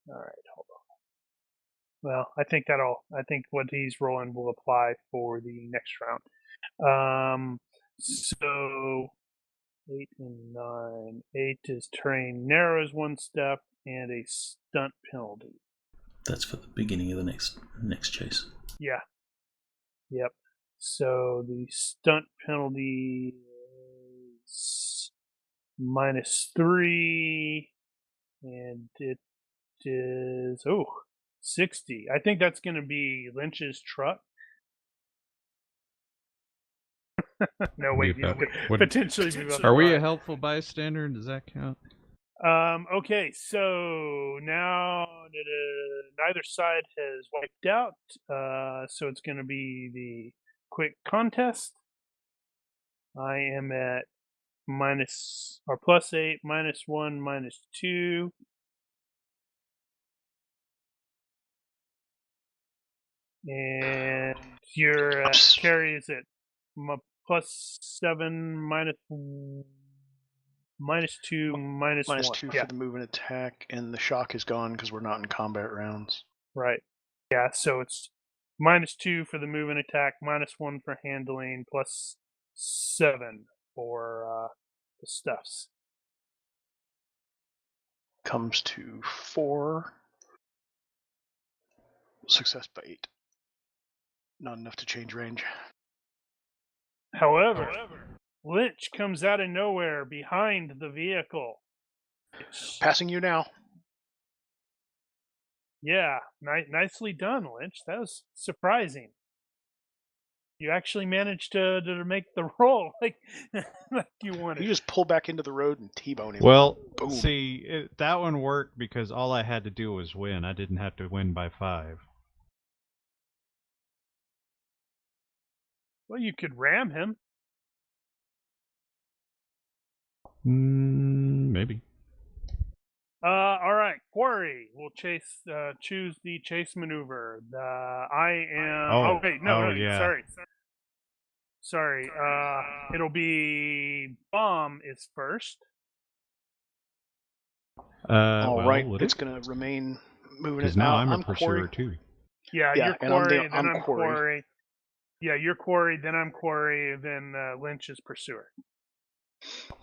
all right, hold on. Well, I think what he's rolling will apply for the next round. So 8 and 9. 8 is terrain narrows 1 step and a stunt penalty. That's for the beginning of the next chase. Yeah. Yep. So the stunt penalty is -3, and it is 60. I think that's going to be Lynch's truck. No, wait, potentially be about Are we a right. helpful bystander? Does that count? Okay, so now neither side has wiped out, so it's going to be the quick contest. I am at +8, -1, -2. And your carry is at +7, -2, -1. -2 for the movement attack, and the shock is gone because we're not in combat rounds. Right. Yeah, so it's -2 for the movement attack, -1 for handling, +7 for the stuffs. Comes to 4. Success by 8. Not enough to change range. However, Lynch comes out of nowhere behind the vehicle. Passing you now. Yeah, nicely done, Lynch. That was surprising. You actually managed to make the roll like you wanted. You just pull back into the road and T-bone him. Well, Boom. see, that one worked because all I had to do was win. I didn't have to win by 5. Well, you could ram him. Maybe. All right, Quarry will choose the chase maneuver. I am. Oh, wait, no, yeah. Sorry. It'll be Bomb is first. All right, would it's it? going to remain moving. Because now I'm a Quarry. pursuer too. Yeah, Yeah, you're and I'm quarry, then I'm I'm quarry. quarry. Yeah, you're quarry, then I'm quarry, then Lynch is pursuer.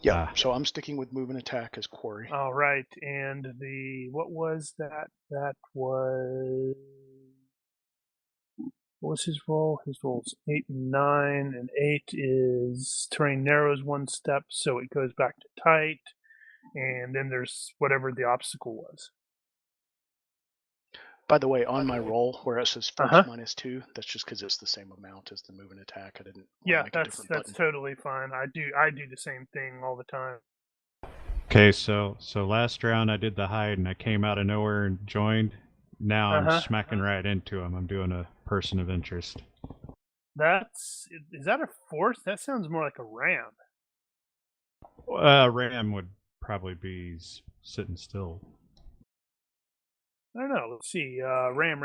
Yeah, so I'm sticking with move and attack as quarry. All right, and what was that? That was, what was his roll? His roll's 8 and 9, and 8 is terrain narrows 1 step, so it goes back to tight, and then there's whatever the obstacle was. By the way, on my roll where it says force -2, that's just because it's the same amount as the move and attack. I didn't Yeah, make a different that's button. totally fine. I do the same thing all the time. Okay, so last round I did the hide and I came out of nowhere and joined. Now I'm smacking right into him. I'm doing a person of interest. Is that a force? That sounds more like a ram. Ram would probably be sitting still. I don't know. Let's see. Ram.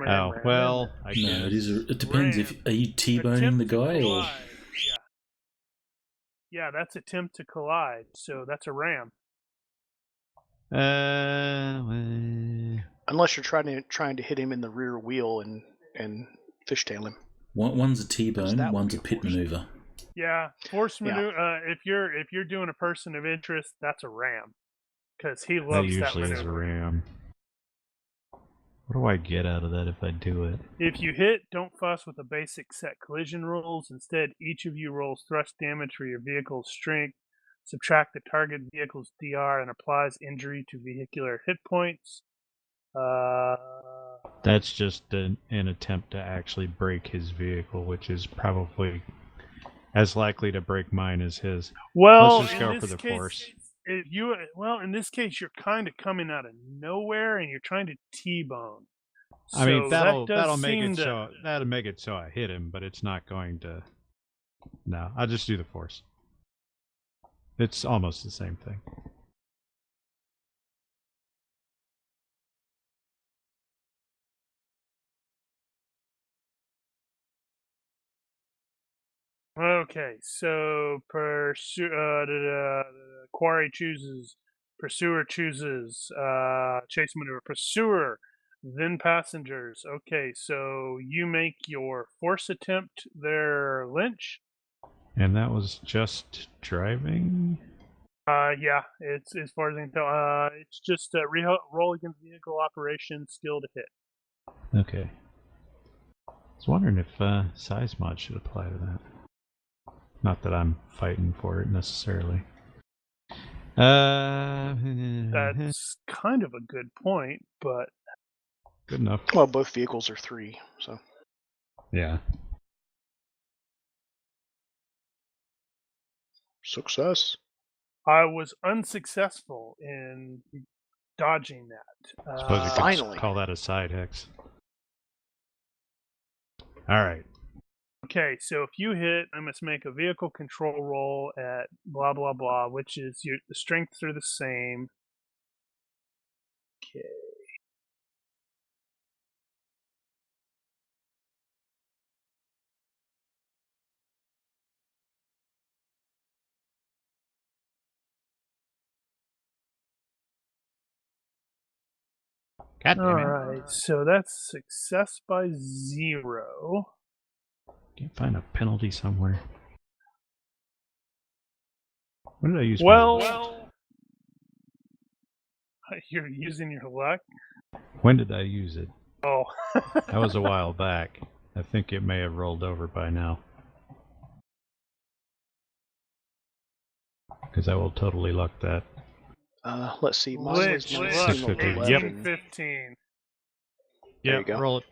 Oh, well, I No, guess. it is. It depends. Ram. If are you T-boning the guy or? Yeah, that's attempt to collide. So that's a ram. Unless you're trying to hit him in the rear wheel and fishtail him. One's a T-bone, that would one's be a a pit force. maneuver. Yeah, force maneuver. If you're doing a person of interest, that's a ram, because he loves that usually maneuver. is a ram. What do I get out of that if I do it? If you hit, don't fuss with the basic set collision rules. Instead, each of you rolls thrust damage for your vehicle's strength, subtract the target vehicle's DR, and applies injury to vehicular hit points. That's just an attempt to actually break his vehicle, which is probably as likely to break mine as his. Well, let's just go for the force. In this case, you're kind of coming out of nowhere and you're trying to T-bone. So I mean, that'll make it so I hit him, but it's not going to. No, I'll just do the force. It's almost the same thing. Okay, so quarry chooses, pursuer chooses, chase maneuver, pursuer, then passengers. Okay, so you make your force attempt there, Lynch. And that was just driving? Yeah, it's as far as I can tell. It's just roll against vehicle operation skill to hit. Okay. I was wondering if size mod should apply to that. Not that I'm fighting for it necessarily. That's kind of a good point, but good enough. Well, both vehicles are 3, so yeah. Success. I was unsuccessful in dodging that. Suppose you could Finally. call that a side hex. Alright. Okay, so if you hit, I must make a vehicle control roll at blah blah blah, which is the strengths are the same. Okay. Alright, so that's success by 0. Can't find a penalty somewhere. When did I use Well, you're using your luck? When did I use it? Oh. That was a while back. I think it may have rolled over by now. Because I will totally luck that. Let's see. Lynch, 650. Yep. 15. 15. There you go. Roll it.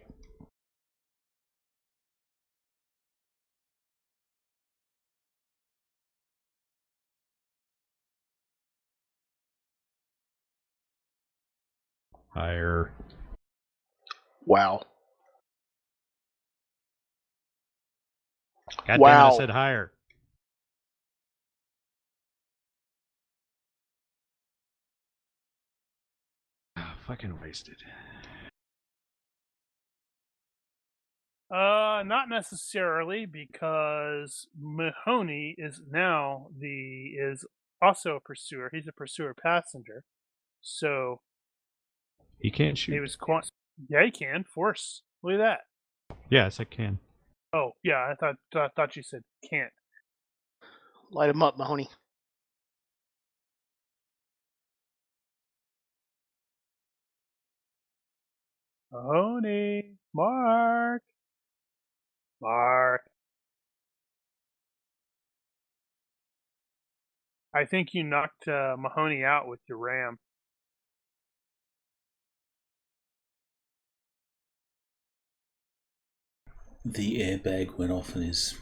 Higher. Wow. God Wow. damn it, I said higher. Oh, fucking wasted. Not necessarily, because Mahoney is also a pursuer. He's a pursuer passenger, so he can't shoot. he was Yeah, you can. Force. Look at that. Yes, I can. Oh, yeah, I thought you said can't. Light him up, Mahoney. Mahoney. Mark. I think you knocked Mahoney out with your ram. The airbag went off in his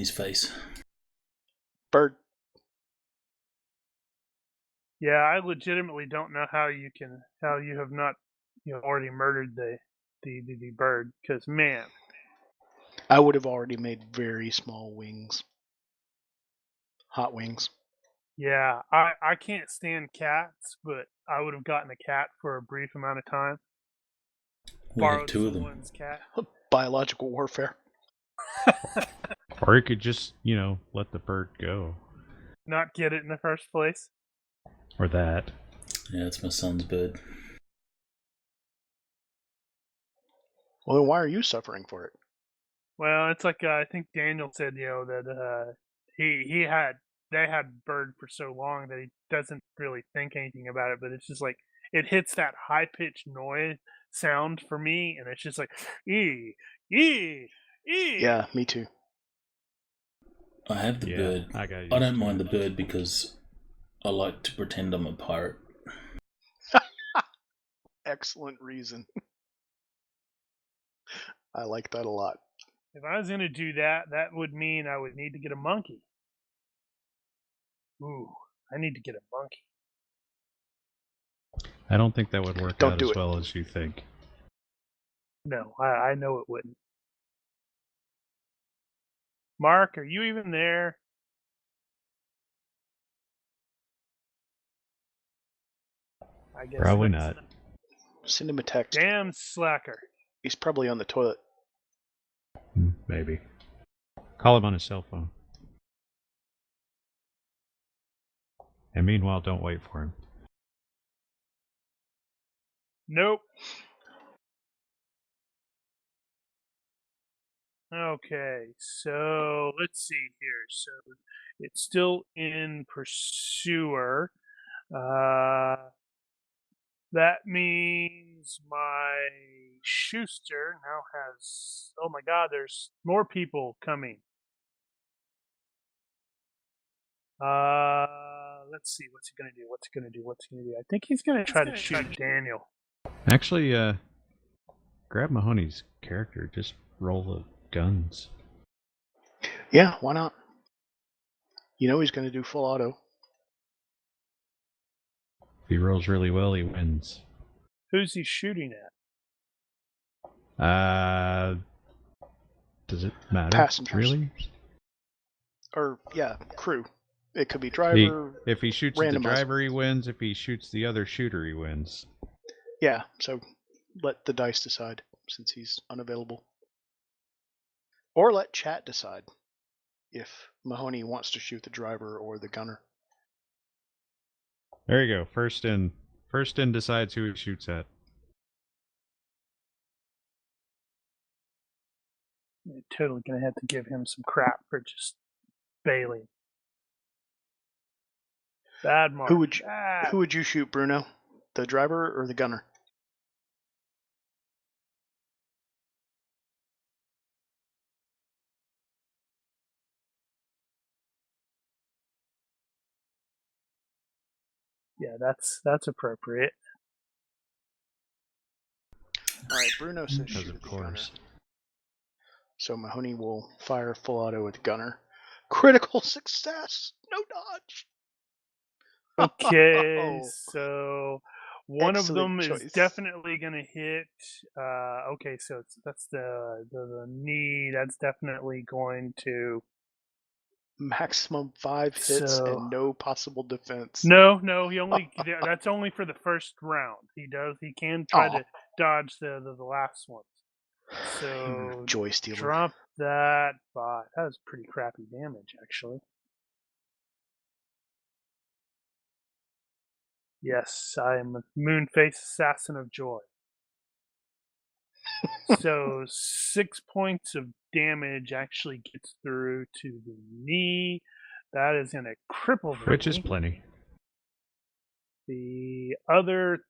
face. Bird. Yeah, I legitimately don't know how you have not already murdered the bird, because man. I would have already made very small wings. Hot wings. Yeah, I can't stand cats, but I would have gotten a cat for a brief amount of time. We have Borrowed 2 of them. someone's cat. Biological warfare. Or you could just, let the bird go. Not get it in the first place. Or that. Yeah, it's my son's bird. Well, then why are you suffering for it? Well, it's like I think Daniel said, that they had bird for so long that he doesn't really think anything about it, but it's just like it hits that high pitched noise sound for me, and it's just like ee. Yeah, me too. I have the bird. I got I don't mind the bird because I like to pretend I'm a pirate. Excellent reason. I like that a lot. If I was gonna do that, that would mean I would need to get a monkey. Ooh, I need to get a monkey. I don't think that would work Don't out do as it. well as you think. No, I know it wouldn't. Mark, are you even there? I guess Probably not. Send him a text. Damn slacker. He's probably on the toilet. Maybe. Call him on his cell phone. And meanwhile, don't wait for him. Nope. Okay, so let's see here. So it's still in Pursuer. That means my Schuster now has. Oh my God, there's more people coming. Let's see. What's he gonna do? I think he's gonna try to shoot Daniel. Actually, grab Mahoney's character. Just roll the guns. Yeah, why not? You know he's going to do full auto. If he rolls really well, he wins. Who's he shooting at? Does it matter? Passengers. Really? Or, yeah, crew. It could be driver. If he shoots at the randomizer. driver, he wins. If he shoots the other shooter, he wins. Yeah, so let the dice decide since he's unavailable. Or let chat decide if Mahoney wants to shoot the driver or the gunner. There you go. First in decides who he shoots at. You're totally gonna have to give him some crap for just bailing. Bad mark. Who would you shoot, Bruno? The driver or the gunner? Yeah, that's appropriate. All right, Bruno says Because shoot of the gunner. course. So Mahoney will fire full auto with gunner. Critical success. No dodge. Okay, so one Excellent of them choice. is definitely gonna hit. Okay, so that's the knee. That's definitely going to. Maximum 5 hits So- and no possible defense. No, he only. That's only for the first round. He can try Aw. to dodge the last one. So You joy stealer. drop that by. That was pretty crappy damage, actually. Yes, I am a Moonface Assassin of Joy. So 6 points of damage actually gets through to the knee. That is going to cripple the Which is knee. plenty. The other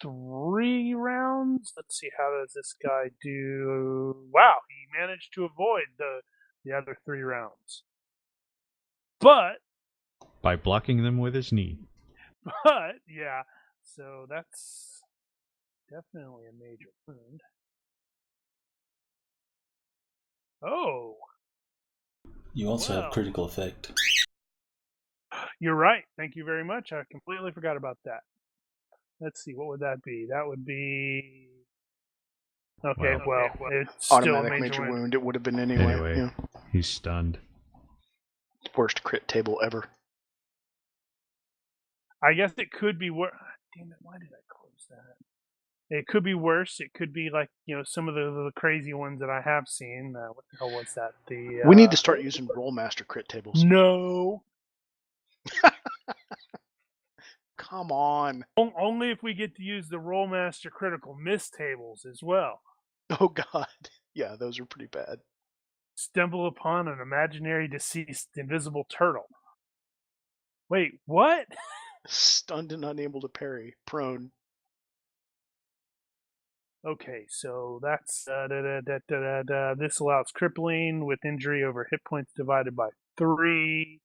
3 rounds. Let's see, how does this guy do? Wow, he managed to avoid the other 3 rounds. But By blocking them with his knee. yeah, so that's definitely a major wound. Oh, You also Well. have critical effect. you're right. Thank you very much. I completely forgot about that. Let's see, what would that be? That would be... Okay, well, it's still a Automatic major wound. It would have been anyway. Anyway, Yeah. he's stunned. Worst crit table ever. I guess it could be worse. Damn it, why did I close that? It could be worse. It could be like, some of the crazy ones that I have seen. What the hell was that? We need to start using Rollmaster crit tables. No. Come on. Only if we get to use the Rollmaster critical miss tables as well. Oh, God. Yeah, those are pretty bad. Stumble upon an imaginary deceased invisible turtle. Wait, what? Stunned and unable to parry. Prone. Okay, so that's this allows crippling with injury over hit points divided by 3,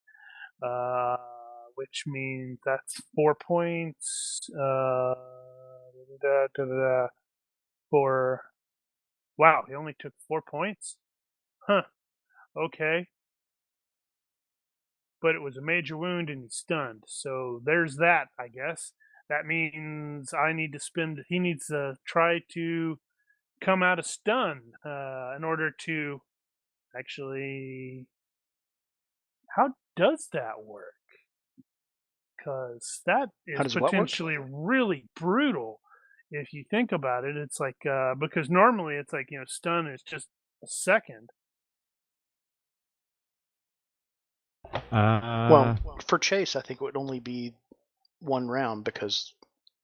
which means that's 4 points. For wow, he only took 4 points. Huh. Okay. But it was a major wound and he's stunned. So there's that, I guess. That means he needs to try to come out of stun in order to actually... How does that work? Because that is potentially really brutal if you think about it. It's like, because normally it's like, stun is just a second. Well, for Chase, I think it would only be 1 round because,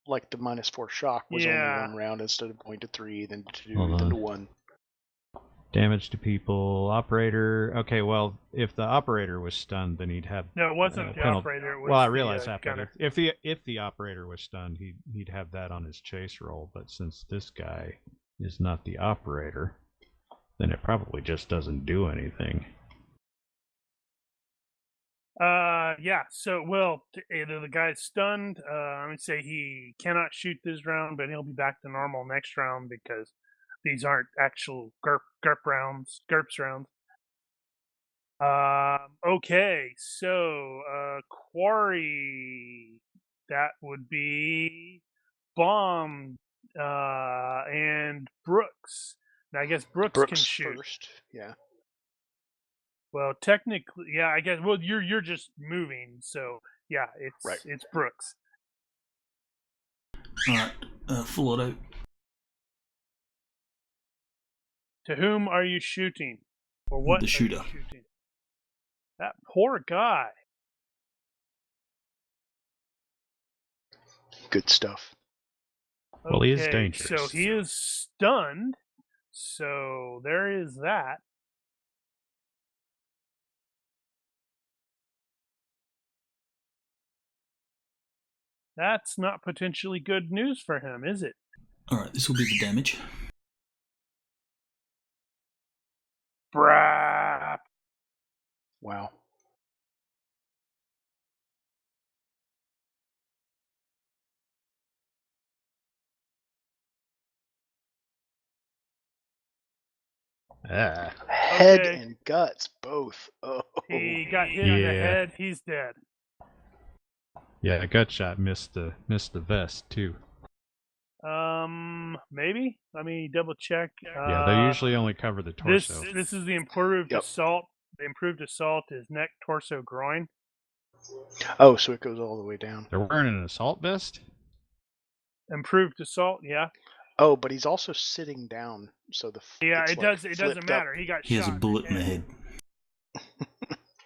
like, the -4 shock was only 1 round instead of going to 3, then to 2, then to 1. Damage to people, operator. Okay, well, if the operator was stunned, then he'd have. No, it wasn't the operator. It was well, I realize that, gunner. but if the operator was stunned, he'd have that on his chase roll. But since this guy is not the operator, then it probably just doesn't do anything. Yeah. So, either the guy's stunned. I'm gonna say he cannot shoot this round, but he'll be back to normal next round because these aren't actual GURPS rounds. Okay. So, Quarry, that would be Bomb, and Brooks. Now, I guess Brooks can shoot first. Yeah. Well, technically, yeah, I guess. Well, you're just moving, so yeah, it's Brooks. All right, full auto. To whom are you shooting? Or what? The shooter. Are you shooting? That poor guy. Good stuff. Well, he is dangerous. So he is stunned. So there is that. That's not potentially good news for him, is it? Alright, this will be the damage. Brap. Wow. Head and guts, both. Oh. He got hit on the head. He's dead. Yeah, a gut shot missed the vest too. Maybe. Let me double check. Yeah, they usually only cover the torso. This is the improved assault. The improved assault is neck, torso, groin. Oh, so it goes all the way down. They're wearing an assault vest? Improved assault, yeah. Oh, but he's also sitting down, so the it doesn't matter. He got shot. He has a bullet in the head.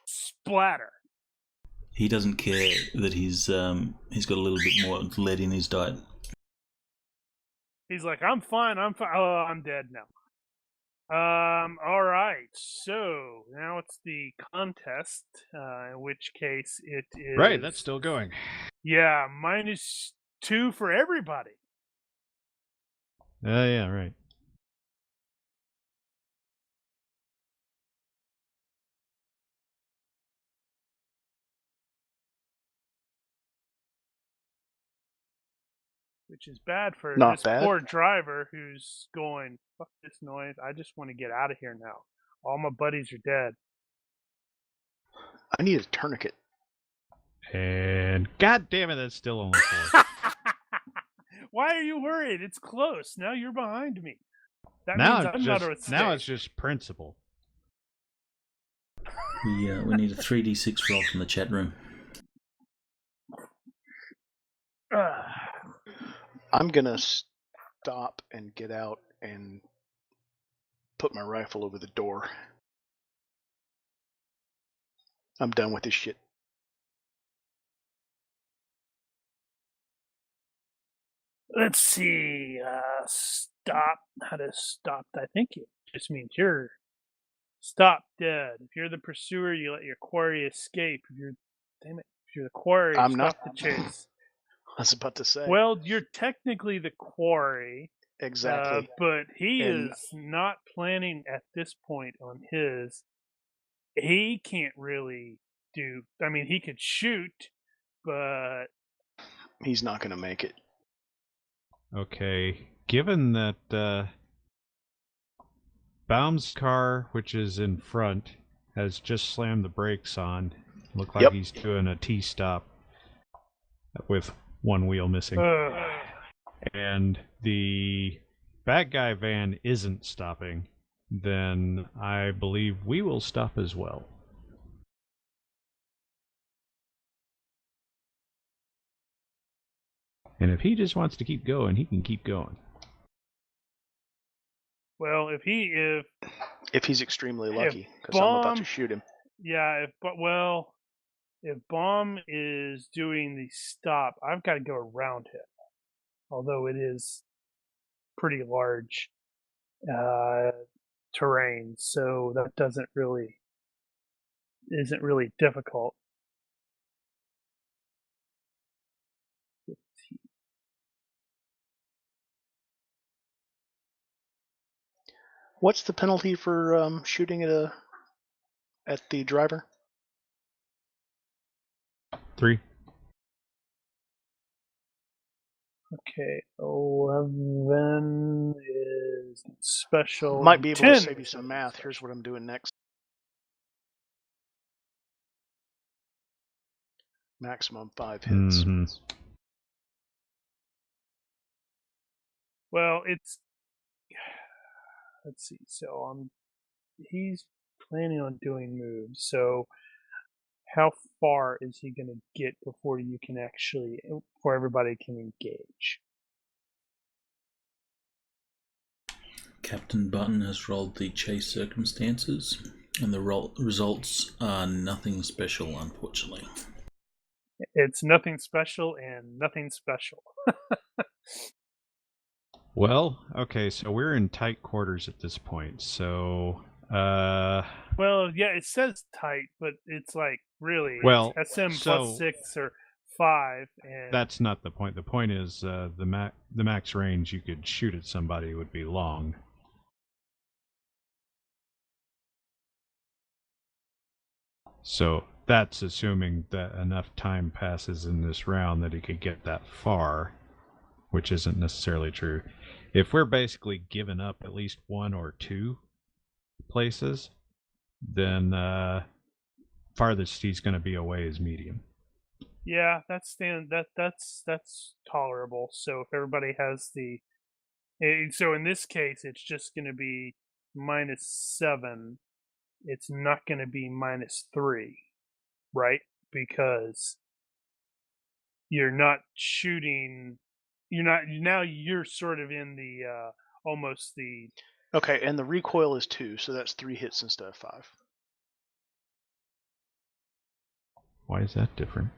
Splatter. He doesn't care that he's got a little bit more lead in his diet. He's like, I'm fine. Oh, I'm dead now. All right. So now it's the contest. In which case it is Right, that's still going. Yeah, -2 for everybody. Yeah, right. Which is bad for Not this bad. poor driver who's going, fuck this noise. I just want to get out of here now. All my buddies are dead. I need a tourniquet. And god damn it, that's still only 4. Why are you worried? It's close. Now you're behind me. That now means I'm not a mistake. now it's just principle. We need a 3d6 roll from the chat room. I'm gonna stop and get out and put my rifle over the door. I'm done with this shit. Let's see. Stop. How to stop? I think it just means you're stop dead. If you're the pursuer, you let your quarry escape. If you're the quarry, I'm stop not. the chase. I was about to say. Well, you're technically the quarry. Exactly. But he And- is not planning at this point on his. He can't really do. I mean, he could shoot, but He's not going to make it. Okay, given that Baum's car, which is in front, has just slammed the brakes on, look like Yep. he's doing a T-stop with one wheel missing. And the bad guy van isn't stopping, then I believe we will stop as well. And if he just wants to keep going, he can keep going. well, if If he's extremely lucky, because I'm about to shoot him. yeah, if Bomb is doing the stop, I've got to go around him. Although it is pretty large terrain, so that isn't really difficult. What's the penalty for shooting at the driver? 3. Okay, 11 is special. Might be able 10 to save you is some math. Here's what I'm doing next. Maximum 5 hits. Mm-hmm. Well, it's let's see. So he's planning on doing moves. So how far is he going to get before everybody can engage? Captain Button has rolled the chase circumstances, and the results are nothing special, unfortunately. It's nothing special and nothing special. Well, okay, so we're in tight quarters at this point, so Well, yeah, it says tight, but it's like really well, it's SM so plus 6 or 5, and that's not the point. The point is the max range you could shoot at somebody would be long. So that's assuming that enough time passes in this round that he could get that far, which isn't necessarily true. If we're basically giving up at least 1 or 2 places, then farthest he's going to be away is medium. yeah, that's tolerable. So if everybody has so in this case, it's just going to be -7. It's not going to be -3, right? Because you're not shooting. You're sort of in the almost the. Okay, and the recoil is 2, so that's 3 hits instead of 5. Why is that different?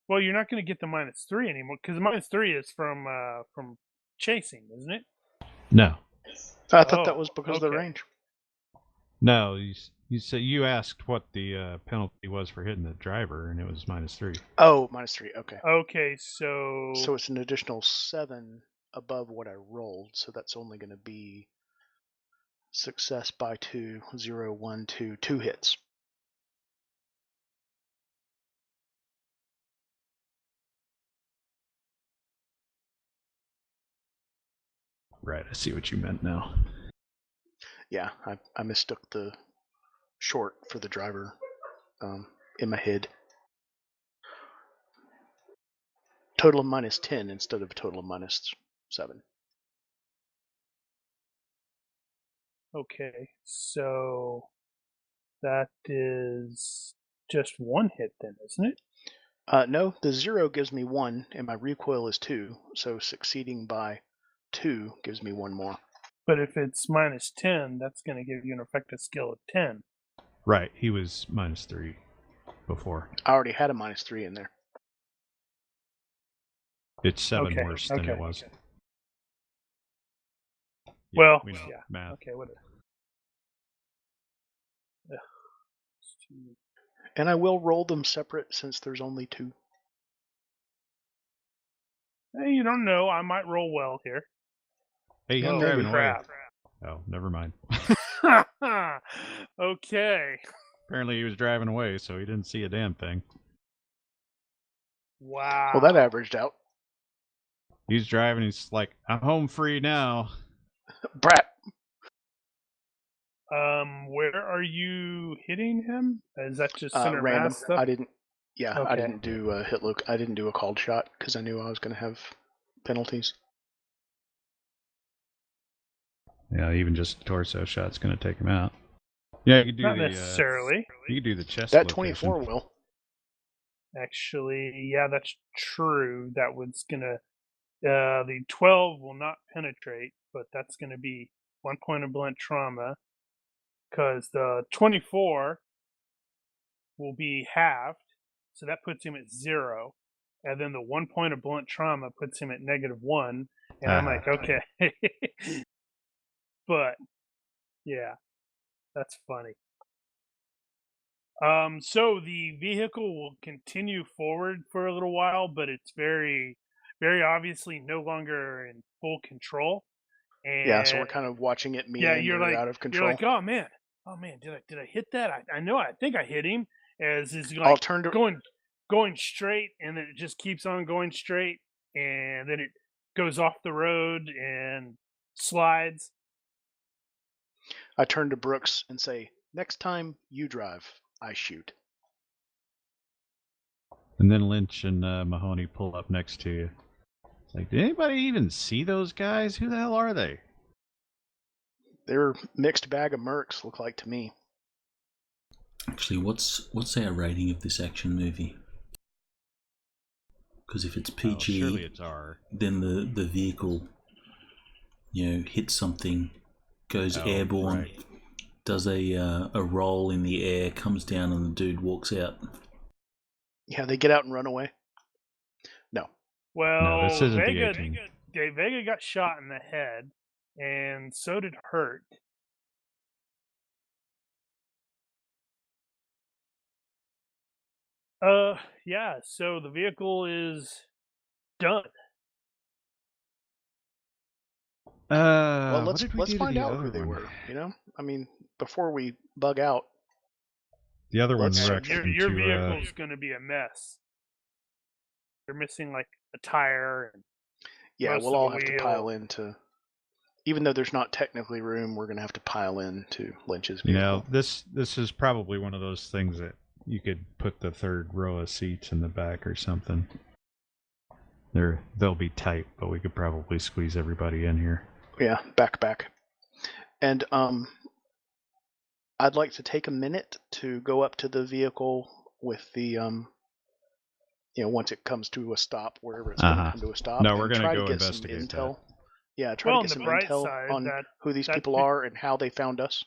Well, you're not going to get the -3 anymore because -3 is from chasing, isn't it? No. I thought that Oh, was because of the okay. range. No, you said you asked what the penalty was for hitting the driver, and it was -3. Oh, -3. Okay. Okay, so So it's an additional 7 above what I rolled. So that's only going to be success by 2, 0, 1, 2, 2 hits. Right, I see what you meant now. Yeah, I mistook the short for the driver in my head. Total of -10 instead of a total of -7. okay, so that is just one hit then, isn't it? No, the 0 gives me 1, and my recoil is 2. So succeeding by 2 gives me 1 more. But if it's -10, that's going to give you an effective skill of 10. Right, he was -3 before. I already had a -3 in there. It's 7 Okay, worse than okay. it was. Yeah, Well, we know yeah. math. Okay, whatever. Ugh. And I will roll them separate since there's only 2. Hey, you don't know. I might roll well here. Hey, he's Oh, driving away. crap. Oh, never mind. Okay. Apparently he was driving away, so he didn't see a damn thing. Wow. Well, that averaged out. He's driving, he's like, I'm home free now. Brat! Where are you hitting him? Is that just center Random. mass stuff? I didn't. Yeah, Okay. I didn't do a hit look. I didn't do a called shot because I knew I was going to have penalties. Yeah, even just a torso shot's going to take him out. Yeah, you could do Not the necessarily. you could do the chest. That location. 24 will. Actually, yeah, that's true. That was gonna. The 12 will not penetrate, but that's gonna be 1 point of blunt trauma. Because the 24 will be halved, so that puts him at 0. And then the 1 point of blunt trauma puts him at -1. And I'm like, okay. But, yeah, that's funny. So the vehicle will continue forward for a little while, but it's very, very obviously no longer in full control. And Yeah, so we're kind of watching it meander out of control. You're like, oh man, did I hit that? I think I hit him. As is like I'll turn to going straight, and then it just keeps on going straight, and then it goes off the road and slides. I turn to Brooks and say, next time you drive, I shoot. And then Lynch and Mahoney pull up next to you. It's like, did anybody even see those guys? Who the hell are they? They're a mixed bag of mercs, look like to me. Actually, what's our rating of this action movie? Because if it's PG, surely it's R. Then the vehicle, hits something, goes airborne, right. does a roll in the air, comes down, and the dude walks out. Yeah, they get out and run away. No. Well, No, this isn't Vega, the 18. Vega got shot in the head, and so did Hurt. Yeah, so the vehicle is done. Well, let's find out who they were. I mean, before we bug out. The other one Let's- wrecked Your into, vehicle's going to be a mess. They're missing like a tire. And Yeah, most we'll of all the have to wheel. pile into. Even though there's not technically room, we're going to have to pile into Lynch's vehicle. this is probably one of those things that you could put the third row of seats in the back or something. They'll be tight, but we could probably squeeze everybody in here. Yeah, back. And I'd like to take a minute to go up to the vehicle with the once it comes to a stop, wherever it's going to come to a stop. No, we're going to go get some investigate intel. that. Yeah, try to get some intel side, on who these people are and how they found us.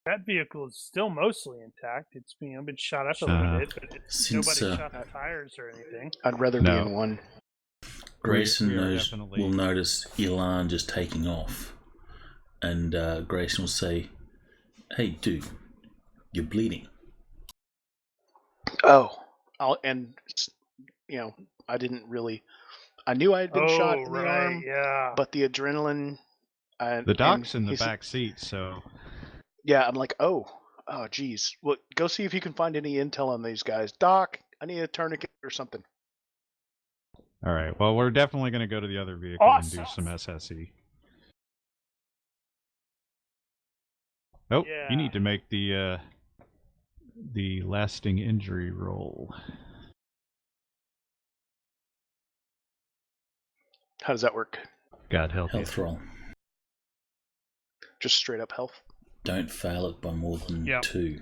That vehicle is still mostly intact. It's been shot up a little bit, but nobody shot the tires or anything. I'd rather be in one. Grayson we are will notice Elan just taking off, and Grayson will say, "Hey, dude, you're bleeding." Oh, I didn't really. I knew I had been shot in the arm, yeah. but the adrenaline. The doc's in the back seat, so. Yeah, I'm like, oh, geez. Well, go see if you can find any intel on these guys. Doc, I need a tourniquet or something. All right. Well, we're definitely going to go to the other vehicle and do some SSE. Oh, Yeah. you need to make the lasting injury roll. How does that work? God help you. Health roll. Just straight up health. Don't fail it by more than 2.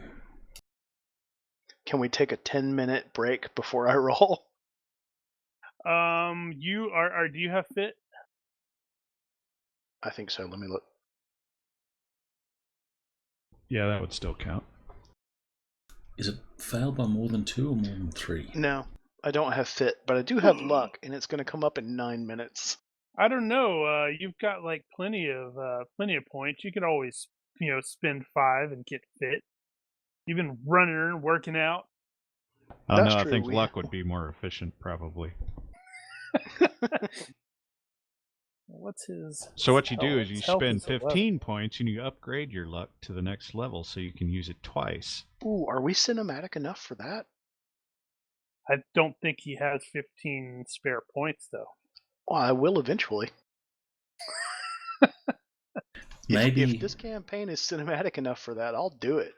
Can we take a 10-minute break before I roll? You are. Do you have fit? I think so. Let me look. Yeah, that would still count. Is it failed by more than 2 or more than 3? No, I don't have fit, but I do have luck, and it's going to come up in 9 minutes. I don't know. You've got like plenty of points. You could always, spend 5 and get fit. You've been running and working out. Oh, no, I think luck would be more efficient, probably. What's his? So what you do is you spend 15 points and you upgrade your luck to the next level so you can use it twice. Ooh, are we cinematic enough for that? I don't think he has 15 spare points, though. Well, I will eventually. Maybe if this campaign is cinematic enough for that, I'll do it.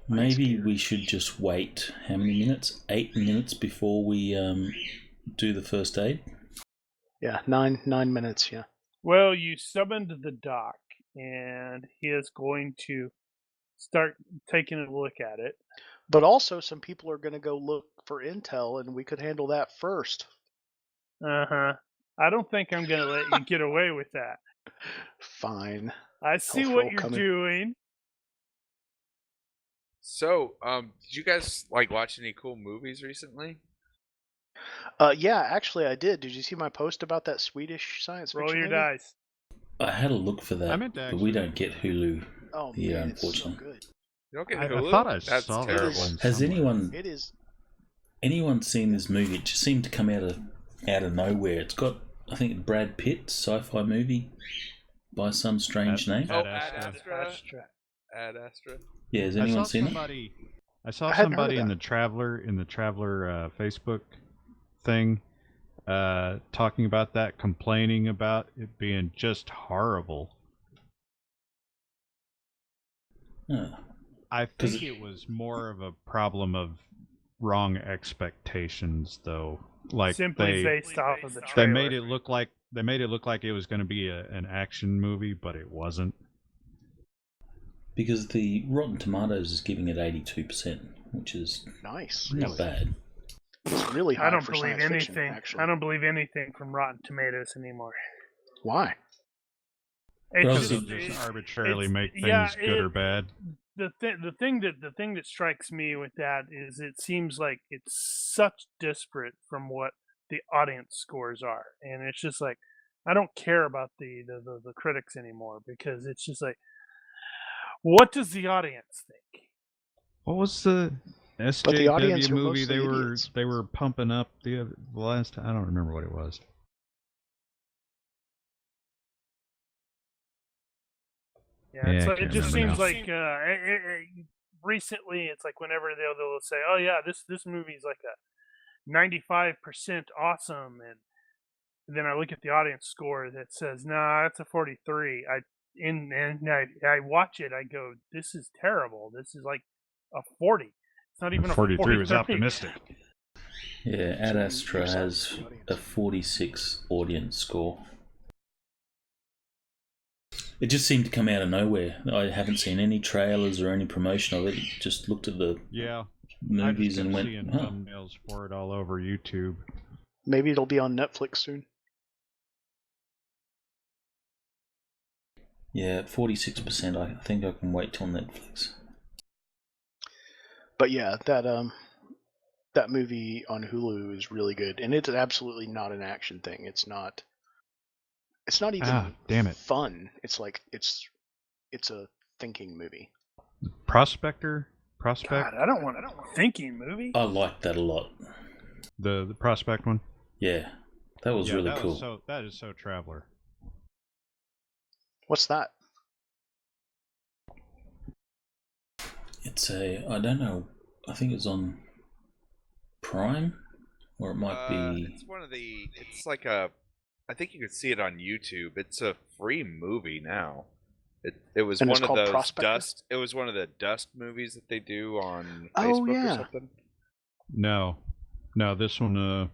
Maybe we should just wait. How many minutes? 8 minutes before we do the first aid. Yeah, 9 minutes. Yeah. Well, you summoned the doc, and he is going to start taking a look at it. But also, some people are going to go look for intel, and we could handle that first. I don't think I'm going to let you get away with that. Fine. I see what you're doing. So, did you guys watch any cool movies recently? Yeah, actually I did. Did you see my post about that Swedish science fiction Roll your movie? dice. I had a look for that, but we don't get Hulu here, unfortunately. It's so good. You don't get Hulu? I thought I That's saw terrible. that one. Has somewhere. anyone seen this movie? It just seemed to come out of nowhere. It's got, I think, Brad Pitt, sci-fi movie by some strange name. Ad Astra. Ad Astra. Yeah, has anyone seen it? I saw somebody in the Traveler Facebook thing talking about that, complaining about it being just horrible. I think it was more of a problem of wrong expectations, though. Simply based off of the trailer. They made it look like it was going to be an action movie, but it wasn't. Because the Rotten Tomatoes is giving it 82%, which is nice. Not bad. It's really high. I don't for believe science anything. Fiction, actually. I don't believe anything from Rotten Tomatoes anymore. Why? Because they'll just arbitrarily make things good or bad. The thing that strikes me with that is it seems like it's such disparate from what the audience scores are, and it's just like I don't care about the critics anymore because it's just like, what does the audience think? What was the SJW movie they were pumping up the last time? I don't remember what it was. Yeah, it just seems like recently it's like whenever they'll say, "Oh yeah, this movie's like a 95% awesome," and then I look at the audience score that says, "Nah, it's a 43." I watch it, I go, "This is terrible. This is like a 40. It's not even a 43 was optimistic. Yeah, Ad Astra has a 46 audience score. It just seemed to come out of nowhere. I haven't seen any trailers or any promotion of it. Just looked at the movies and went, seeing thumbnails for it all over YouTube. Maybe it'll be on Netflix soon. Yeah, 46%. I think I can wait till Netflix. But yeah, that That movie on Hulu is really good, and it's absolutely not an action thing. It's not. It's not even damn it. fun. It's like it's a thinking movie. Prospect. God, I don't want a thinking movie. I like that a lot. The Prospect one. Yeah, that was really cool. That is so Traveler. What's that? It's I don't know. I think it's on Prime, or it might be. It's one of the. It's like a. I think you could see it on YouTube. It's a free movie now. It was And one it's of called those Prospector? Dust. It was one of the Dust movies that they do on Oh, Facebook yeah. or something. No, this one.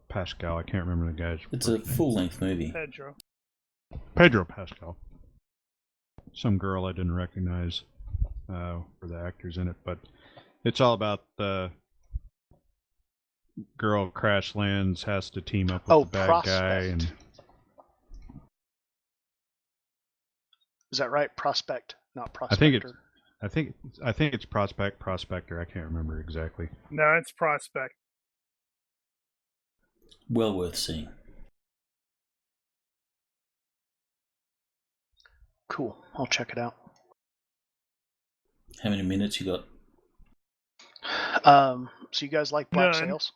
Pascal. I can't remember the guy's. It's a full-length movie. Pedro Pascal. Some girl I didn't recognize for the actors in it, but it's all about the girl crash lands, has to team up with the bad Prospect. guy, and Is that right? Prospect, not Prospector. I think it's Prospector. I can't remember exactly. No, it's Prospect. Well worth seeing. Cool. I'll check it out. How many minutes you got? So you guys like Black None. Sails?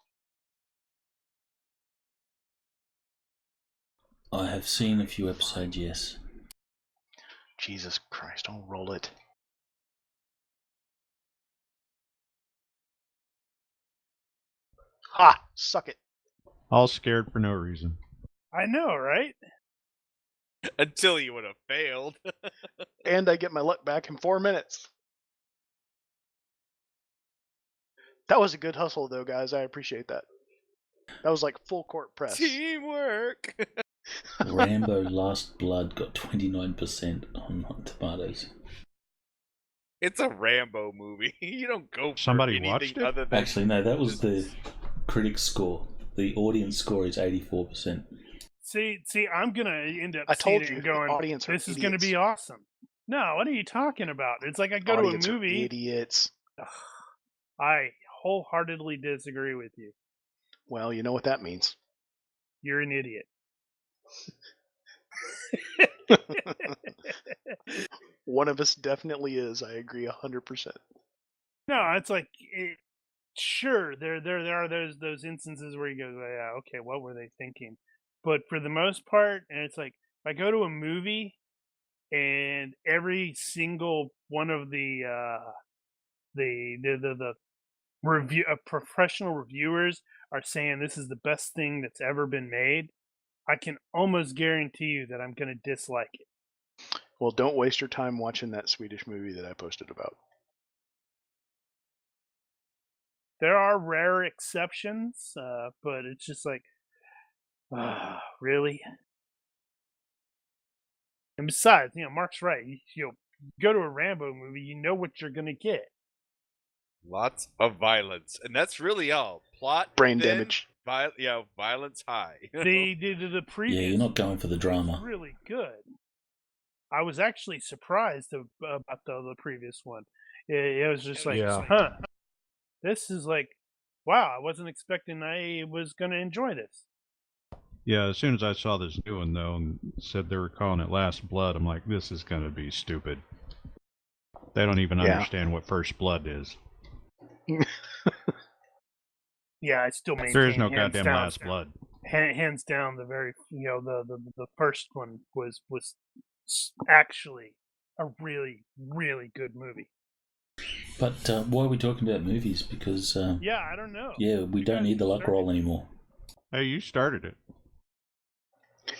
I have seen a few episodes, yes. Jesus Christ, I'll roll it. Ha! Suck it. All scared for no reason. I know, right? Until you would have failed. And I get my luck back in 4 minutes. That was a good hustle, though, guys. I appreciate that. That was like full court press. Teamwork. Rambo Last Blood got 29% on Rotten Tomatoes. It's a Rambo movie. You don't go for Somebody anything watched it? other than. Actually, no, that was the critics' score. The audience score is 84%. See, I'm gonna end up I seeing told it you, and the going, audience are "This is gonna idiots. be awesome." No, what are you talking about? It's like I go Audience to a are movie. idiots. I wholeheartedly disagree with you. Well, you know what that means. You're an idiot. One of us definitely is. I agree 100%. No, it's like, sure, there are those instances where you go, yeah, okay, what were they thinking? But for the most part, and it's like, if I go to a movie and every single one of the professional reviewers are saying this is the best thing that's ever been made, I can almost guarantee you that I'm going to dislike it. Well, don't waste your time watching that Swedish movie that I posted about. There are rare exceptions, but it's just like, really? And besides, Mark's right. You go to a Rambo movie, you know what you're going to get. Lots of violence, and that's really all. Plot, Brain thin, damage. Violence high. The previous. Yeah, you're not going for the drama. Was really good. I was actually surprised about the previous one. It was just like, huh? This is like, wow! I wasn't expecting I was going to enjoy this. Yeah, as soon as I saw this new one though, and said they were calling it Last Blood, I'm like, this is gonna be stupid. They don't even understand what First Blood is. Yeah, I still maintain there is no goddamn Last Blood. Hands down, the very the first one was actually a really, really good movie. But why are we talking about movies? Because yeah, I don't know. Yeah, we don't need the luck roll anymore. Hey, you started it,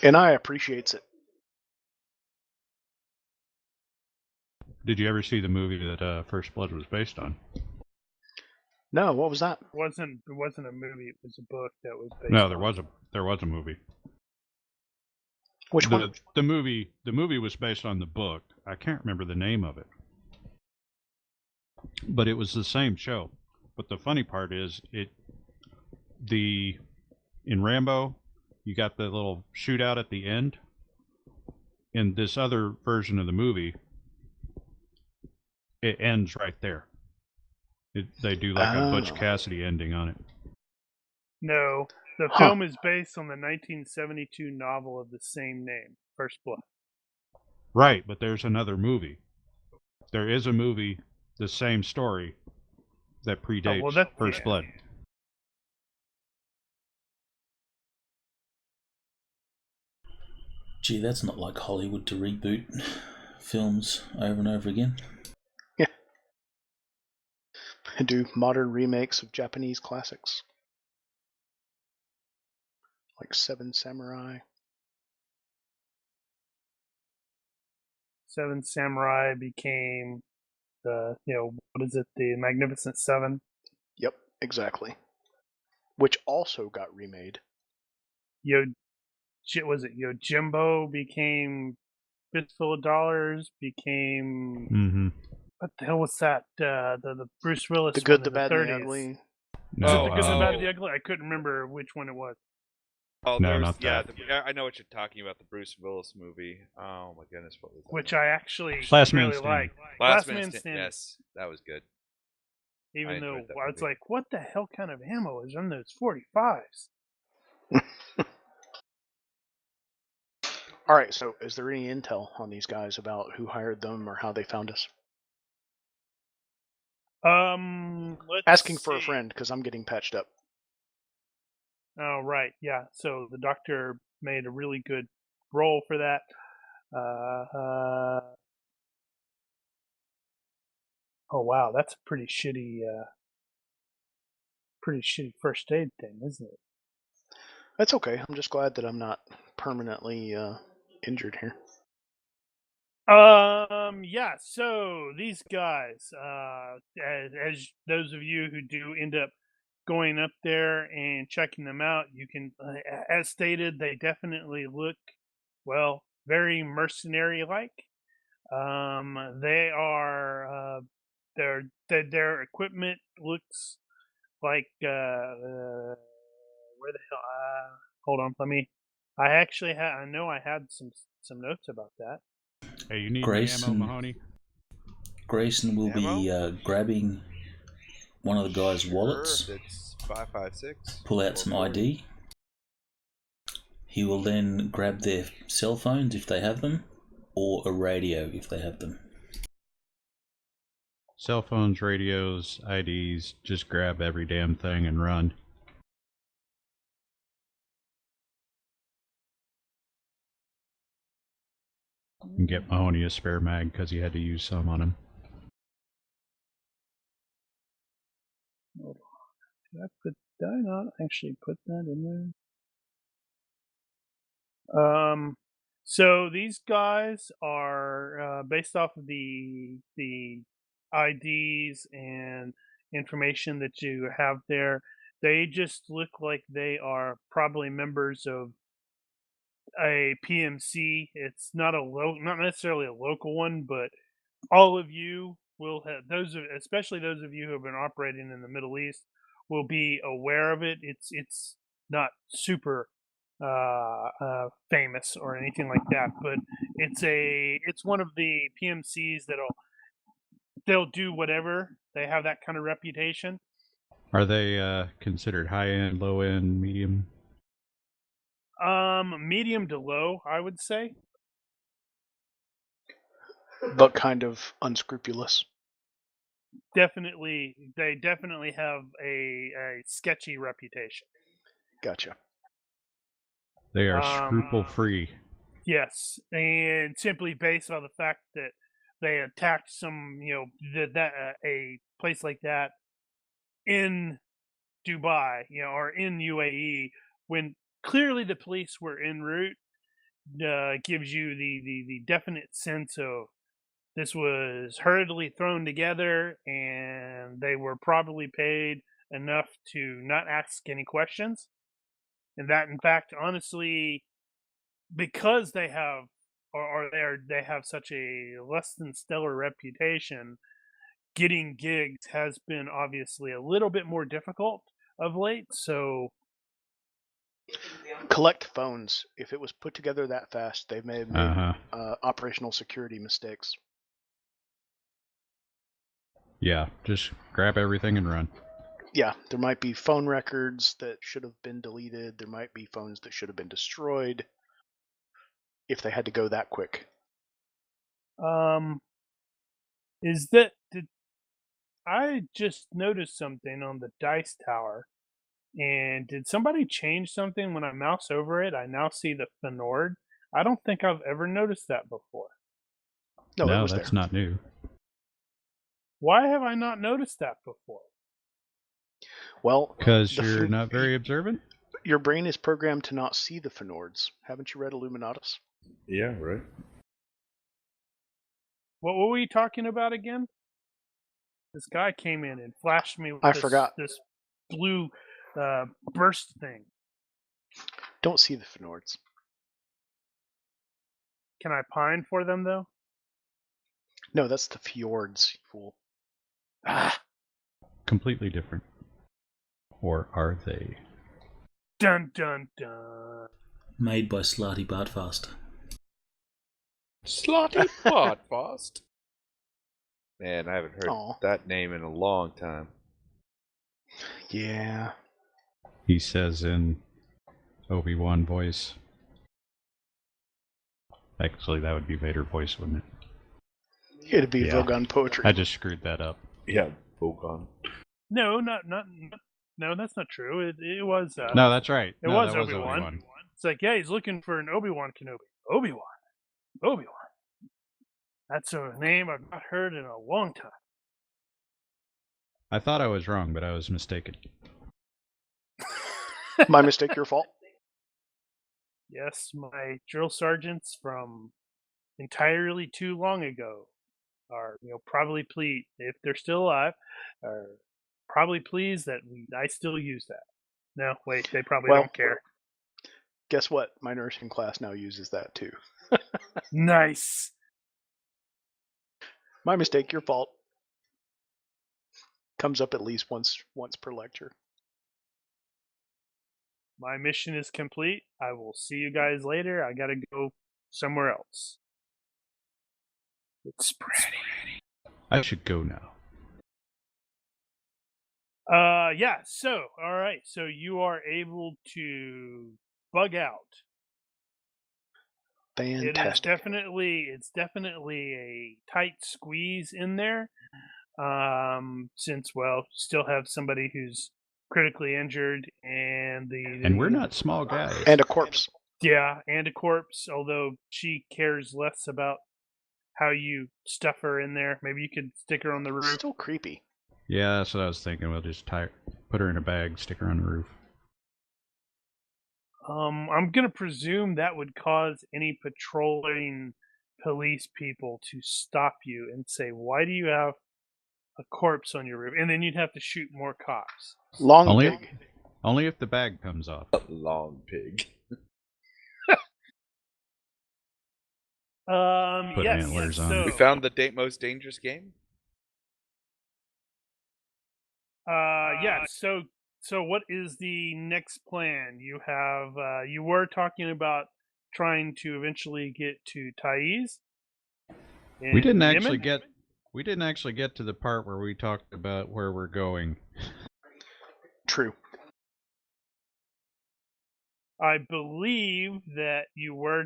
and I appreciates it. Did you ever see the movie that First Blood was based on? No, what was that? It wasn't a movie. It was a book that was based. No, there was a movie. Which one? The movie was based on the book. I can't remember the name of it, but it was the same show. But the funny part is, in Rambo, you got the little shootout at the end. In this other version of the movie, it ends right there. They do like a Butch Oh. Cassidy ending on it. No, the Huh. film is based on the 1972 novel of the same name, First Blood. Right, but there's another movie. There is a movie, the same story, that predates First Blood. Gee, that's not like Hollywood to reboot films over and over again. Yeah. Do modern remakes of Japanese classics. Like Seven Samurai. Seven Samurai became the, what is it, the Magnificent Seven? Yep, exactly. Which also got remade. Yojimbo became Fistful of Dollars, became... Mm-hmm. What the hell was that? The Bruce Willis The Good, one the in Bad, the and the 30s. Ugly. No, Was it The Good, the Bad, and the Ugly? I couldn't remember which one it was. Oh, No, there's not that. I know what you're talking about. The Bruce Willis movie. Oh my goodness, what was that? Which I actually Last Man really Standing. liked. Last Man Standing. Yes, that was good. Even though enjoyed that I was movie. like, what the hell kind of ammo is on those 45s? All right, so is there any intel on these guys about who hired them or how they found us? Let's Asking for a see. friend because I'm getting patched up. Oh, right. Yeah. So the doctor made a really good roll for that. Oh, wow. That's a pretty shitty first aid thing, isn't it? That's okay. I'm just glad that I'm not permanently injured here. Yeah. So these guys, as those of you who do end up going up there and checking them out, you can, as stated, they definitely look, well, very mercenary-like. They are, their equipment looks like, where the hell? Hold on, I actually had. I know I had some notes about that. Hey, you need Grayson- any ammo, Mahoney? Grayson will be grabbing one of the guy's wallets, It's 556. pull out some 440. ID. He will then grab their cell phones if they have them, or a radio if they have them. Cell phones, radios, IDs, just grab every damn thing and run. And get Mahoney a spare mag because he had to use some on him. Hold on. Did I not actually put that in there? So these guys are based off of the IDs and information that you have there. They just look like they are probably members of a PMC. It's not not necessarily a local one, but all of you will have especially those of you who have been operating in the Middle East will be aware of it. It's not super famous or anything like that, but it's one of the PMCs they'll do whatever. They have that kind of reputation. Are they considered high end, low end, medium? Medium to low, I would say. But kind of unscrupulous. They definitely have a sketchy reputation. Gotcha. They are scruple free. Yes, and simply based on the fact that they attacked a place like that in Dubai, or in UAE, when clearly the police were en route, gives you the definite sense of this was hurriedly thrown together, and they were probably paid enough to not ask any questions, and that, in fact, honestly, because they have they have such a less than stellar reputation, getting gigs has been obviously a little bit more difficult of late. So Collect phones. If it was put together that fast, they may have made Uh-huh. operational security mistakes. Yeah, just grab everything and run. Yeah, there might be phone records that should have been deleted. There might be phones that should have been destroyed if they had to go that quick. Did I just noticed something on the dice tower? And did somebody change something when I mouse over it? I now see the Fnord. I don't think I've ever noticed that before. No, it No, was that's there. not new. Why have I not noticed that before? Well, Because the you're not very observant? your brain is programmed to not see the Fnords. Haven't you read Illuminatus? Yeah, right. What were we talking about again? This guy came in and flashed me with I forgot. this blue burst thing. Don't see the Fnords. Can I pine for them, though? No, that's the fjords, you fool. Ah, Completely different. Or are they? dun dun dun. Made by Slarty Bartfast. Slotty Podfast. Man, I haven't heard Aw. that name in a long time. Yeah. He says in Obi-Wan voice. Actually, that would be Vader voice, wouldn't it? It'd be Yeah. Vogon poetry. I just screwed that up. Yeah, Bogon. No, no, that's not true. It was. No, that's right. It No, was that was Obi-Wan. Obi-Wan. It's like, yeah, he's looking for an Obi-Wan Kenobi. Obi-Wan. That's a name I've not heard in a long time. I thought I was wrong, but I was mistaken. My mistake, your fault. Yes, my drill sergeants from entirely too long ago are, probably pleased, if they're still alive, are probably pleased that I still use that. No, wait, they probably Well, don't care. Guess what? My nursing class now uses that too. Nice. My mistake, your fault. Comes up at least once per lecture. My mission is complete. I will see you guys later. I gotta go somewhere else. It's spreading. I should go now. Yeah, so, alright, so you are able to bug out. Fantastic. It's definitely a tight squeeze in there. Since, still have somebody who's critically injured and And we're not small guys. And a corpse. Yeah, and a corpse, although she cares less about how you stuff her in there. Maybe you could stick her on the roof. Still creepy. Yeah, that's what I was thinking. We'll just put her in a bag, stick her on the roof. I'm gonna presume that would cause any patrolling police people to stop you and say, "Why do you have a corpse on your roof?" And then you'd have to shoot more cops. Long Only, pig. only if the bag comes off. Long pig. Put Yes. antlers on. So, We found the most dangerous game? yeah. So what is the next plan? You have you were talking about trying to eventually get to Taiz. We didn't actually get to the part where we talked about where we're going. True. I believe that you were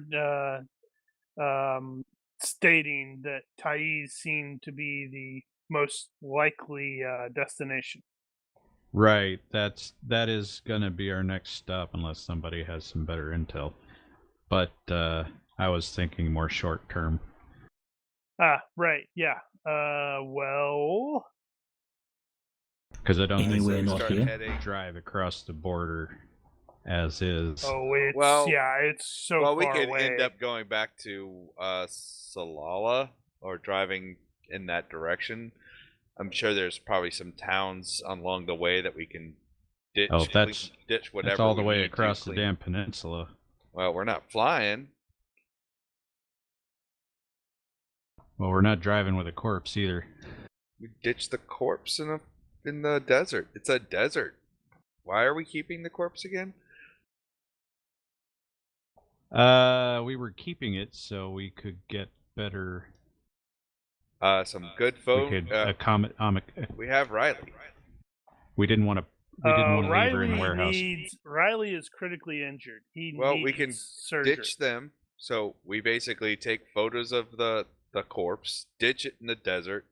stating that Taiz seemed to be the most likely destination. Right, that is gonna be our next stop unless somebody has some better intel. But I was thinking more short term. Right, yeah. Well, Because I don't think Anywhere we not Start here. heading. drive across the border as is. oh, it's Well- it's so Well, far we could away. end up going back to Salala or driving in that direction. I'm sure there's probably some towns along the way that we can ditch. Oh, we that's- can ditch whatever. That's all the we way need to across the clean. damn peninsula. Well, we're not flying. Well, we're not driving with a corpse either. We ditched the corpse in the desert. It's a desert. Why are we keeping the corpse again? We were keeping it so we could get better some good We folk. could We have Riley. we didn't want to leave her in the Riley warehouse. Riley is critically injured. He Well, needs we can surgery. ditch them. So we basically take photos of the corpse, ditch it in the desert.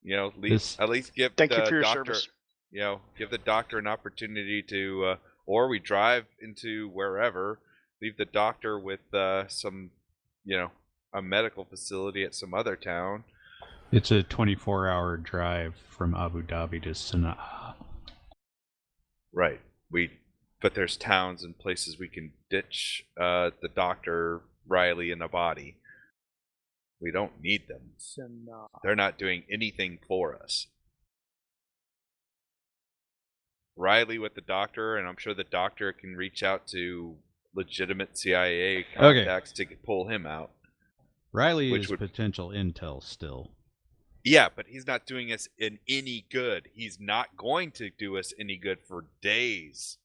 You know, at least give Thank the you for your doctor, service. you know, give the doctor an opportunity to, or we drive into wherever, leave the doctor with some, you know, a medical facility at some other town. It's a 24-hour drive from Abu Dhabi to Sana'a. Right. But there's towns and places we can ditch the doctor, Riley, and a body. We don't need them. They're not doing anything for us. Riley with the doctor, and I'm sure the doctor can reach out to legitimate CIA contacts to pull him out. Riley is potential intel still. Yeah, but he's not doing us any good. He's not going to do us any good for days.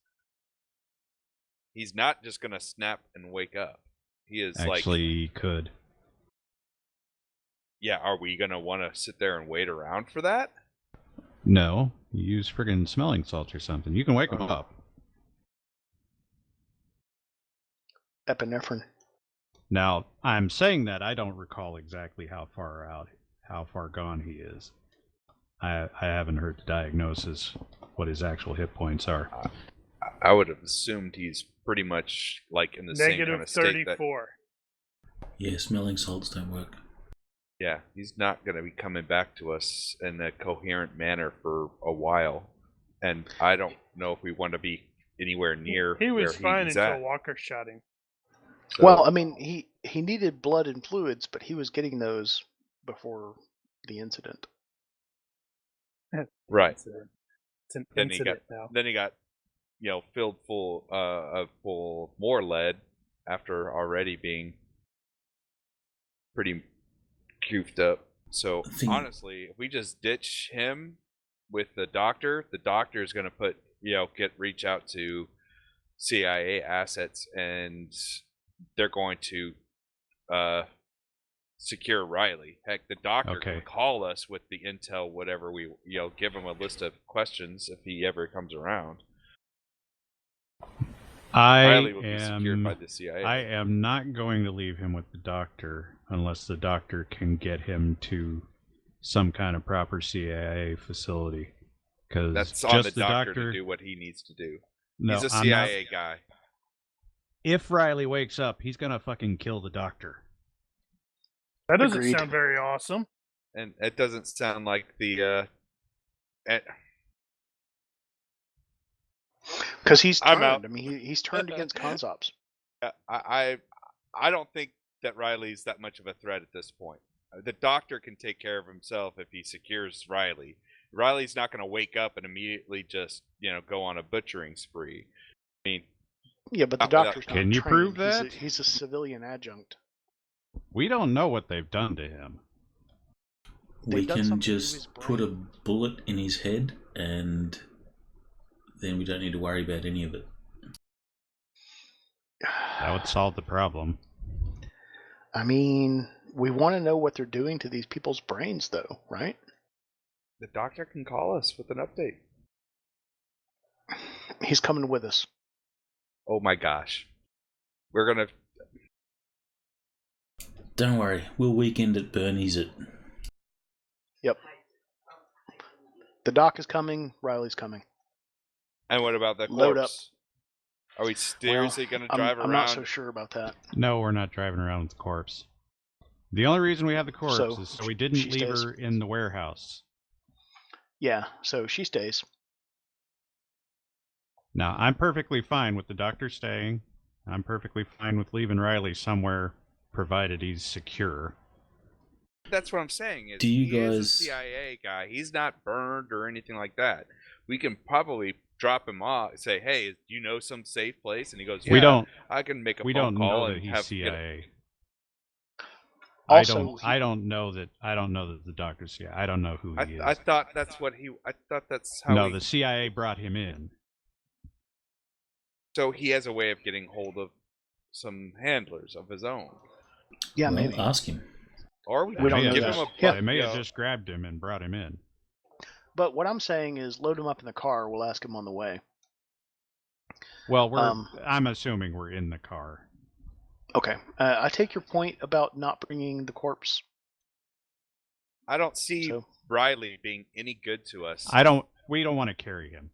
He's not just going to snap and wake up. He is Actually, could. Yeah, are we going to want to sit there and wait around for that? No, you use friggin' smelling salts or something. You can wake him up. Epinephrine. Now, I'm saying that I don't recall exactly how far gone he is. I haven't heard the diagnosis, what his actual hit points are. I would have assumed he's pretty much like in the same kind of state. -34. Yeah, smelling salts don't work. Yeah, he's not going to be coming back to us in a coherent manner for a while. And I don't know if we want to be anywhere near He was where fine he's until at. Walker shot him. So, Well, I mean, he needed blood and fluids, but he was getting those before the incident. right. It's an Then incident now. Then he got, you know, filled full of more lead after already being pretty goofed up. So honestly, if we just ditch him with the doctor is going to reach out to CIA assets, and they're going to secure Riley. Heck, the doctor can call us with the intel, whatever we, give him a list of questions if he ever comes around. Riley will be secured by the CIA. I am not going to leave him with the doctor unless the doctor can get him to some kind of proper CIA facility. Because that's on the doctor to do what he needs to do. No, he's a CIA guy. If Riley wakes up, he's gonna fucking kill the doctor. That doesn't sound very awesome. And it doesn't sound like the because he's turned. out. I mean, he's turned against Consops. I don't think that Riley's that much of a threat at this point. The doctor can take care of himself if he secures Riley. Riley's not going to wake up and immediately just, go on a butchering spree. I mean, yeah, but the doctor's not Can you trained. prove that? He's a civilian adjunct. We don't know what they've done to him. We can just put a bullet in his head, and then we don't need to worry about any of it. That would solve the problem. I mean, we want to know what they're doing to these people's brains, though, right? The doctor can call us with an update. He's coming with us. Oh my gosh. We're going to... Don't worry, we'll weekend at Bernie's it. Yep. The doc is coming, Riley's coming. And what about the corpse? Load up. Are we seriously going to drive around? I'm not so sure about that. No, we're not driving around with the corpse. The only reason we have the corpse is so we didn't leave her in the warehouse. Yeah, so she stays. Now, I'm perfectly fine with the doctor staying. I'm perfectly fine with leaving Riley somewhere, provided he's secure. That's what I'm saying. Do you he guys... is a CIA guy. He's not burned or anything like that. We can probably drop him off, say, "Hey, do you know some safe place?" And he goes, "Yeah, I can make a phone call and he's have CIA. Also, I don't know that the doctor's CIA. I don't know who he is. I thought that's how. No, the CIA brought him in. So he has a way of getting hold of some handlers of his own. Yeah, well, maybe. Ask him. Or we, We don't know give that. him a Yeah. They may have just grabbed him and brought him in. But what I'm saying is load him up in the car. We'll ask him on the way. Well, I'm assuming we're in the car. Okay. I take your point about not bringing the corpse. I don't see So- Riley being any good to us. We don't want to carry him.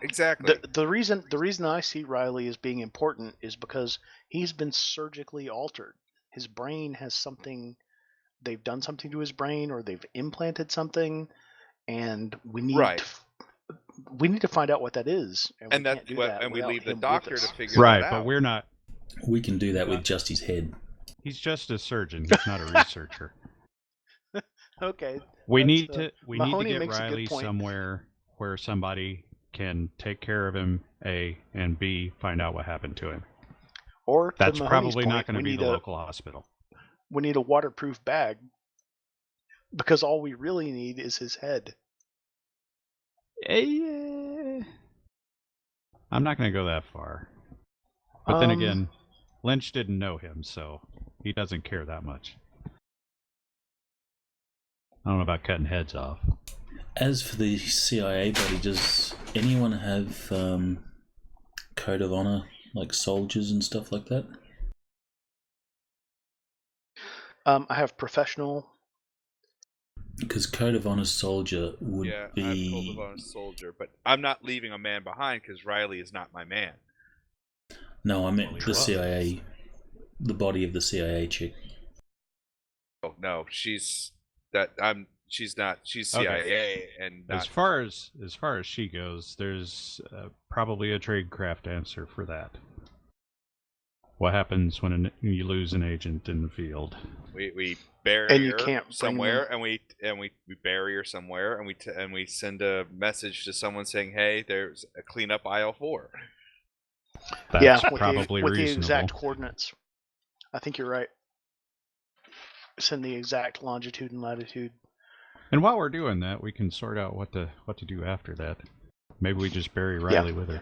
Exactly. The reason I see Riley as being important is because he's been surgically altered. His brain has something. They've done something to his brain, or they've implanted something, and we need to find out what that is. And we can't do that and we without leave the him with doctor us. to figure Right, that out. but we're not. We can do that with just his head. He's just a surgeon. He's not a researcher. Okay. We That's, need to Mahoney get makes a good Riley point. somewhere where somebody can take care of him, A, and B, find out what happened to him. Or to That's Mahoney's probably not point, going to we be need the a- local hospital. We need a waterproof bag because all we really need is his head. I'm not going to go that far. But then again, Lynch didn't know him, so he doesn't care that much. I don't know about cutting heads off. As for the CIA body, does anyone have code of honor, like soldiers and stuff like that? I have professional. Because code of honor soldier would Yeah, be. I'm told about a soldier, but I'm not leaving a man behind because Riley is not my man. No, I meant Well, he the was. CIA, the body of the CIA chick. Oh no, she's not. She's Okay. CIA and not. As far as she goes, there's probably a tradecraft answer for that. What happens when you lose an agent in the field? We bury And you her can't bring somewhere, and we bury her somewhere, and we send a message to someone saying, "Hey, there's a cleanup aisle 4." That's with probably the reasonable. exact coordinates. I think you're right. Send the exact longitude and latitude. And while we're doing that, we can sort out what to do after that. Maybe we just bury Riley with her.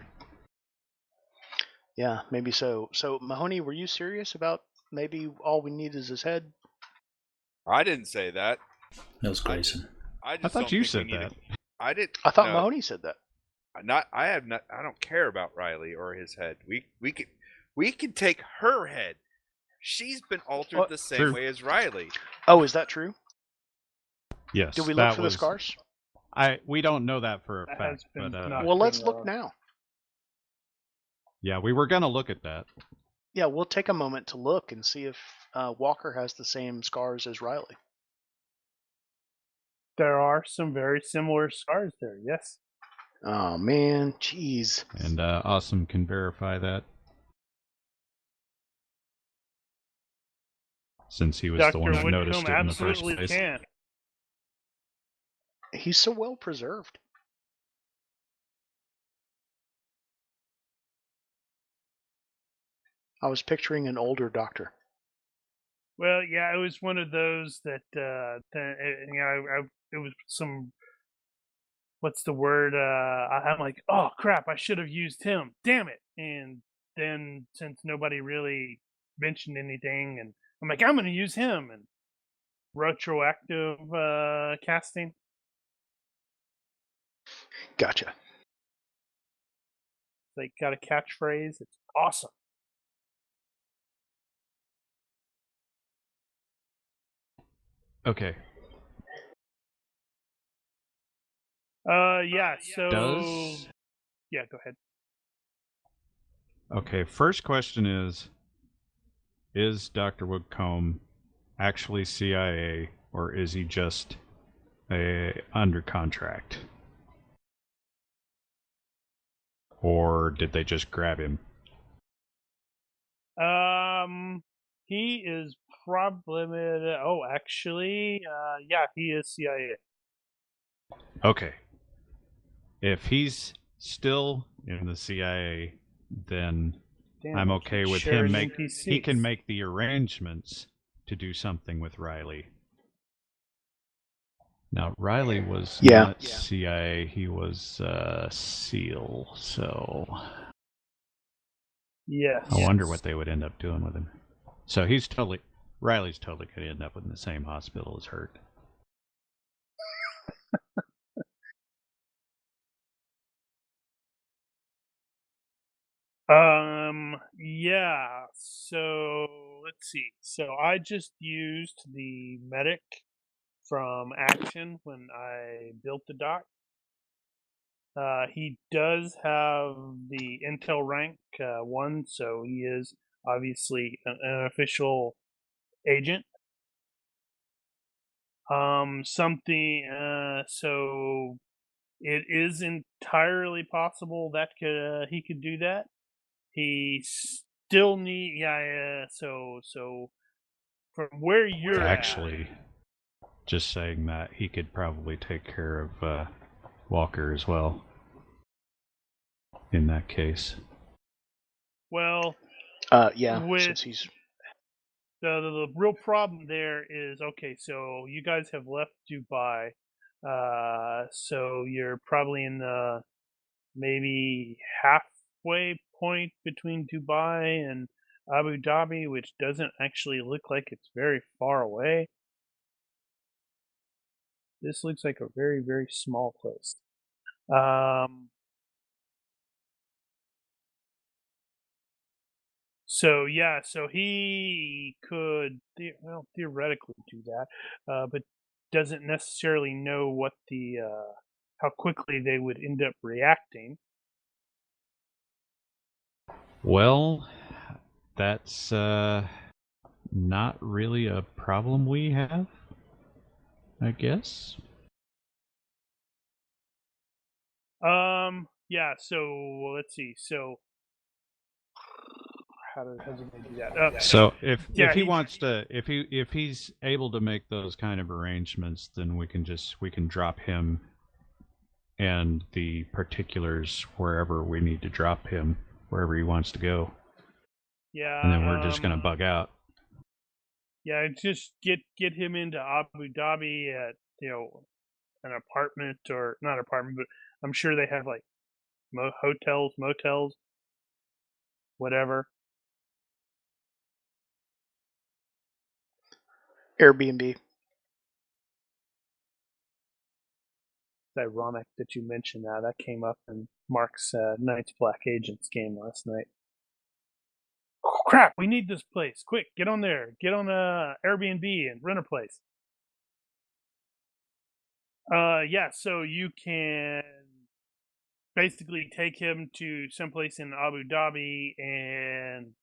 Yeah, maybe so. So, Mahoney, were you serious about maybe all we need is his head? I didn't say that. That was Grayson. I thought don't you think said we need that. it. I did. I thought no, Mahoney said that. I don't care about Riley or his head. We can take her head. She's been altered What? the same True. way as Riley. Oh, is that true? Yes. Did we that look for the was- scars? We don't know that for a That fact, has been but not- Well, let's been look logged. now. yeah, we were gonna look at that. Yeah, we'll take a moment to look and see if Walker has the same scars as Riley. There are some very similar scars there. Yes. Oh man, jeez. And Awesome can verify that. Since he was Dr. the one that noticed Whitcomb it in the first absolutely place. can. He's so well preserved. I was picturing an older doctor. Well, yeah, it was one of those that it was some. What's the word? I'm like, oh crap! I should have used him. Damn it! And then since nobody really mentioned anything, and I'm like, I'm going to use him and retroactive casting. Gotcha. They got a catchphrase. It's awesome. Okay. Yeah. So Does yeah, go ahead. Okay, first question is Dr. Woodcomb actually CIA, or is he just under contract? Or did they just grab him? He is probably. Oh, actually, yeah, he is CIA. Okay. If he's still in the CIA, then Damn, I'm I okay keep with sharing him. He can NPCs. make the arrangements to do something with Riley. Now, Riley was not CIA. He was SEAL, so Yes. I wonder what they would end up doing with him. So he's totally... Riley's totally going to end up in the same hospital as Hurt. Yeah, so let's see. So I just used the medic from Action when I built the dock. He does have the intel rank 1, so he is obviously an official agent. So it is entirely possible that he could do that. He still need, so from where you're Actually, just saying that he could probably take care of Walker as well. In that case. well, Yeah, with since he's the real problem there is, okay, so you guys have left Dubai, so you're probably in the maybe halfway point between Dubai and Abu Dhabi, which doesn't actually look like it's very far away. This looks like a very, very small place. So yeah, so he could theoretically do that, but doesn't necessarily know what the how quickly they would end up reacting. Well, that's not really a problem we have, I guess. Yeah. So let's see. So how's he gonna do that? So if he wants to, if he's able to make those kind of arrangements, then we can drop him and the particulars wherever we need to drop him, wherever he wants to go. Yeah. And then we're just gonna bug out. Yeah, just get him into Abu Dhabi at an apartment, or not apartment, but I'm sure they have like hotels, motels, whatever. Airbnb. It's ironic that you mentioned that. That came up in Mark's Knights Black Agents game last night. Oh, crap, we need this place. Quick, get on there. Get on Airbnb and rent a place. Yeah, so you can basically take him to someplace in Abu Dhabi and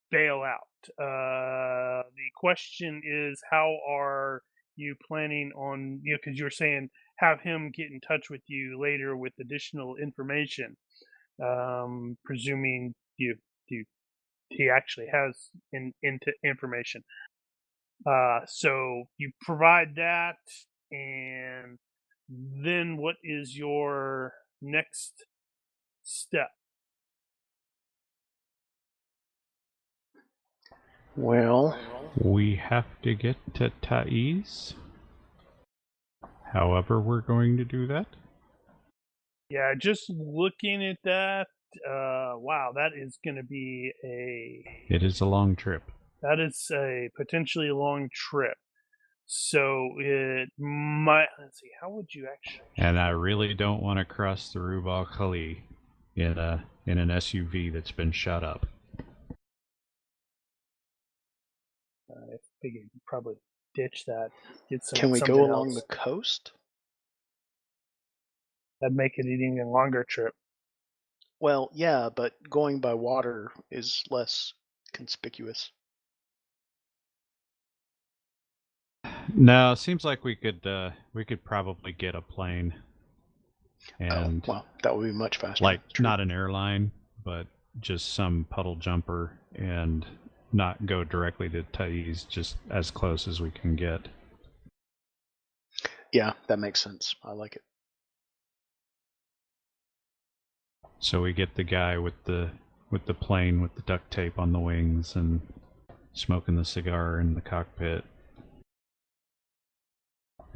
bail out. The question is, how are you planning on, because you're saying have him get in touch with you later with additional information, presuming he actually has into information. So you provide that, and then what is your next step? Well, we have to get to Taiz. However, we're going to do that. Yeah, just looking at that, wow, that is going to be It is a long trip. That is a potentially long trip. So it might. Let's see. How would you actually? And I really don't want to cross the Rub al Khali in an SUV that's been shot up. I figured you'd probably ditch that. Get some. Can we go along the coast? That'd make it an even longer trip. Well, yeah, but going by water is less conspicuous. No, it seems like we could probably get a plane. And well, that would be much faster. Like not an airline, but just some puddle jumper, and not go directly to Taiz, just as close as we can get. Yeah, that makes sense. I like it. So we get the guy with the plane with the duct tape on the wings and smoking the cigar in the cockpit,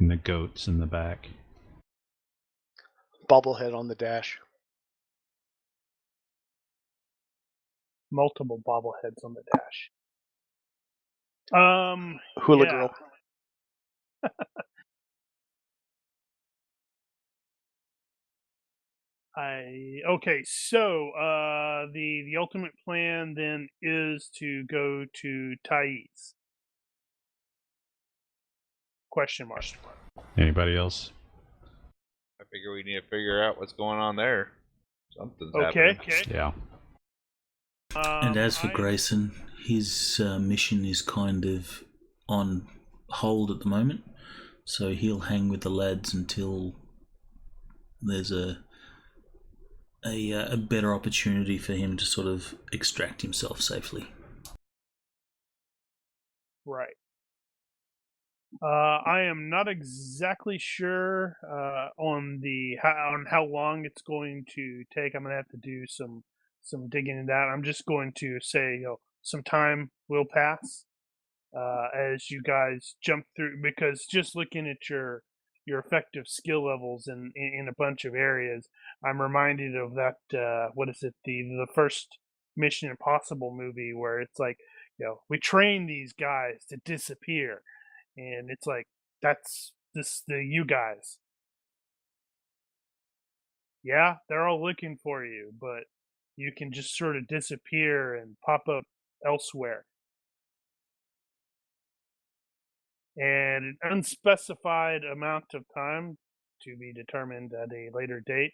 and the goats in the back. Bobblehead on the dash. Multiple bobbleheads on the dash. Hula yeah. girl. Okay, so the ultimate plan then is to go to Thais. Question mark. Anybody else? I figure we need to figure out what's going on there. Something's Okay. happening. Yeah. And as for Grayson, his mission is kind of on hold at the moment, so he'll hang with the lads until there's a better opportunity for him to sort of extract himself safely. Right. I am not exactly sure on how long it's going to take. I'm gonna have to do some digging into that. I'm just going to say, some time will pass as you guys jump through, because just looking at your effective skill levels in a bunch of areas, I'm reminded of that. What is it? The first Mission Impossible movie where it's like, we train these guys to disappear. And it's like, that's you guys. Yeah, they're all looking for you, but you can just sort of disappear and pop up elsewhere. And an unspecified amount of time, to be determined at a later date,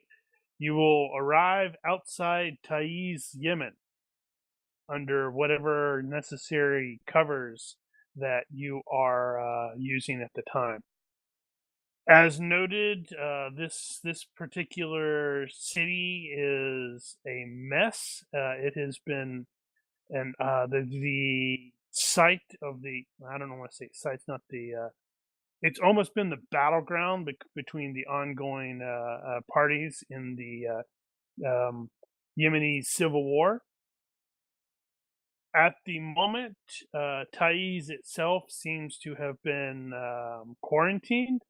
you will arrive outside Taiz, Yemen, under whatever necessary covers that you are using at the time. As noted, this particular city is a mess. It has been, and the site of the, I don't want to say site's not the. It's almost been the battleground between the ongoing parties in the Yemeni civil war. At the moment, Taiz itself seems to have been quarantined.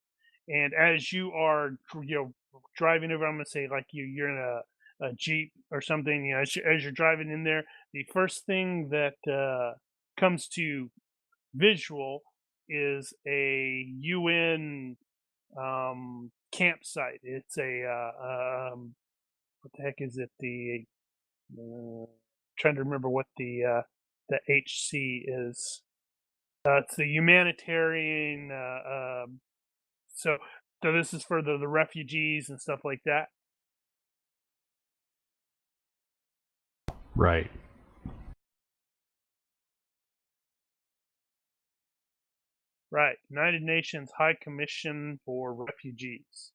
And as you are, driving over, I'm gonna say like you're in a Jeep or something. As you're driving in there, the first thing that comes to visual is a UN campsite. It's a what the heck is it? The trying to remember what the HC is. It's the humanitarian. So this is for the refugees and stuff like that. Right. Right. United Nations High Commission for Refugees.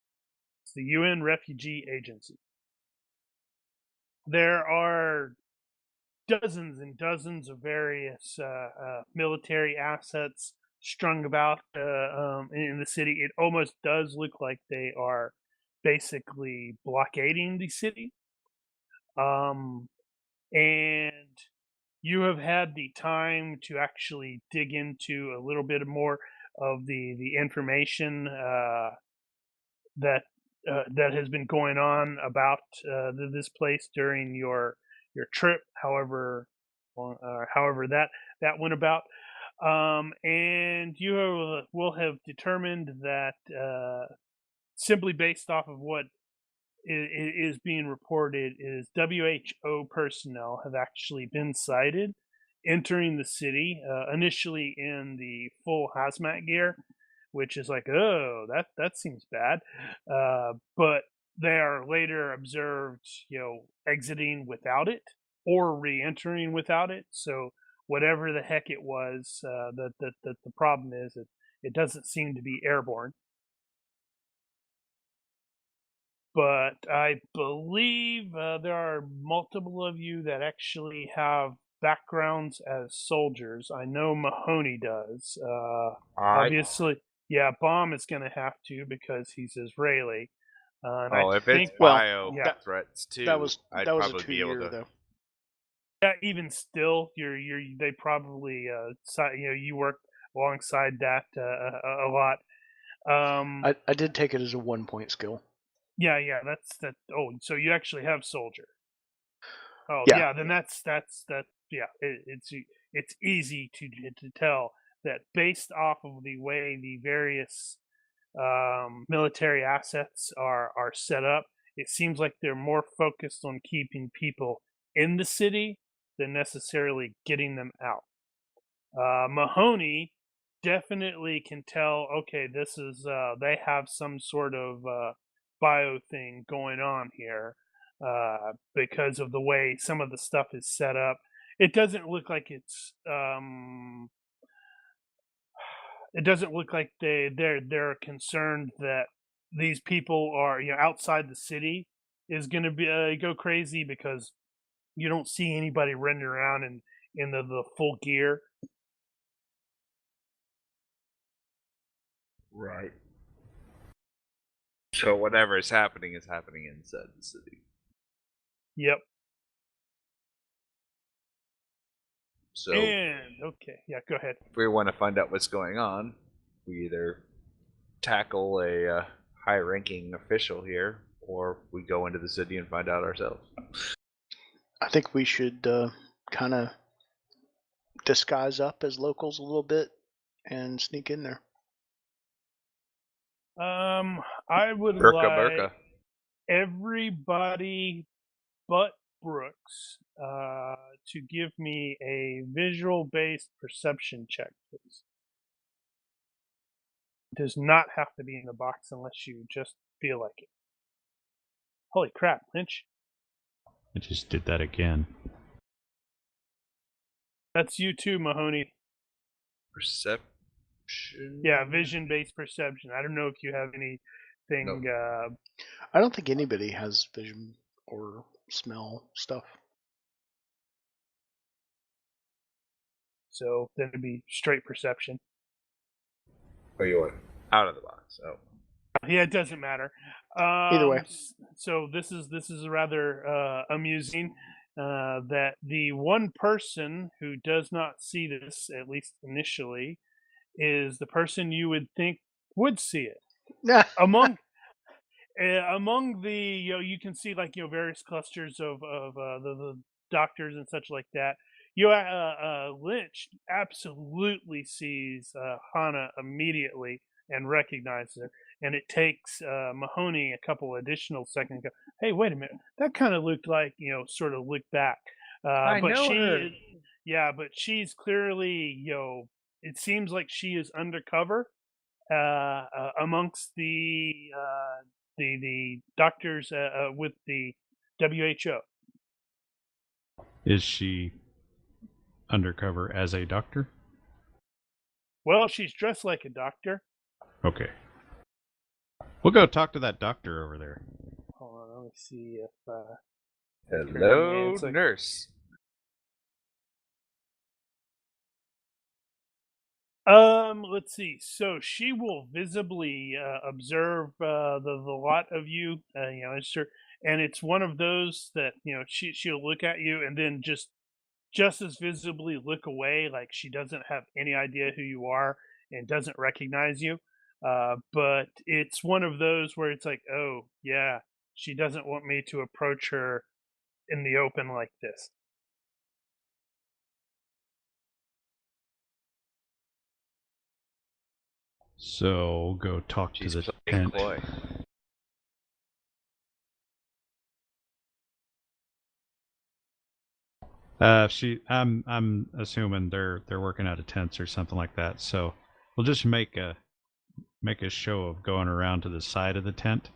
It's the UN Refugee Agency. There are dozens and dozens of various military assets strung about in the city. It almost does look like they are basically blockading the city. And you have had the time to actually dig into a little bit more of the information that has been going on about this place during your trip, however that went about, and you will have determined that simply based off of what is being reported is WHO personnel have actually been sighted entering the city, initially in the full hazmat gear, which is like, oh, that seems bad. But they are later observed, exiting without it or re-entering without it. So whatever the heck it was, that the problem is, it doesn't seem to be airborne. But I believe there are multiple of you that actually have backgrounds as soldiers. I know Mahoney does. Obviously, yeah, Baum is going to have to because he's Israeli. If it's Well, bio threats too, that was I'd a probably be able 2-year to. though. Yeah, even still, they probably you work alongside that a lot. I did take it as a 1-point skill. Yeah, that's that. Oh, so you actually have soldier. Oh, Yeah. yeah. Then that's it's easy to tell that based off of the way the various military assets are set up, it seems like they're more focused on keeping people in the city than necessarily getting them out. Mahoney definitely can tell, okay, this is they have some sort of bio thing going on here because of the way some of the stuff is set up. It doesn't look like it doesn't look like they're concerned that these people are outside the city is going to be go crazy, because you don't see anybody running around in the full gear. Right. So whatever is happening inside the city. Yep. So And okay, yeah, go ahead. if we want to find out what's going on, we either tackle a high-ranking official here, or we go into the city and find out ourselves. I think we should kind of disguise up as locals a little bit and sneak in there. I would Burka. everybody but Brooks to give me a visual-based perception check, please. It does not have to be in the box unless you just feel like it. Holy crap, Lynch. I just did that again. That's you too, Mahoney. Perception. Yeah, vision-based perception. I don't know if you have anything. No. I don't think anybody has vision or smell stuff. So then it'd be straight perception. Oh, you want Out of the box. Oh. Yeah, it doesn't matter. Either way. So this is rather amusing that the one person who does not see this, at least initially, is the person you would think would see it. Among the you can see like various clusters of the doctors and such like that. Lynch absolutely sees Hana immediately and recognizes her, and it takes Mahoney a couple additional seconds to go, hey, wait a minute, that kind of looked like, sort of look back. I But know her. Yeah, but she's clearly, it seems like she is undercover amongst the doctors with the WHO. Is she undercover as a doctor? Well, she's dressed like a doctor. Okay. We'll go talk to that doctor over there. Hold on, let me see if Hello, it's like- nurse. let's see. So she will visibly observe the lot of you. And it's one of those that she'll look at you and then just as visibly look away, like she doesn't have any idea who you are and doesn't recognize you. But it's one of those where it's like, oh yeah, she doesn't want me to approach her in the open like this. So go talk She's to the playing tent. coy. I'm assuming they're working out of tents or something like that. So we'll just make a show of going around to the side of the tent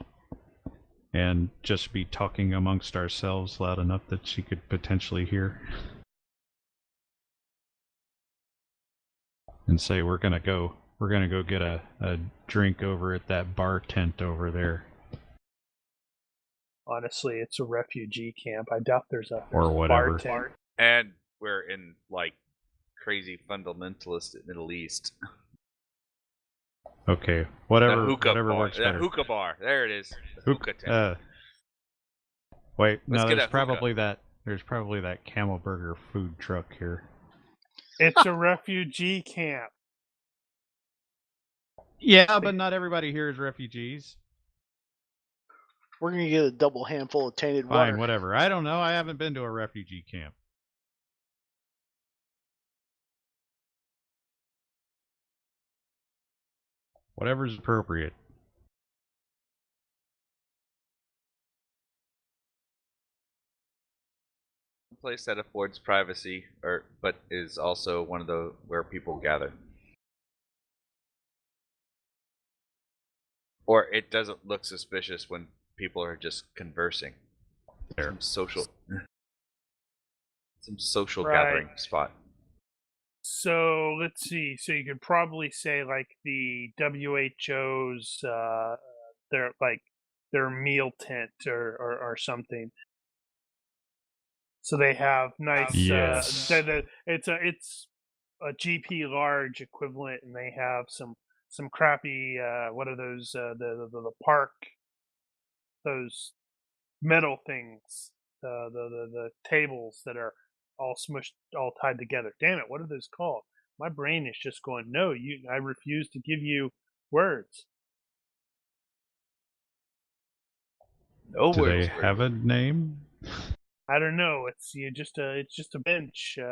and just be talking amongst ourselves loud enough that she could potentially hear. And say we're gonna go get a drink over at that bar tent over there. Honestly, it's a refugee camp. I doubt there's a Or whatever. bar tent. And we're in like crazy fundamentalist Middle East. Okay, whatever Whatever works better. Hookah bar. There it is. Hookah tent. Wait, Let's no, get there's a probably that Camel Burger food truck here. It's a refugee camp. Yeah, but not everybody here is refugees. We're gonna get a double handful of tainted Fine, water. whatever. I don't know. I haven't been to a refugee camp. Whatever's appropriate. A place that affords privacy, but is also one of the where people gather. Or it doesn't look suspicious when people are just conversing. There. Some social Right. gathering spot. So let's see. So you could probably say like the WHO's their meal tent or something. So they have nice. Yes. It's a GP large equivalent, and they have some crappy. What are those? The park. Those metal things. The tables that are all smushed, all tied together. Damn it! What are those called? My brain is just going. No, I refuse to give you words. No Do words. they have a name? I don't know. It's just a bench. Maybe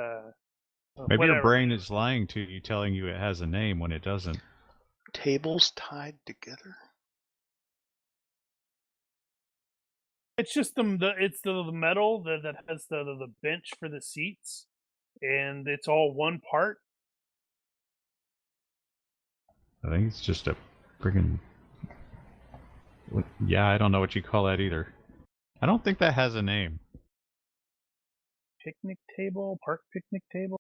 whatever. your brain is lying to you, telling you it has a name when it doesn't. Tables tied together. It's just the metal that has the bench for the seats, and it's all one part. I think it's just a friggin'... Yeah, I don't know what you call that either. I don't think that has a name. Picnic table, park picnic table.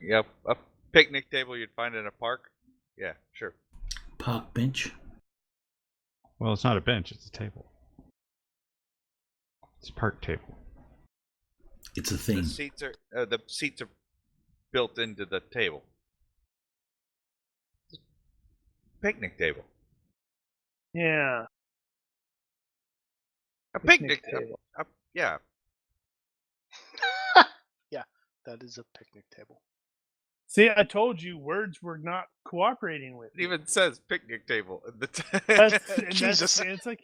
Yep, a picnic table you'd find in a park. Yeah, sure. Park bench. Well, it's not a bench, it's a table. It's a park table. It's a thing. The seats are built into the table. Picnic table. Yeah. A picnic table. Yeah. Yeah, that is a picnic table. See, I told you words were not cooperating with It me. even says picnic table. Jesus. It's like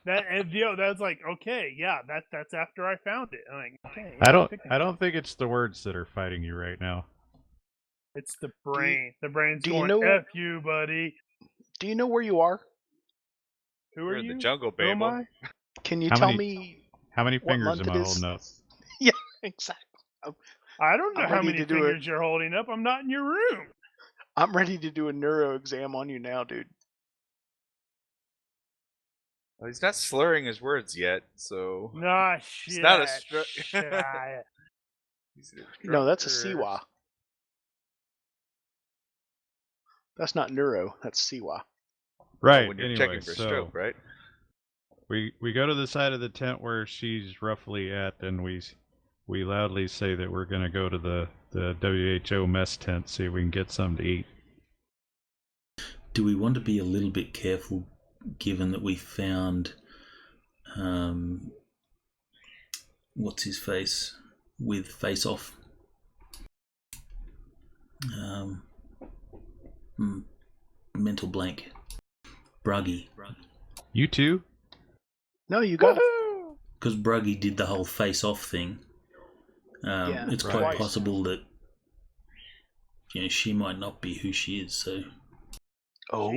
that, and that's like, okay, yeah, that's after I found it. I'm like, okay, I yeah, don't think it's the words that are fighting you right now. It's the brain. The brain's do you going, know- F you, buddy. Do you know where you are? Who We're are in you? the jungle, Who am Babel. I? Can you How tell many- me How many what fingers month am it I is? holding up? Yeah, exactly. I don't know I'm how ready many to do it. fingers you're holding up. I'm not in your room. I'm ready to do a neuro exam on you now, dude. Well, he's not slurring his words yet, so Nah, shit. it's not a stroke. No, that's a Siwa. That's not neuro. That's Siwa. Right, when you're anyway, checking for so stroke, right? we go to the side of the tent where she's roughly at, and we loudly say that we're going to go to the WHO mess tent, see if we can get something to eat. Do we want to be a little bit careful, given that we found, what's his face, with Face Off? Mental blank. Bruggy. You too? No, you got it. Because Bruggy did the whole Face Off thing. Yeah, it's right. quite possible that she might not be who she is. So Oh,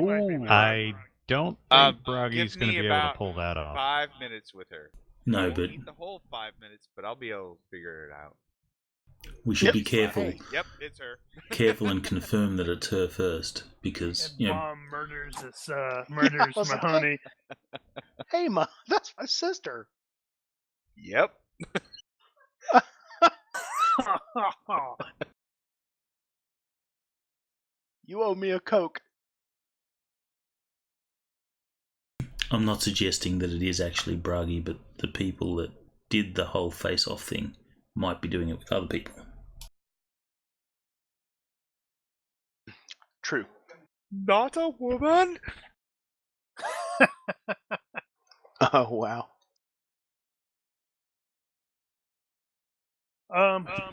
I don't think Give Broggy's going to me be able to about pull that off. 5 minutes with her. no, I won't but need the whole 5 minutes, but I'll be able to figure it out. we should Yep. be careful. Hey, yep, it's her. Careful and confirm that it's her first, because And Bomb murders I murders was like, Mahoney. hey, Ma, that's my sister. Yep. You owe me a Coke. I'm not suggesting that it is actually Bruggy, but the people that did the whole Face Off thing might be doing it with other people. True. Not a woman? Oh, wow.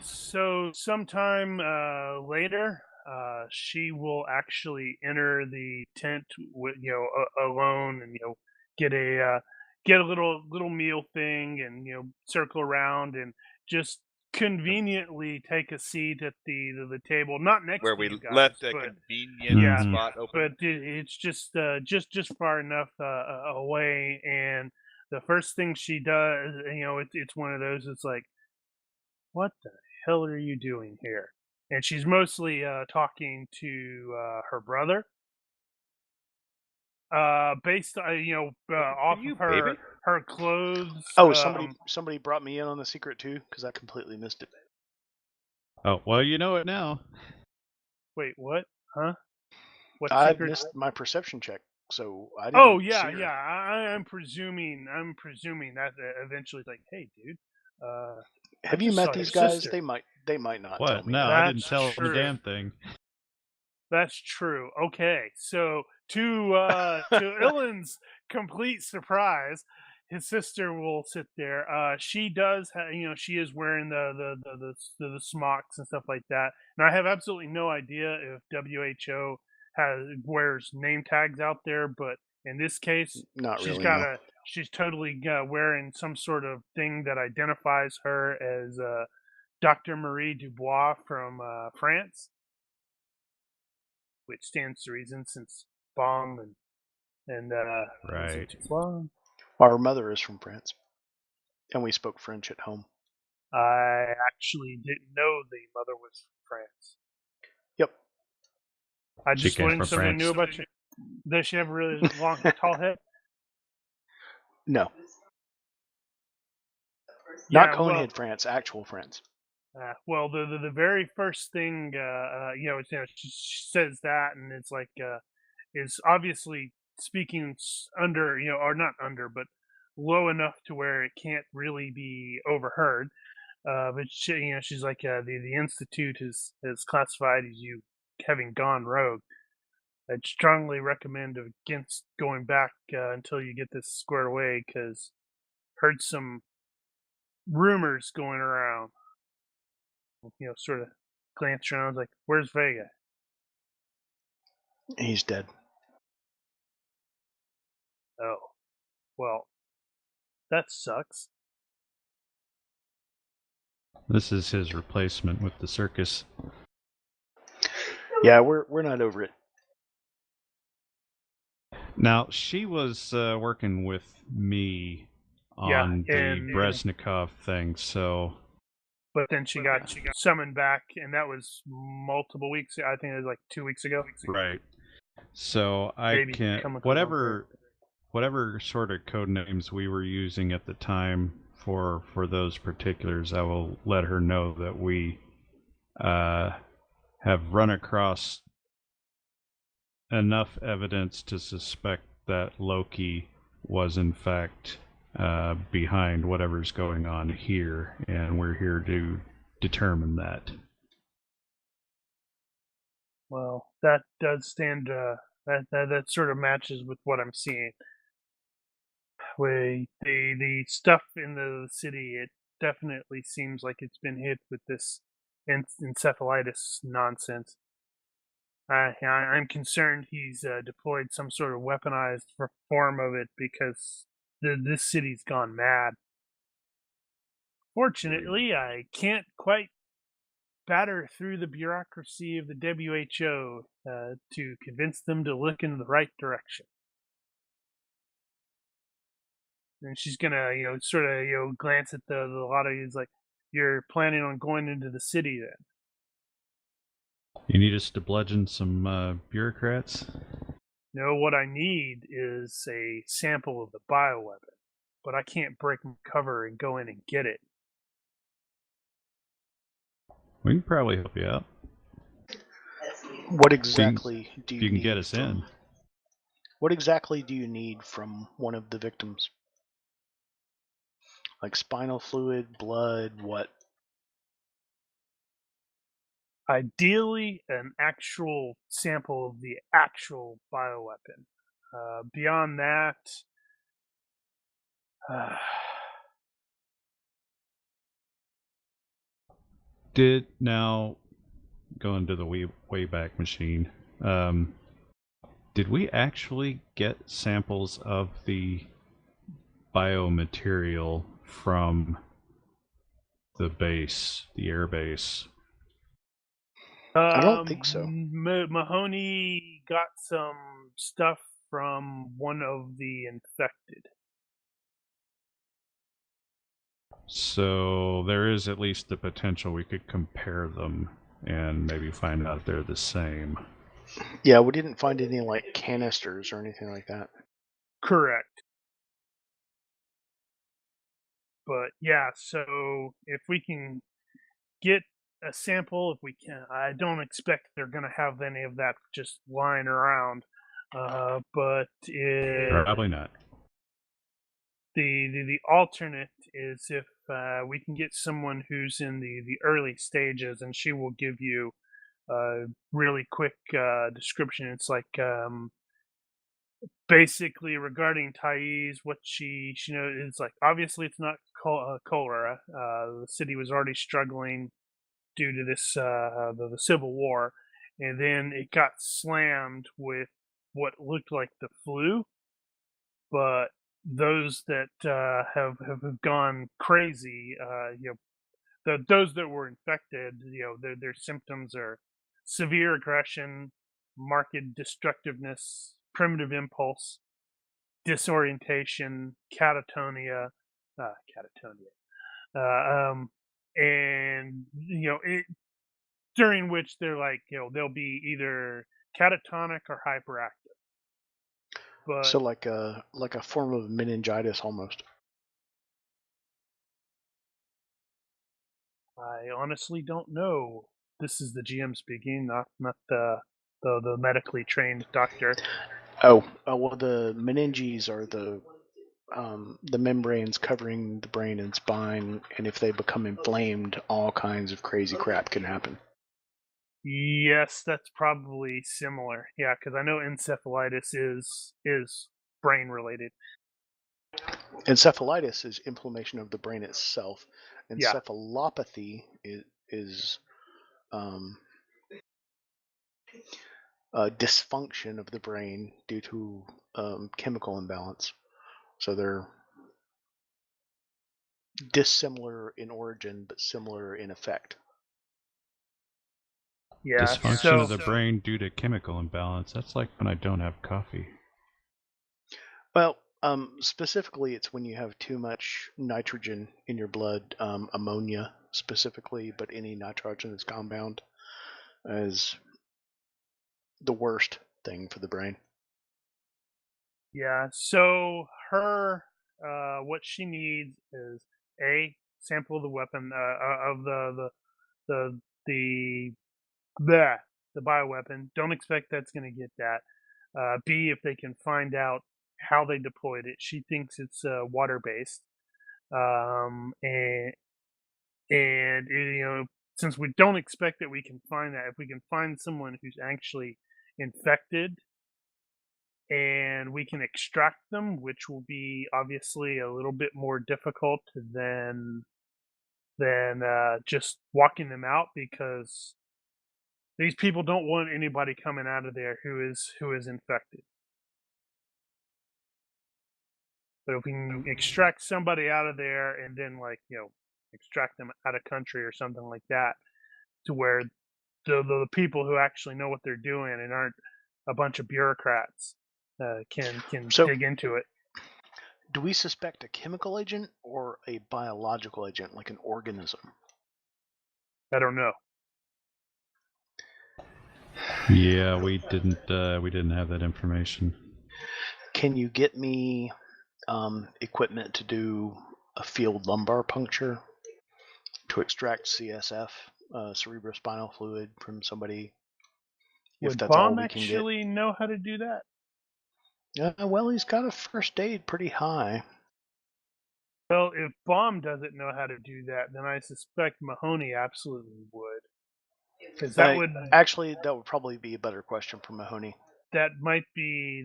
So sometime later, she will actually enter the tent with alone, and get a little meal thing, and circle around and just conveniently take a seat at the table, not next Where to we you guys, left a but convenient yeah, spot open. but it's just far enough away. And the first thing she does, it's one of those. It's like, what the hell are you doing here? And she's mostly talking to her brother. Based off you, of her baby? her clothes. Oh, somebody brought me in on the secret too, because I completely missed it. Oh, well, you know it now. Wait, what? Huh? What I secret? missed my perception check, so I didn't. Oh yeah, see her. yeah. I'm presuming that eventually, like, hey, dude. Have I you just met saw these your guys? sister. They might not tell What? me No, that. I didn't That's tell him a true. damn thing. That's true. Okay, so to Illin's complete surprise, his sister will sit there. She does, she is wearing the smocks and stuff like that. And I have absolutely no idea if WHO wears name tags out there, but in this case, Not she's really. got No. she's totally wearing some sort of thing that identifies her as Dr. Marie Dubois from France, which stands to reason since bomb and was Right. it Dubois? Our mother is from France, and we spoke French at home. I actually didn't know the mother was from France. Yep. I She just came learned from something France. new about you. Does she have a really long, tall head? No. Yeah, Not Conehead France, actual France. well, the very first thing, she says that, and it's like, is obviously speaking under, or not under, but low enough to where it can't really be overheard. But she's like, the institute is classified as you having gone rogue. I'd strongly recommend against going back until you get this squared away, because heard some rumors going around. Sort of glance around, like, where's Vega? He's dead. Oh, well, that sucks. This is his replacement with the circus. Yeah, we're not over it. Now, she was working with me on the Breznikov thing, so... But then she got summoned back, and that was multiple weeks. I think it was like 2 weeks ago. Right. So I Maybe can't... come Whatever sort of code names we were using at the time for those particulars, I will let her know that we have run across enough evidence to suspect that Loki was in fact behind whatever's going on here, and we're here to determine that. Well, that does stand. That sort of matches with what I'm seeing. With the stuff in the city, it definitely seems like it's been hit with this encephalitis nonsense. I'm concerned he's deployed some sort of weaponized form of it, because this city's gone mad. Fortunately, I can't quite batter through the bureaucracy of the WHO to convince them to look in the right direction. And she's gonna, sort of, glance at the lot of you. Like, you're planning on going into the city then? You need us to bludgeon some bureaucrats? No, what I need is a sample of the bioweapon, but I can't break my cover and go in and get it. We can probably help you out. What exactly do you You can need get us from, in. What exactly do you need from one of the victims? Like spinal fluid, blood, what? Ideally, an actual sample of the actual bioweapon. Beyond that, Did now go into the Wayback Machine? Did we actually get samples of the biomaterial from the base, the air base? I don't think so. Mahoney got some stuff from one of the infected. So there is at least the potential we could compare them and maybe find out they're the same. Yeah, we didn't find any like canisters or anything like that. Correct. But yeah, so if we can get a sample, if we can, I don't expect they're going to have any of that just lying around. But Probably not. The alternate is if we can get someone who's in the early stages, and she will give you a really quick description. It's like basically regarding Thais, what she knows. It's like obviously it's not cholera. The city was already struggling due to this the civil war, and then it got slammed with what looked like the flu, but those that have gone crazy, those that were infected, their symptoms are severe aggression, marked destructiveness, primitive impulse, disorientation, catatonia, and during which they're like, they'll be either catatonic or hyperactive. But so like a form of meningitis almost. I honestly don't know. This is the GM speaking, not the medically trained doctor. Oh, well, the meninges are the membranes covering the brain and spine, and if they become inflamed, all kinds of crazy crap can happen. Yes, that's probably similar. Yeah, because I know encephalitis is brain related. Encephalitis is inflammation of the brain itself. Yeah. Encephalopathy is dysfunction of the brain due to chemical imbalance. So they're dissimilar in origin, but similar in effect. Yeah. Dysfunction of the brain due to chemical imbalance. That's like when I don't have coffee. Well, specifically, it's when you have too much nitrogen in your blood, ammonia specifically, but any nitrogenous compound is the worst thing for the brain. Yeah. So her, what she needs is a sample of the weapon of the bioweapon. Don't expect that's going to get that. B, if they can find out how they deployed it. She thinks it's water based, and since we don't expect that we can find that, if we can find someone who's actually infected and we can extract them, which will be obviously a little bit more difficult than just walking them out, because these people don't want anybody coming out of there who is infected. But if we can extract somebody out of there and then extract them out of country or something like that, to where the people who actually know what they're doing and aren't a bunch of bureaucrats can dig into it. Do we suspect a chemical agent or a biological agent, like an organism? I don't know. Yeah, we didn't have that information. Can you get me equipment to do a field lumbar puncture to extract CSF, cerebrospinal fluid, from somebody? Would Baum actually know how to do that? Well, he's got a first aid pretty high. Well, if Baum doesn't know how to do that, then I suspect Mahoney absolutely would. Because that would probably be a better question for Mahoney. That might be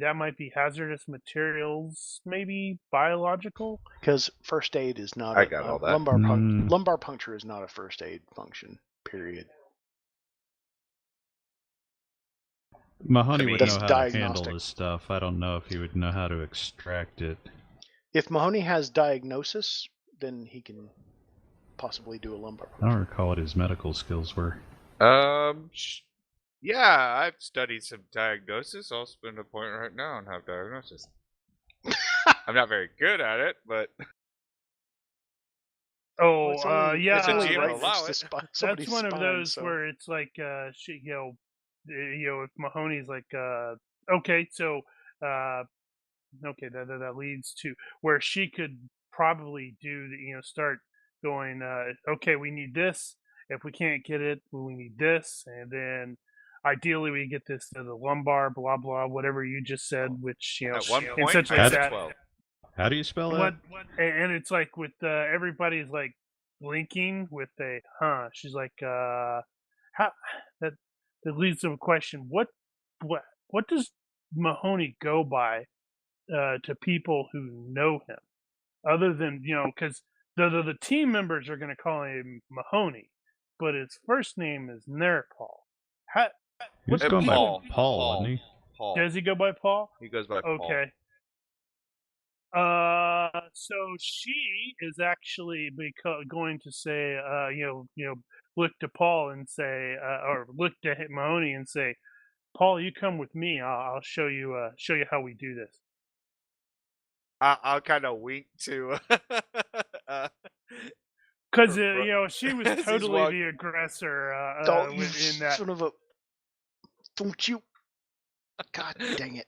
hazardous materials, maybe biological. Because first aid is not. I got all that. Lumbar puncture is not a first aid function. Period. Mahoney would know how to handle this stuff. I don't know if he would know how to extract it. If Mahoney has diagnosis, then he can possibly do a lumbar I don't puncture. recall what his medical skills were. Yeah, I've studied some diagnosis. I'll spend a point right now and have diagnosis. I'm not very good at it, but Oh, Well, it's only, yeah. it's only GM right allow next it. to somebody's That's one of spine, those so. where it's like, if Mahoney's like, okay, so, okay, that leads to where she could probably do the, start going, okay, we need this. If we can't get it, we need this, and then ideally we get this to the lumbar, blah blah, whatever you just said, which at one in point such I like said that. 12. How do you spell that? What? And it's like with everybody's like blinking with a huh. She's like, how that leads to a question. What does Mahoney go by to people who know him, other than because the team members are going to call him Mahoney, but his first name is Nerpal. How He was what going by Paul. Paul, wasn't he? Paul. does he go by Paul? He goes by Paul. Okay. So she is actually going to say, look to Paul and say, or look to Mahoney and say, Paul, you come with me. I'll show you how we do this. I'll kind of wink to. Because Bro- she was As he's totally the aggressor Oh, you in that. son of a. Don't you. God dang it.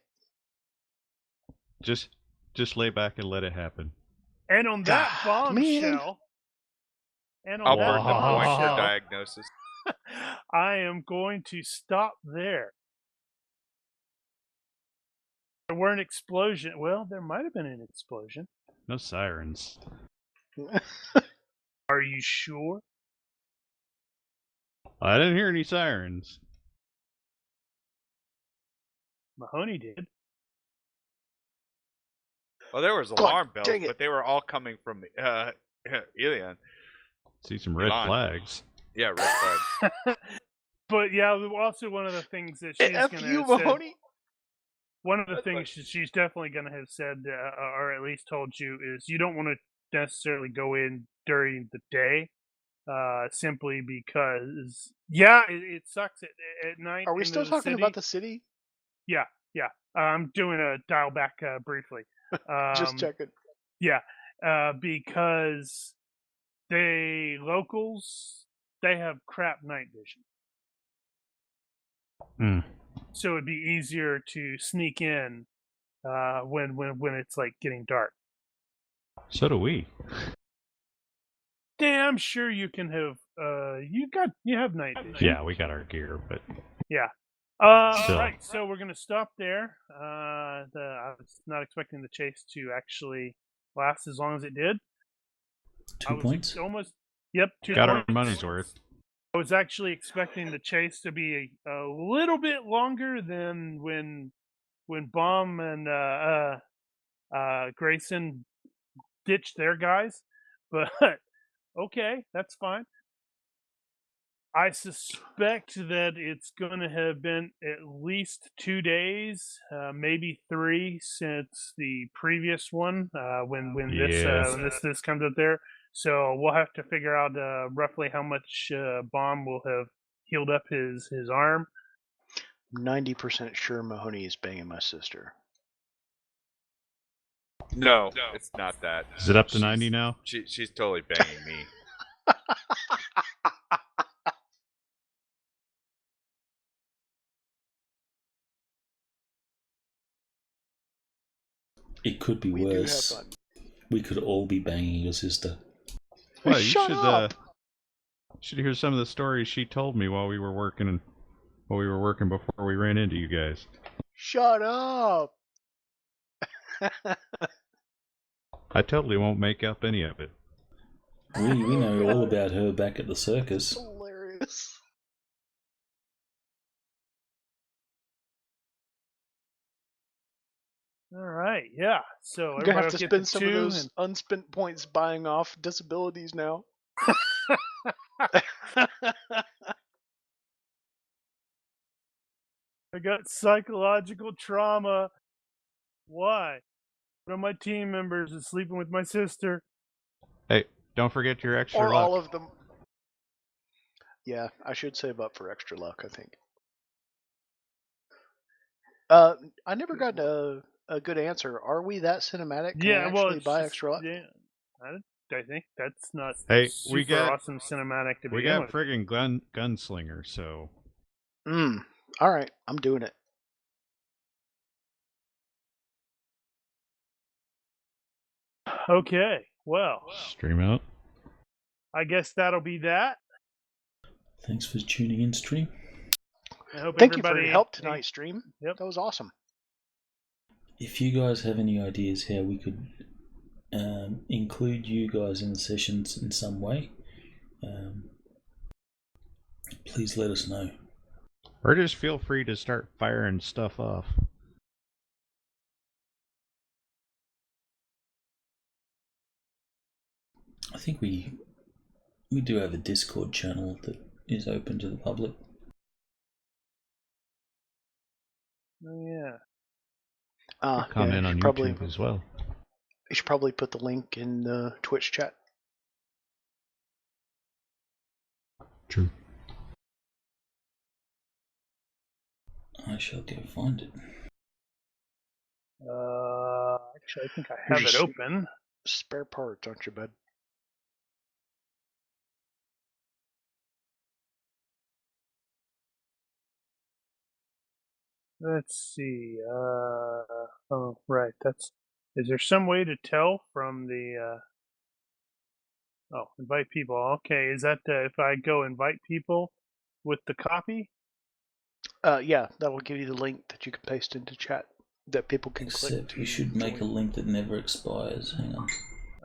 Just lay back and let it happen. And on that God, man. bombshell, and on I'll that burn the point for bombshell, diagnosis. I am going to stop there. There were an explosion. Well, there might have been an explosion. No sirens. Are you sure? I didn't hear any sirens. Mahoney did. Well, there was God alarm bells, dang it. but they were all coming from Elian. See some red Milan. flags. Yeah, red flag. But yeah, also one of the things that she's F going to you, have said. Mahoney. One of the That's things she's definitely going to have said, or at least told you, is you don't want to necessarily go in during the day, simply because, it sucks at night. Are we in still the talking city. about the city? Yeah. I'm doing a dial back briefly. Just checking. Yeah, because locals, they have crap night vision. So it'd be easier to sneak in when it's like getting dark. So do we. Damn sure you can have you have night vision. Yeah, we got our gear, but Yeah. Still. Right, so we're gonna stop there. I was not expecting the chase to actually last as long as it did. 2 points. Almost. Yep. 2 got points. our money's worth. I was actually expecting the chase to be a little bit longer than when Baum and Grayson ditched their guys, but okay, that's fine. I suspect that it's going to have been at least 2 days, maybe 3, since the previous one. When this comes up there, so we'll have to figure out roughly how much Baum will have healed up his arm. 90% sure Mahoney is banging my sister. No, it's not that. Is it up to 90 now? She's totally banging me. It could be We do have worse. fun. We could all be banging your sister. Well, you Shut up! should hear some of the stories she told me while we were working before we ran into you guys. Shut up! I totally won't make up any of it. We know all about her back at the circus. Hilarious. All right, yeah. So I'm gonna have everybody to will get spend the some of 2 those and- unspent points buying off disabilities now. I got psychological trauma. Why? One of my team members is sleeping with my sister. Hey, don't forget your extra Or luck. all of them. Yeah, I should save up for extra luck, I think. I never got a good answer. Are we that cinematic? Can I actually buy extra luck? Yeah, I think that's not Hey, super we got awesome cinematic to we begin got with. friggin' gunslinger, so All right, I'm doing it. Okay, well, stream out. I guess that'll be that. Thanks for tuning in, stream. I hope Thank you for everybody your help tonight, stream. Yep. That was awesome. If you guys have any ideas how we could include you guys in the sessions in some way, please let us know. Or just feel free to start firing stuff off. I think we do have a Discord channel that is open to the public. Oh yeah. Comment on YouTube as well. You should probably put the link in the Twitch chat. True. I shall go find it. Actually, I think I have it open. Spare parts, aren't you, bud? Let's see. Oh, right. Is there some way to tell from the? Oh, invite people. Okay, is that if I go invite people with the copy? Yeah, that'll give you the link that you can paste into chat that people can click. Except we should make a link that never expires. Hang on.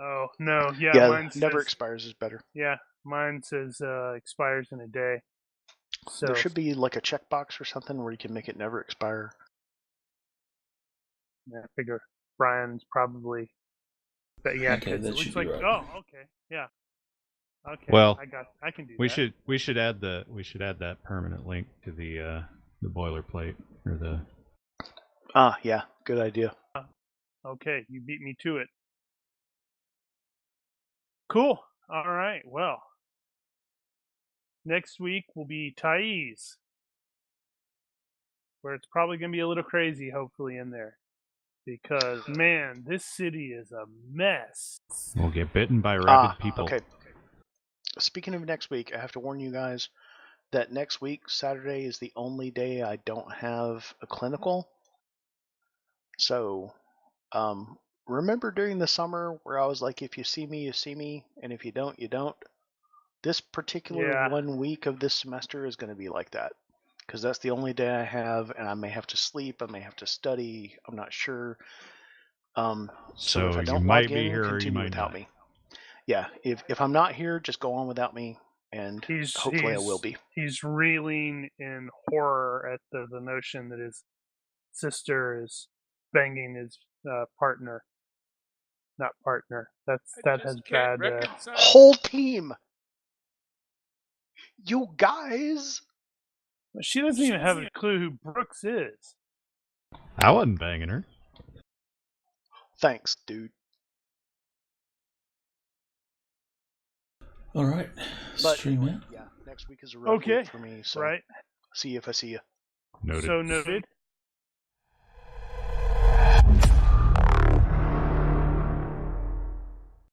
Oh no, yeah, Yeah, mine never says, expires is better. Yeah, mine says expires in a day. So there should be like a checkbox or something where you can make it never expire. Yeah, I figure Brian's probably. But yeah, Okay, that it should looks be like. right. Oh, okay, yeah. Okay, Well, I can do we that. We should add that permanent link to the boilerplate or the. Yeah, good idea. Okay, you beat me to it. Cool. All right. Well, next week will be Thais, where it's probably going to be a little crazy, hopefully, in there. Because, man, this city is a mess. We'll get bitten by rabid people. Okay. Speaking of next week, I have to warn you guys that next week, Saturday, is the only day I don't have a clinical. So, remember during the summer where I was like, if you see me, you see me, and if you don't, you don't? This particular 1 week of this semester is going to be like that. Because that's the only day I have, and I may have to sleep, I may have to study, I'm not sure. So if I don't log in, continue without me. Yeah, if I'm not here, just go on without me, and hopefully I will be. He's reeling in horror at the notion that his sister is banging his partner. Not partner. That has bad. Whole team. You guys. She doesn't even have a clue who Brooks is. I wasn't banging her. Thanks, dude. All right. Stream out. Yeah, next week is a rough week for me. So right. see you if I see you. Noted. So noted.